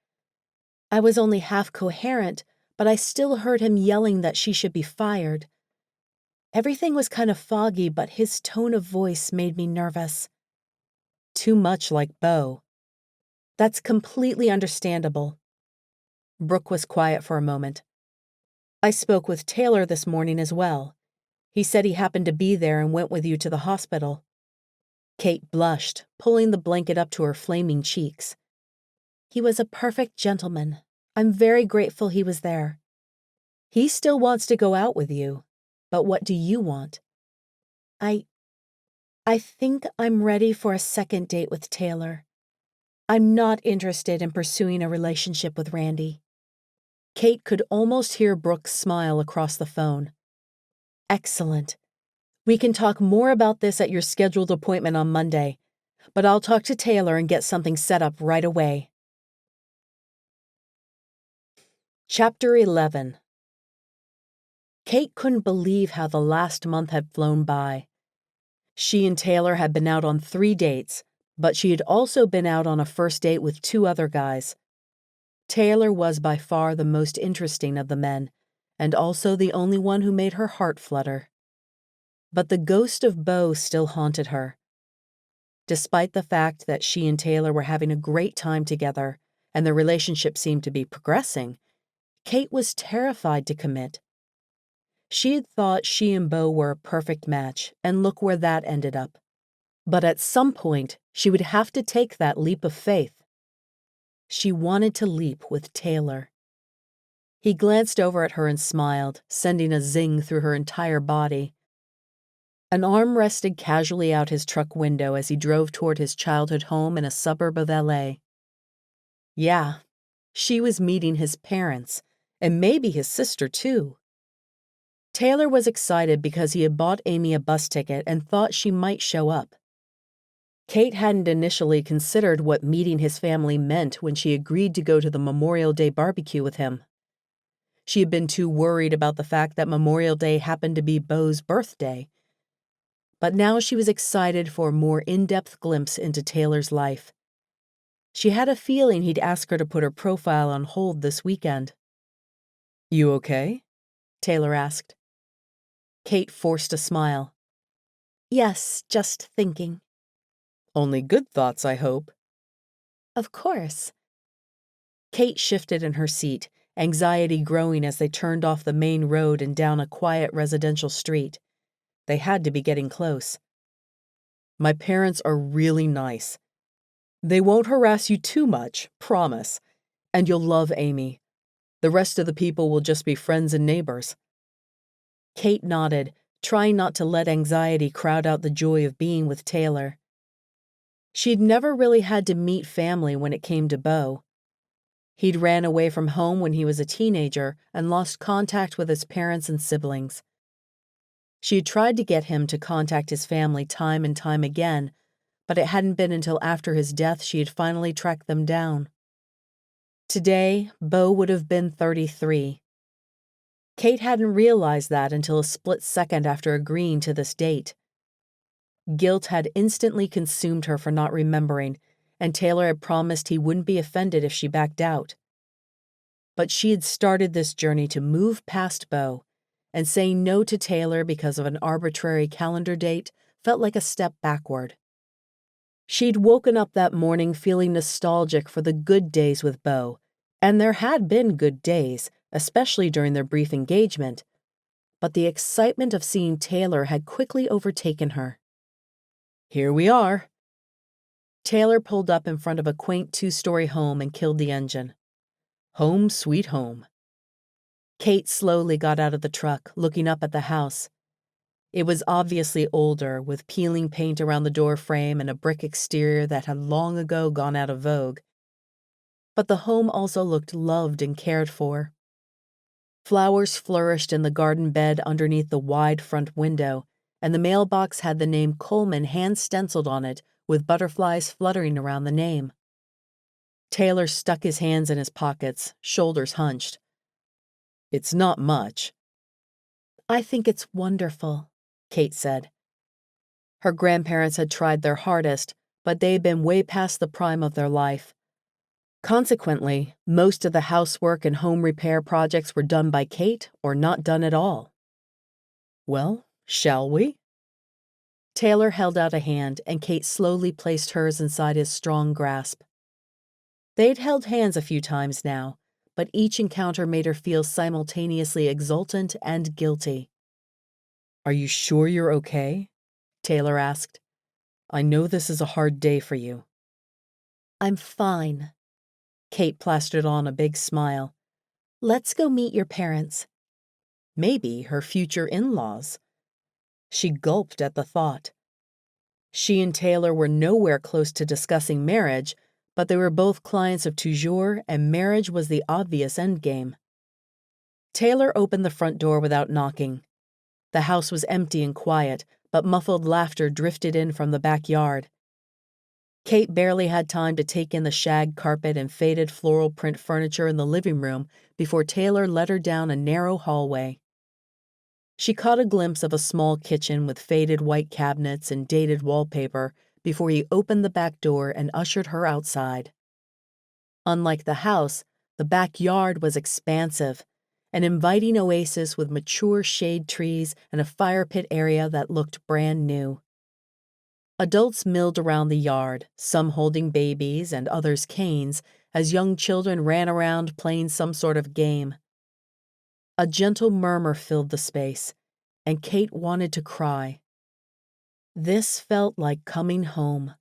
I was only half coherent, but I still heard him yelling that she should be fired. Everything was kind of foggy, but his tone of voice made me nervous. Too much like Beau. That's completely understandable. Brooke was quiet for a moment. I spoke with Taylor this morning as well. He said he happened to be there and went with you to the hospital. Kate blushed, pulling the blanket up to her flaming cheeks. He was a perfect gentleman. I'm very grateful he was there. He still wants to go out with you, but what do you want? I think I'm ready for a second date with Taylor. I'm not interested in pursuing a relationship with Randy. Kate could almost hear Brooke's smile across the phone. Excellent. We can talk more about this at your scheduled appointment on Monday, but I'll talk to Taylor and get something set up right away. Chapter 11. Kate couldn't believe how the last month had flown by. She and Taylor had been out on 3 dates, but she had also been out on a first date with 2 other guys. Taylor was by far the most interesting of the men, and also the only one who made her heart flutter. But the ghost of Beau still haunted her. Despite the fact that she and Taylor were having a great time together, and their relationship seemed to be progressing, Kate was terrified to commit. She had thought she and Beau were a perfect match, and look where that ended up. But at some point, she would have to take that leap of faith. She wanted to leap with Taylor. He glanced over at her and smiled, sending a zing through her entire body. An arm rested casually out his truck window as he drove toward his childhood home in a suburb of LA. Yeah, she was meeting his parents, and maybe his sister too. Taylor was excited because he had bought Amy a bus ticket and thought she might show up. Kate hadn't initially considered what meeting his family meant when she agreed to go to the Memorial Day barbecue with him. She had been too worried about the fact that Memorial Day happened to be Beau's birthday. But now she was excited for a more in-depth glimpse into Taylor's life. She had a feeling he'd ask her to put her profile on hold this weekend. "You okay?" Taylor asked. Kate forced a smile. "Yes, just thinking." "Only good thoughts, I hope." "Of course." Kate shifted in her seat, anxiety growing as they turned off the main road and down a quiet residential street. They had to be getting close. "My parents are really nice. They won't harass you too much, promise. And you'll love Amy. The rest of the people will just be friends and neighbors." Kate nodded, trying not to let anxiety crowd out the joy of being with Taylor. She'd never really had to meet family when it came to Beau. He'd ran away from home when he was a teenager and lost contact with his parents and siblings. She had tried to get him to contact his family time and time again, but it hadn't been until after his death she had finally tracked them down. Today, Beau would have been 33. Kate hadn't realized that until a split second after agreeing to this date. Guilt had instantly consumed her for not remembering, and Taylor had promised he wouldn't be offended if she backed out. But she had started this journey to move past Beau, and saying no to Taylor because of an arbitrary calendar date felt like a step backward. She'd woken up that morning feeling nostalgic for the good days with Beau, and there had been good days, especially during their brief engagement, but the excitement of seeing Taylor had quickly overtaken her. "Here we are." Taylor pulled up in front of a quaint 2-story home and killed the engine. Home sweet home. Kate slowly got out of the truck, looking up at the house. It was obviously older, with peeling paint around the door frame and a brick exterior that had long ago gone out of vogue. But the home also looked loved and cared for. Flowers flourished in the garden bed underneath the wide front window, and the mailbox had the name Coleman hand-stenciled on it with butterflies fluttering around the name. Taylor stuck his hands in his pockets, shoulders hunched. "It's not much." "I think it's wonderful," Kate said. Her grandparents had tried their hardest, but they had been way past the prime of their life. Consequently, most of the housework and home repair projects were done by Kate or not done at all. "Well, shall we?" Taylor held out a hand, and Kate slowly placed hers inside his strong grasp. They'd held hands a few times now, but each encounter made her feel simultaneously exultant and guilty. "Are you sure you're okay?" Taylor asked. "I know this is a hard day for you." "I'm fine." Kate plastered on a big smile. "Let's go meet your parents." Maybe her future in-laws. She gulped at the thought. She and Taylor were nowhere close to discussing marriage, but they were both clients of Toujour, and marriage was the obvious endgame. Taylor opened the front door without knocking. The house was empty and quiet, but muffled laughter drifted in from the backyard. Kate barely had time to take in the shag carpet and faded floral print furniture in the living room before Taylor led her down a narrow hallway. She caught a glimpse of a small kitchen with faded white cabinets and dated wallpaper before he opened the back door and ushered her outside. Unlike the house, the backyard was expansive, an inviting oasis with mature shade trees and a fire pit area that looked brand new. Adults milled around the yard, some holding babies and others canes, as young children ran around playing some sort of game. A gentle murmur filled the space, and Kate wanted to cry. This felt like coming home.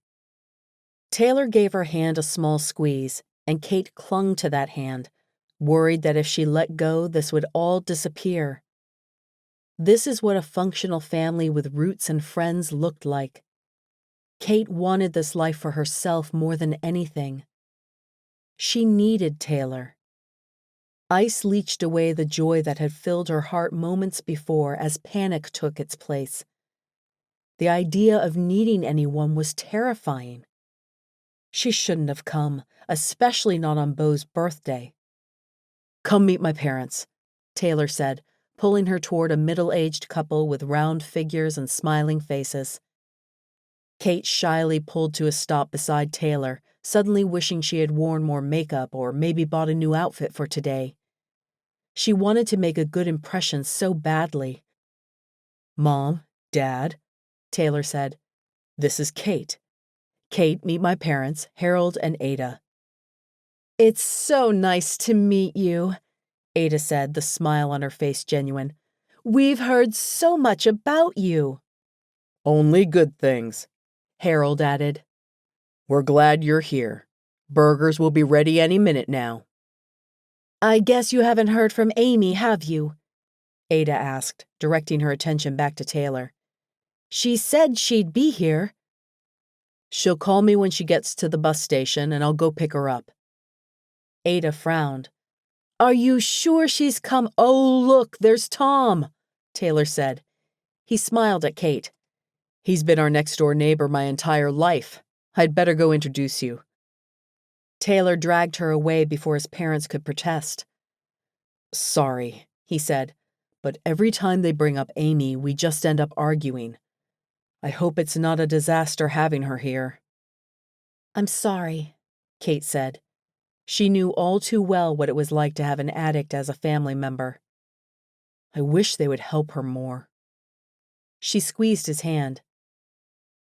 Taylor gave her hand a small squeeze, and Kate clung to that hand, worried that if she let go, this would all disappear. This is what a functional family with roots and friends looked like. Kate wanted this life for herself more than anything. She needed Taylor. Ice leached away the joy that had filled her heart moments before as panic took its place. The idea of needing anyone was terrifying. She shouldn't have come, especially not on Beau's birthday. "Come meet my parents," Taylor said, pulling her toward a middle-aged couple with round figures and smiling faces. Kate shyly pulled to a stop beside Taylor, suddenly wishing she had worn more makeup or maybe bought a new outfit for today. She wanted to make a good impression so badly. "Mom, Dad," Taylor said, "this is Kate. Kate, meet my parents, Harold and Ada." "It's so nice to meet you," Ada said, the smile on her face genuine. "We've heard so much about you." "Only good things," Harold added. "We're glad you're here. Burgers will be ready any minute now." "I guess you haven't heard from Amy, have you?" Ada asked, directing her attention back to Taylor. "She said she'd be here." "She'll call me when she gets to the bus station, and I'll go pick her up." Ada frowned. "Are you sure she's come?" "Oh, look, there's Tom," Taylor said. He smiled at Kate. "He's been our next-door neighbor my entire life. I'd better go introduce you." Taylor dragged her away before his parents could protest. "Sorry," he said, "but every time they bring up Amy, we just end up arguing. I hope it's not a disaster having her here." "I'm sorry," Kate said. She knew all too well what it was like to have an addict as a family member. "I wish they would help her more." She squeezed his hand.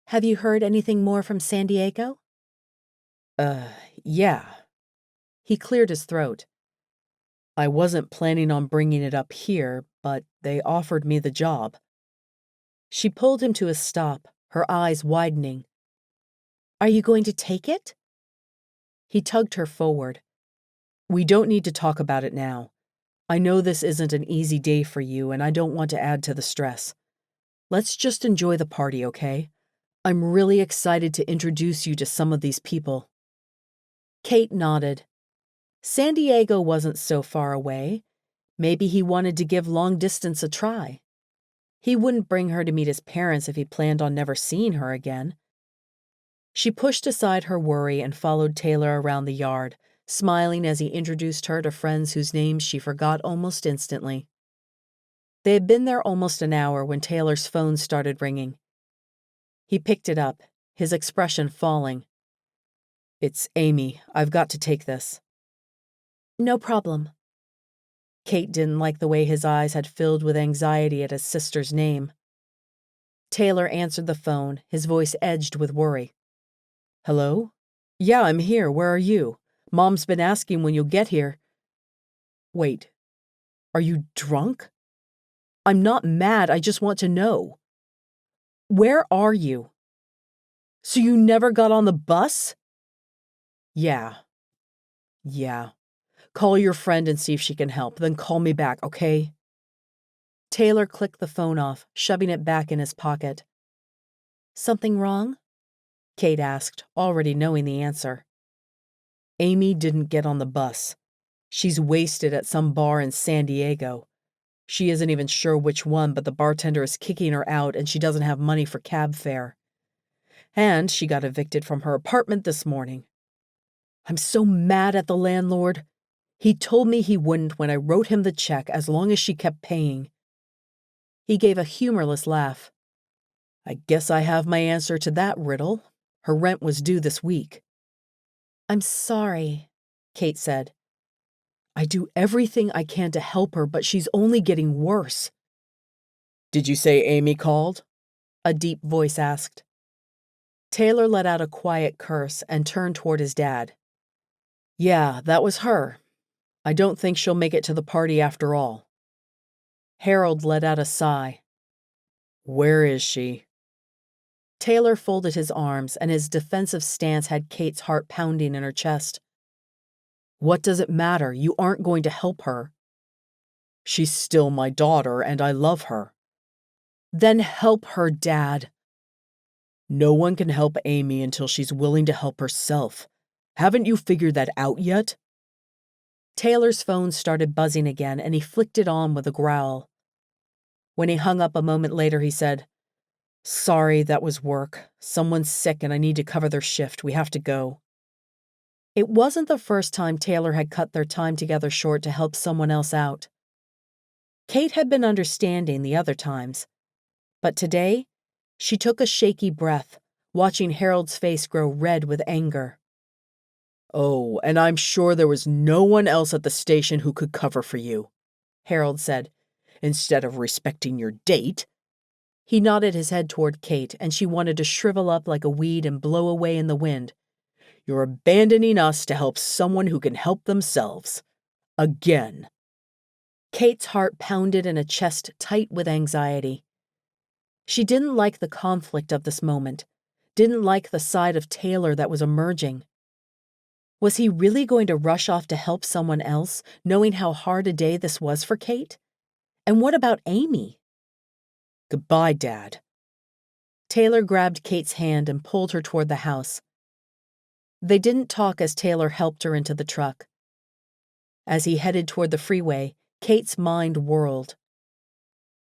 "Have you heard anything more from San Diego?" Yeah." He cleared his throat. "I wasn't planning on bringing it up here, but they offered me the job." She pulled him to a stop, her eyes widening. "Are you going to take it?" He tugged her forward. "We don't need to talk about it now. I know this isn't an easy day for you, and I don't want to add to the stress. Let's just enjoy the party, okay? I'm really excited to introduce you to some of these people." Kate nodded. San Diego wasn't so far away. Maybe he wanted to give long distance a try. He wouldn't bring her to meet his parents if he planned on never seeing her again. She pushed aside her worry and followed Taylor around the yard, smiling as he introduced her to friends whose names she forgot almost instantly. They had been there almost an hour when Taylor's phone started ringing. He picked it up, his expression falling. "It's Amy. I've got to take this." "No problem." Kate didn't like the way his eyes had filled with anxiety at his sister's name. Taylor answered the phone, his voice edged with worry. "Hello? Yeah, I'm here. Where are you? Mom's been asking when you'll get here." "Wait, are you drunk?" "I'm not mad, I just want to know." "Where are you?" "So you never got on the bus?" Yeah. Call your friend and see if she can help, then call me back, okay?" Taylor clicked the phone off, shoving it back in his pocket. "Something wrong?" Kate asked, already knowing the answer. "Amy didn't get on the bus. She's wasted at some bar in San Diego. She isn't even sure which one, but the bartender is kicking her out and she doesn't have money for cab fare. And she got evicted from her apartment this morning. I'm so mad at the landlord. He told me he wouldn't when I wrote him the check as long as she kept paying." He gave a humorless laugh. "I guess I have my answer to that riddle. Her rent was due this week." "I'm sorry," Kate said. "I do everything I can to help her, but she's only getting worse." "Did you say Amy called?" a deep voice asked. Taylor let out a quiet curse and turned toward his dad. "Yeah, that was her. I don't think she'll make it to the party after all." Harold let out a sigh. "Where is she?" Taylor folded his arms, and his defensive stance had Kate's heart pounding in her chest. "What does it matter? You aren't going to help her." "She's still my daughter, and I love her." "Then help her, Dad." "No one can help Amy until she's willing to help herself. Haven't you figured that out yet?" Taylor's phone started buzzing again, and he flicked it on with a growl. When he hung up a moment later, he said, "Sorry, that was work. Someone's sick and I need to cover their shift. We have to go." It wasn't the first time Taylor had cut their time together short to help someone else out. Kate had been understanding the other times, but today, she took a shaky breath, watching Harold's face grow red with anger. "Oh, and I'm sure there was no one else at the station who could cover for you," Harold said, "instead of respecting your date." He nodded his head toward Kate, and she wanted to shrivel up like a weed and blow away in the wind. "You're abandoning us to help someone who can help themselves. Again." Kate's heart pounded in a chest tight with anxiety. She didn't like the conflict of this moment, didn't like the side of Taylor that was emerging. Was he really going to rush off to help someone else, knowing how hard a day this was for Kate? And what about Amy? "Goodbye, Dad." Taylor grabbed Kate's hand and pulled her toward the house. They didn't talk as Taylor helped her into the truck. As he headed toward the freeway, Kate's mind whirled.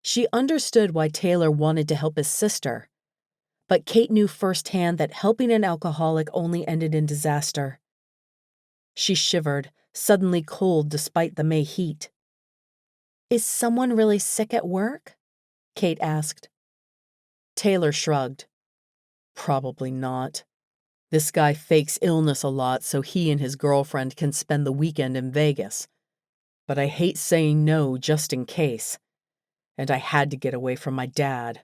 She understood why Taylor wanted to help his sister, but Kate knew firsthand that helping an alcoholic only ended in disaster. She shivered, suddenly cold despite the May heat. "Is someone really sick at work?" Kate asked. Taylor shrugged. "Probably not. This guy fakes illness a lot so he and his girlfriend can spend the weekend in Vegas. But I hate saying no just in case. And I had to get away from my dad."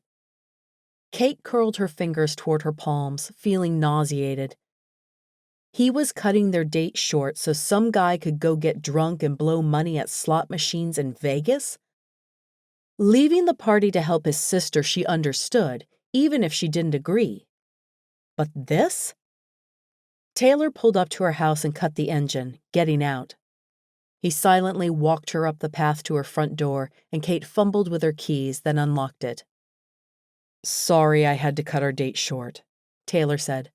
Kate curled her fingers toward her palms, feeling nauseated. He was cutting their date short so some guy could go get drunk and blow money at slot machines in Vegas? Leaving the party to help his sister she understood, even if she didn't agree. But this? Taylor pulled up to her house and cut the engine, getting out. He silently walked her up the path to her front door, and Kate fumbled with her keys, then unlocked it. "Sorry I had to cut our date short," Taylor said.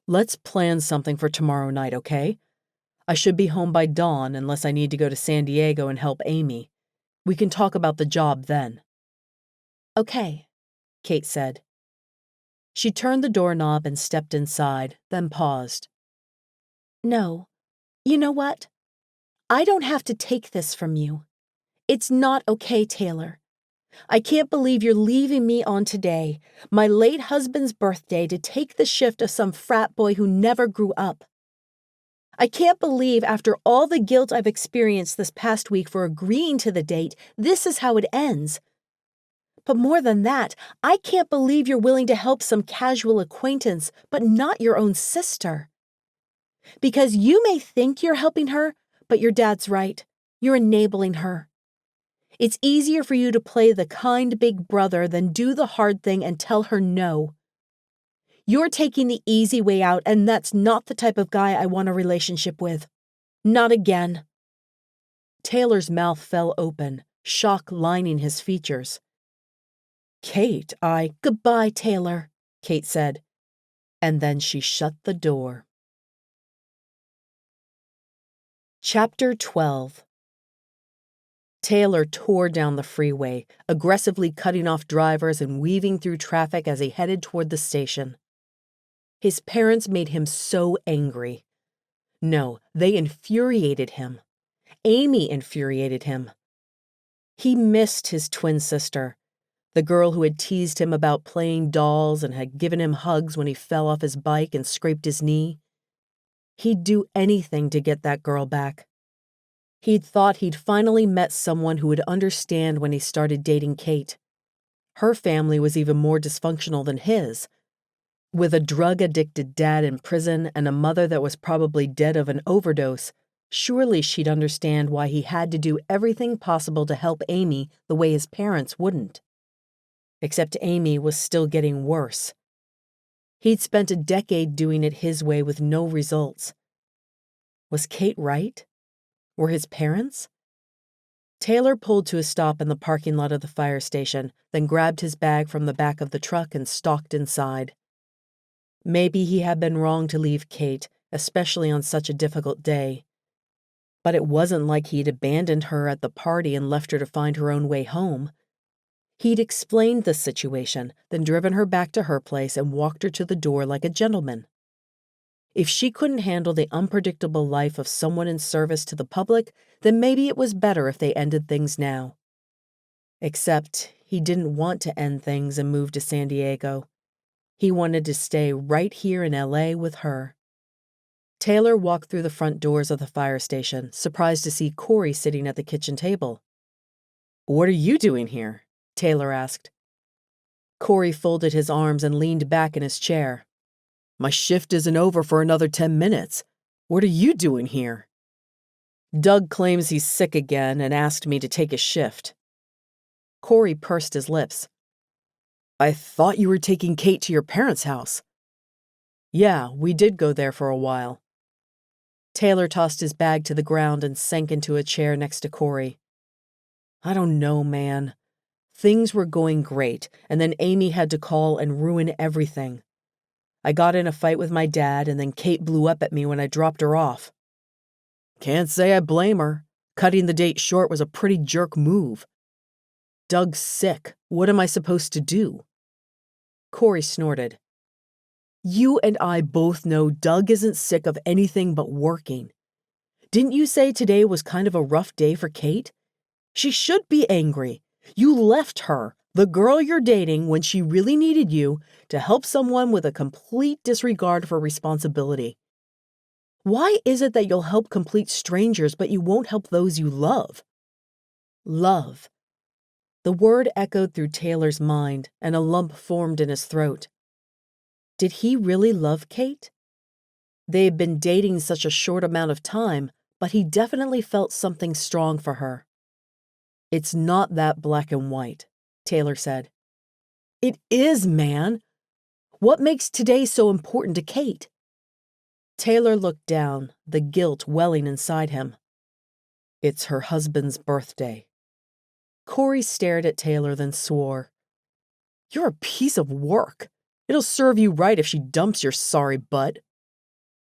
"Let's plan something for tomorrow night, okay? I should be home by dawn unless I need to go to San Diego and help Amy. We can talk about the job then." "Okay," Kate said. She turned the doorknob and stepped inside, then paused. "No. You know what? I don't have to take this from you. It's not okay, Taylor. I can't believe you're leaving me on today, my late husband's birthday, to take the shift of some frat boy who never grew up. I can't believe after all the guilt I've experienced this past week for agreeing to the date, this is how it ends. But more than that, I can't believe you're willing to help some casual acquaintance, but not your own sister. Because you may think you're helping her, but your dad's right. You're enabling her. It's easier for you to play the kind big brother than do the hard thing and tell her no. You're taking the easy way out, and that's not the type of guy I want a relationship with. Not again." Taylor's mouth fell open, shock lining his features. "Kate, Goodbye, Taylor," Kate said, and then she shut the door. Chapter 12. Taylor tore down the freeway, aggressively cutting off drivers and weaving through traffic as he headed toward the station. His parents made him so angry. No, they infuriated him. Amy infuriated him. He missed his twin sister, the girl who had teased him about playing dolls and had given him hugs when he fell off his bike and scraped his knee. He'd do anything to get that girl back. He'd thought he'd finally met someone who would understand when he started dating Kate. Her family was even more dysfunctional than his. With a drug-addicted dad in prison and a mother that was probably dead of an overdose, surely she'd understand why he had to do everything possible to help Amy the way his parents wouldn't. Except Amy was still getting worse. He'd spent a decade doing it his way with no results. Was Kate right? Were his parents? Taylor pulled to a stop in the parking lot of the fire station, then grabbed his bag from the back of the truck and stalked inside. Maybe he had been wrong to leave Kate, especially on such a difficult day. But it wasn't like he'd abandoned her at the party and left her to find her own way home. He'd explained the situation, then driven her back to her place and walked her to the door like a gentleman. If she couldn't handle the unpredictable life of someone in service to the public, then maybe it was better if they ended things now. Except he didn't want to end things and move to San Diego. He wanted to stay right here in LA with her. Taylor walked through the front doors of the fire station, surprised to see Corey sitting at the kitchen table. "What are you doing here?" Taylor asked. Corey folded his arms and leaned back in his chair. "My shift isn't over for another 10 minutes. What are you doing here?" "Doug claims he's sick again and asked me to take his shift." Corey pursed his lips. "I thought you were taking Kate to your parents' house." "Yeah, we did go there for a while." Taylor tossed his bag to the ground and sank into a chair next to Corey. "I don't know, man. Things were going great, and then Amy had to call and ruin everything. I got in a fight with my dad, and then Kate blew up at me when I dropped her off. Can't say I blame her. Cutting the date short was a pretty jerk move. Doug's sick. What am I supposed to do?" Corey snorted. "You and I both know Doug isn't sick of anything but working. Didn't you say today was kind of a rough day for Kate? She should be angry. You left her, the girl you're dating, when she really needed you, to help someone with a complete disregard for responsibility. Why is it that you'll help complete strangers, but you won't help those you love?" Love. The word echoed through Taylor's mind, and a lump formed in his throat. Did he really love Kate? They had been dating such a short amount of time, but he definitely felt something strong for her. "It's not that black and white," Taylor said. "It is, man. What makes today so important to Kate?" Taylor looked down, the guilt welling inside him. "It's her husband's birthday." Corey stared at Taylor, then swore. "You're a piece of work. It'll serve you right if she dumps your sorry butt."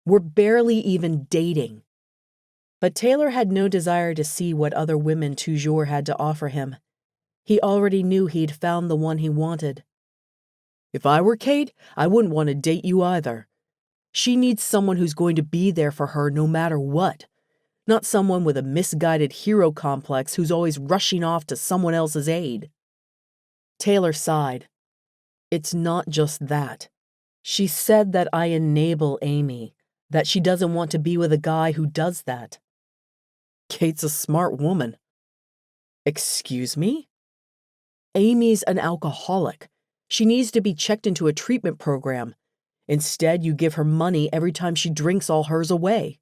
"We're barely even dating." But Taylor had no desire to see what other women Toujour had to offer him. He already knew he'd found the one he wanted. If I were Kate, I wouldn't want to date you either. She needs someone who's going to be there for her no matter what, not someone with a misguided hero complex who's always rushing off to someone else's aid. Taylor sighed. It's not just that. She said that I enable Amy, that she doesn't want to be with a guy who does that. Kate's a smart woman. Excuse me? Amy's an alcoholic. She needs to be checked into a treatment program. Instead, you give her money every time she drinks all hers away.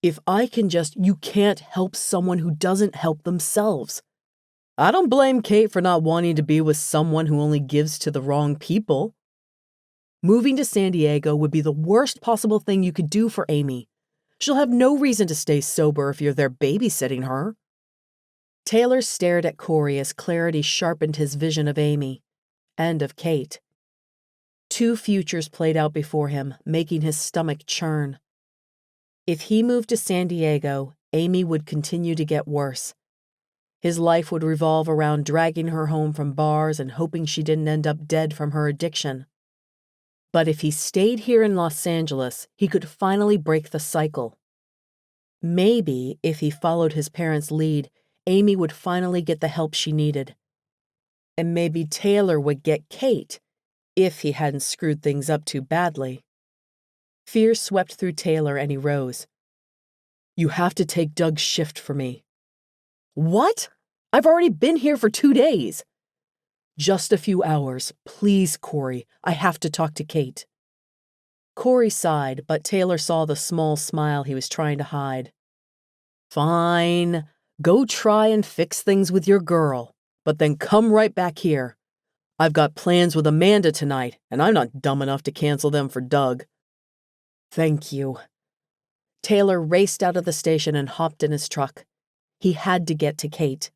If I can just, you can't help someone who doesn't help themselves. I don't blame Kate for not wanting to be with someone who only gives to the wrong people. Moving to San Diego would be the worst possible thing you could do for Amy. She'll have no reason to stay sober if you're there babysitting her. Taylor stared at Corey as clarity sharpened his vision of Amy, and of Kate. Two futures played out before him, making his stomach churn. If he moved to San Diego, Amy would continue to get worse. His life would revolve around dragging her home from bars and hoping she didn't end up dead from her addiction. But if he stayed here in Los Angeles, he could finally break the cycle. Maybe, if he followed his parents' lead, Amy would finally get the help she needed. And maybe Taylor would get Kate, if he hadn't screwed things up too badly. Fear swept through Taylor and he rose. You have to take Doug's shift for me. What? I've already been here for 2 days. Just a few hours. Please, Corey. I have to talk to Kate. Corey sighed, but Taylor saw the small smile he was trying to hide. Fine. Go try and fix things with your girl, but then come right back here. I've got plans with Amanda tonight, and I'm not dumb enough to cancel them for Doug. Thank you. Taylor raced out of the station and hopped in his truck. He had to get to Kate.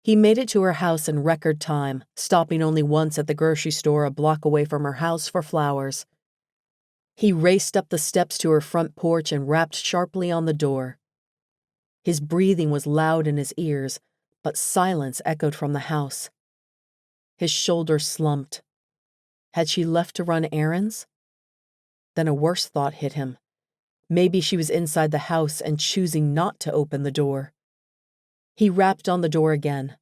He made it to her house in record time, stopping only once at the grocery store a block away from her house for flowers. He raced up the steps to her front porch and rapped sharply on the door. His breathing was loud in his ears, but silence echoed from the house. His shoulders slumped. Had she left to run errands? Then a worse thought hit him. Maybe she was inside the house and choosing not to open the door. He rapped on the door again.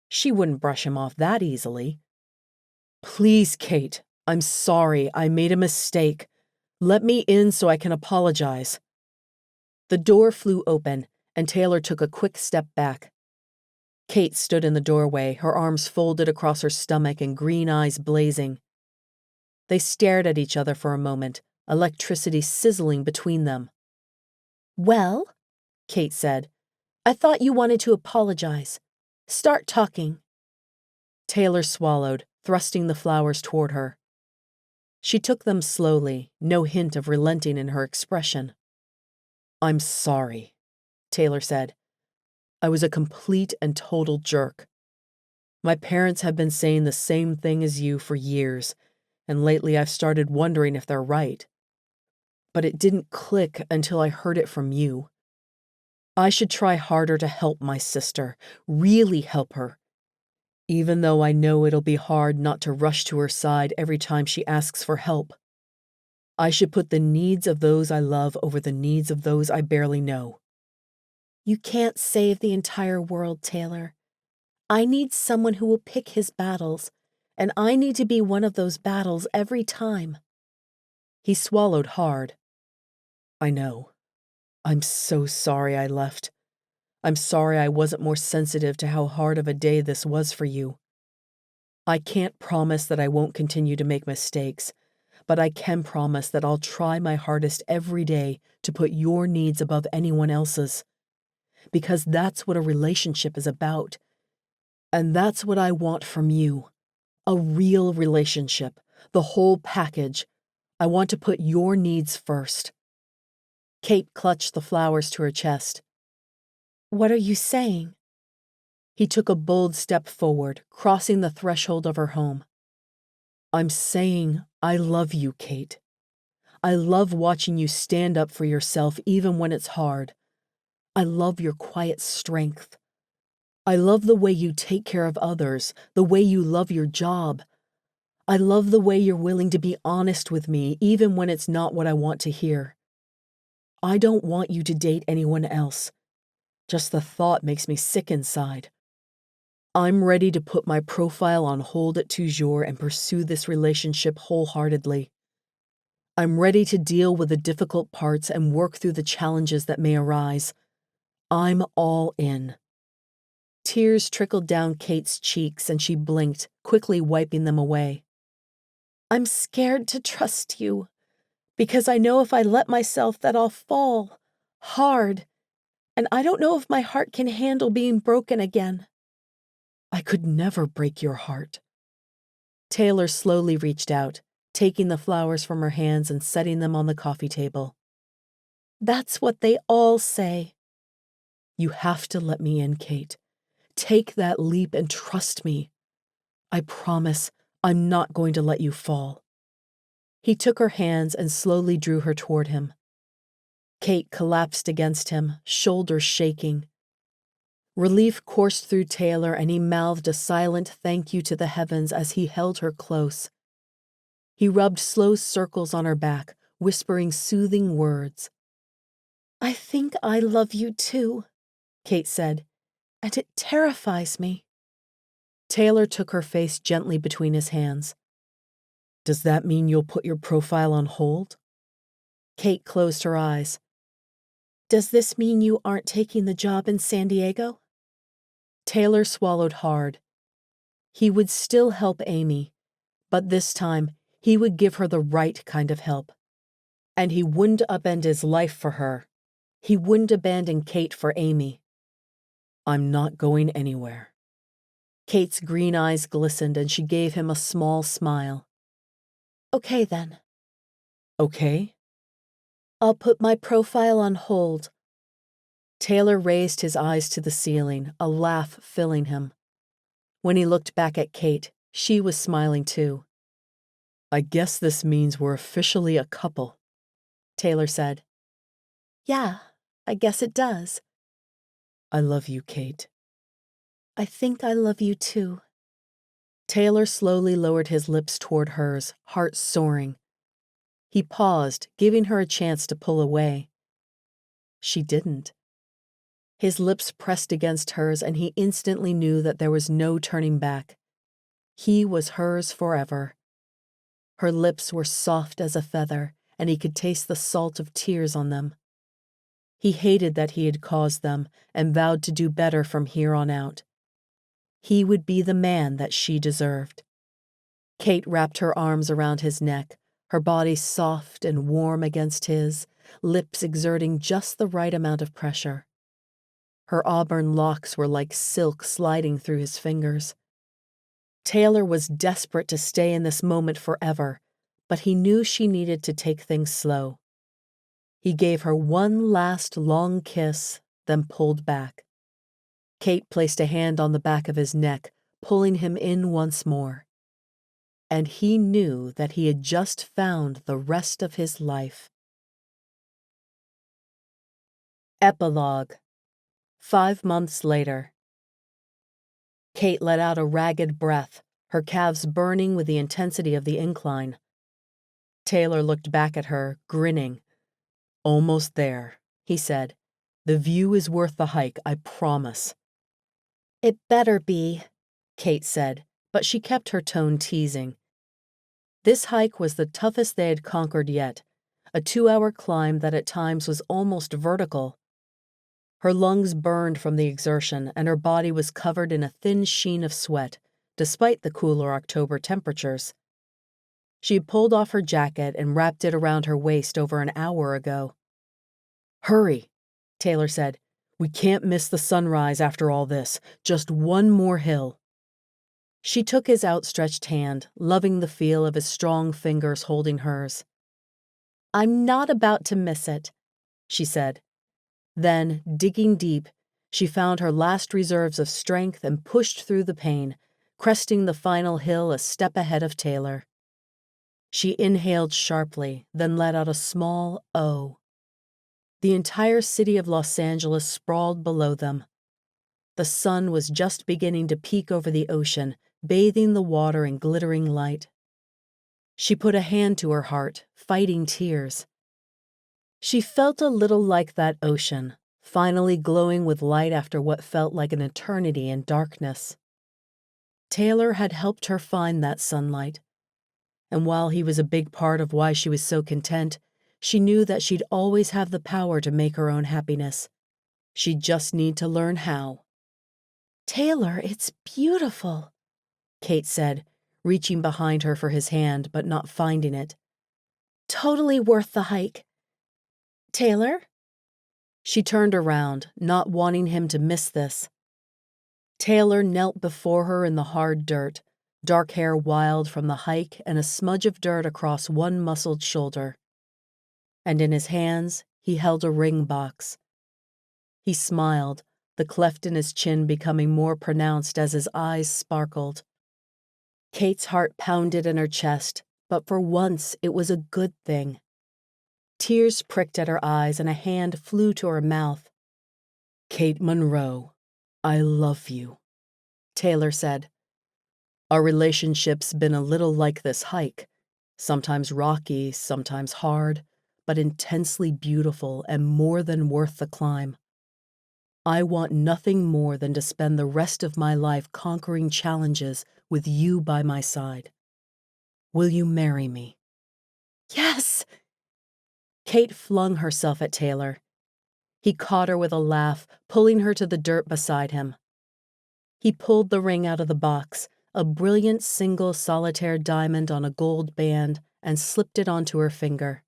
She wouldn't brush him off that easily. Please, Kate, I'm sorry. I made a mistake. Let me in so I can apologize. The door flew open, and Taylor took a quick step back. Kate stood in the doorway, her arms folded across her stomach and green eyes blazing. They stared at each other for a moment, electricity sizzling between them. Well, Kate said, I thought you wanted to apologize. Start talking. Taylor swallowed, thrusting the flowers toward her. She took them slowly, no hint of relenting in her expression. I'm sorry, Taylor said. I was a complete and total jerk. My parents have been saying the same thing as you for years, and lately I've started wondering if they're right. But it didn't click until I heard it from you. I should try harder to help my sister, really help her, even though I know it'll be hard not to rush to her side every time she asks for help. I should put the needs of those I love over the needs of those I barely know. You can't save the entire world, Taylor. I need someone who will pick his battles, and I need to be one of those battles every time. He swallowed hard. I know. I'm so sorry I left. I'm sorry I wasn't more sensitive to how hard of a day this was for you. I can't promise that I won't continue to make mistakes, but I can promise that I'll try my hardest every day to put your needs above anyone else's. Because that's what a relationship is about. And that's what I want from you. A real relationship, the whole package. I want to put your needs first. Kate clutched the flowers to her chest. What are you saying? He took a bold step forward, crossing the threshold of her home. I'm saying I love you, Kate. I love watching you stand up for yourself even when it's hard, I love your quiet strength. I love the way you take care of others, the way you love your job. I love the way you're willing to be honest with me, even when it's not what I want to hear. I don't want you to date anyone else. Just the thought makes me sick inside. I'm ready to put my profile on hold at Toujour and pursue this relationship wholeheartedly. I'm ready to deal with the difficult parts and work through the challenges that may arise. I'm all in. Tears trickled down Kate's cheeks and she blinked, quickly wiping them away. I'm scared to trust you, because I know if I let myself that I'll fall, hard, and I don't know if my heart can handle being broken again. I could never break your heart. Taylor slowly reached out, taking the flowers from her hands and setting them on the coffee table. That's what they all say. You have to let me in, Kate. Take that leap and trust me. I promise I'm not going to let you fall. He took her hands and slowly drew her toward him. Kate collapsed against him, shoulders shaking. Relief coursed through Taylor and he mouthed a silent thank you to the heavens as he held her close. He rubbed slow circles on her back, whispering soothing words. I think I love you too, Kate said, and it terrifies me. Taylor took her face gently between his hands. Does that mean you'll put your profile on hold? Kate closed her eyes. Does this mean you aren't taking the job in San Diego? Taylor swallowed hard. He would still help Amy, but this time he would give her the right kind of help. And he wouldn't upend his life for her. He wouldn't abandon Kate for Amy. I'm not going anywhere. Kate's green eyes glistened and she gave him a small smile. Okay then. Okay? I'll put my profile on hold. Taylor raised his eyes to the ceiling, a laugh filling him. When he looked back at Kate, she was smiling too. I guess this means we're officially a couple, Taylor said. Yeah, I guess it does. I love you, Kate. I think I love you too. Taylor slowly lowered his lips toward hers, heart soaring. He paused, giving her a chance to pull away. She didn't. His lips pressed against hers and he instantly knew that there was no turning back. He was hers forever. Her lips were soft as a feather, and he could taste the salt of tears on them. He hated that he had caused them and vowed to do better from here on out. He would be the man that she deserved. Kate wrapped her arms around his neck, her body soft and warm against his, lips exerting just the right amount of pressure. Her auburn locks were like silk sliding through his fingers. Taylor was desperate to stay in this moment forever, but he knew she needed to take things slow. He gave her one last long kiss, then pulled back. Kate placed a hand on the back of his neck, pulling him in once more. And he knew that he had just found the rest of his life. Epilogue. 5 months later. Kate let out a ragged breath, her calves burning with the intensity of the incline. Taylor looked back at her, grinning. Almost there, he said. The view is worth the hike, I promise. It better be, Kate said, but she kept her tone teasing. This hike was the toughest they had conquered yet, a 2-hour climb that at times was almost vertical. Her lungs burned from the exertion, and her body was covered in a thin sheen of sweat, despite the cooler October temperatures. She had pulled off her jacket and wrapped it around her waist over an hour ago. Hurry, Taylor said. We can't miss the sunrise after all this. Just one more hill. She took his outstretched hand, loving the feel of his strong fingers holding hers. I'm not about to miss it, she said. Then, digging deep, she found her last reserves of strength and pushed through the pain, cresting the final hill a step ahead of Taylor. She inhaled sharply, then let out a small "oh." The entire city of Los Angeles sprawled below them. The sun was just beginning to peek over the ocean, bathing the water in glittering light. She put a hand to her heart, fighting tears. She felt a little like that ocean, finally glowing with light after what felt like an eternity in darkness. Taylor had helped her find that sunlight, and while he was a big part of why she was so content, she knew that she'd always have the power to make her own happiness. She'd just need to learn how. "Taylor, it's beautiful," Kate said, reaching behind her for his hand but not finding it. "Totally worth the hike. Taylor?" She turned around, not wanting him to miss this. Taylor knelt before her in the hard dirt, dark hair wild from the hike and a smudge of dirt across one muscled shoulder. And in his hands, he held a ring box. He smiled, the cleft in his chin becoming more pronounced as his eyes sparkled. Kate's heart pounded in her chest, but for once it was a good thing. Tears pricked at her eyes and a hand flew to her mouth. "Kate Monroe, I love you," Taylor said. "Our relationship's been a little like this hike, sometimes rocky, sometimes hard, but intensely beautiful and more than worth the climb. I want nothing more than to spend the rest of my life conquering challenges with you by my side. Will you marry me?" "Yes!" Kate flung herself at Taylor. He caught her with a laugh, pulling her to the dirt beside him. He pulled the ring out of the box, a brilliant single solitaire diamond on a gold band, and slipped it onto her finger.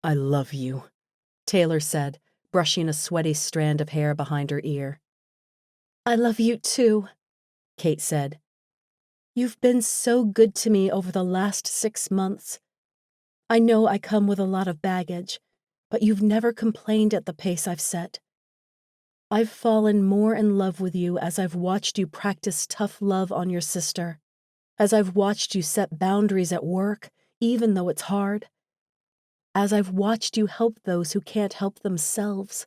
"I love you," Taylor said, brushing a sweaty strand of hair behind her ear. "I love you too," Kate said. "You've been so good to me over the last 6 months. I know I come with a lot of baggage, but you've never complained at the pace I've set. I've fallen more in love with you as I've watched you practice tough love on your sister, as I've watched you set boundaries at work, even though it's hard, as I've watched you help those who can't help themselves."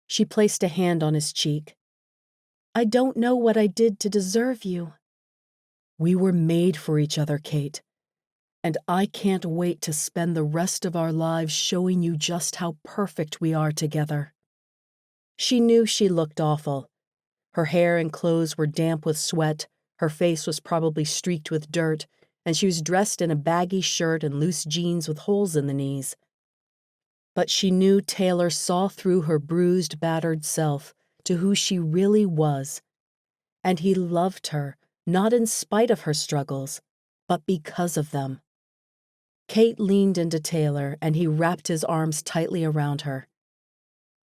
She placed a hand on his cheek. "I don't know what I did to deserve you." "We were made for each other, Kate. And I can't wait to spend the rest of our lives showing you just how perfect we are together." She knew she looked awful. Her hair and clothes were damp with sweat, her face was probably streaked with dirt, and she was dressed in a baggy shirt and loose jeans with holes in the knees. But she knew Taylor saw through her bruised, battered self to who she really was, and he loved her, not in spite of her struggles, but because of them. Kate leaned into Taylor, and he wrapped his arms tightly around her.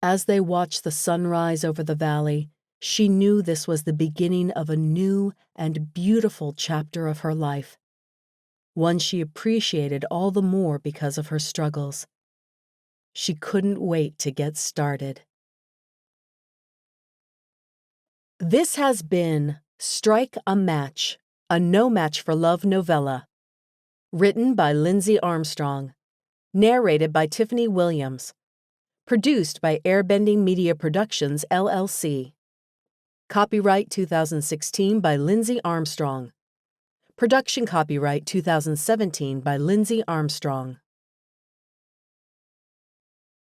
As they watched the sunrise over the valley, she knew this was the beginning of a new and beautiful chapter of her life, one she appreciated all the more because of her struggles. She couldn't wait to get started. This has been Strike a Match, a No Match for Love novella. Written by Lindzee Armstrong. Narrated by Tiffany Williams. Produced by Airbending Media Productions, LLC. Copyright 2016 by Lindzee Armstrong. Production copyright 2017 by Lindzee Armstrong.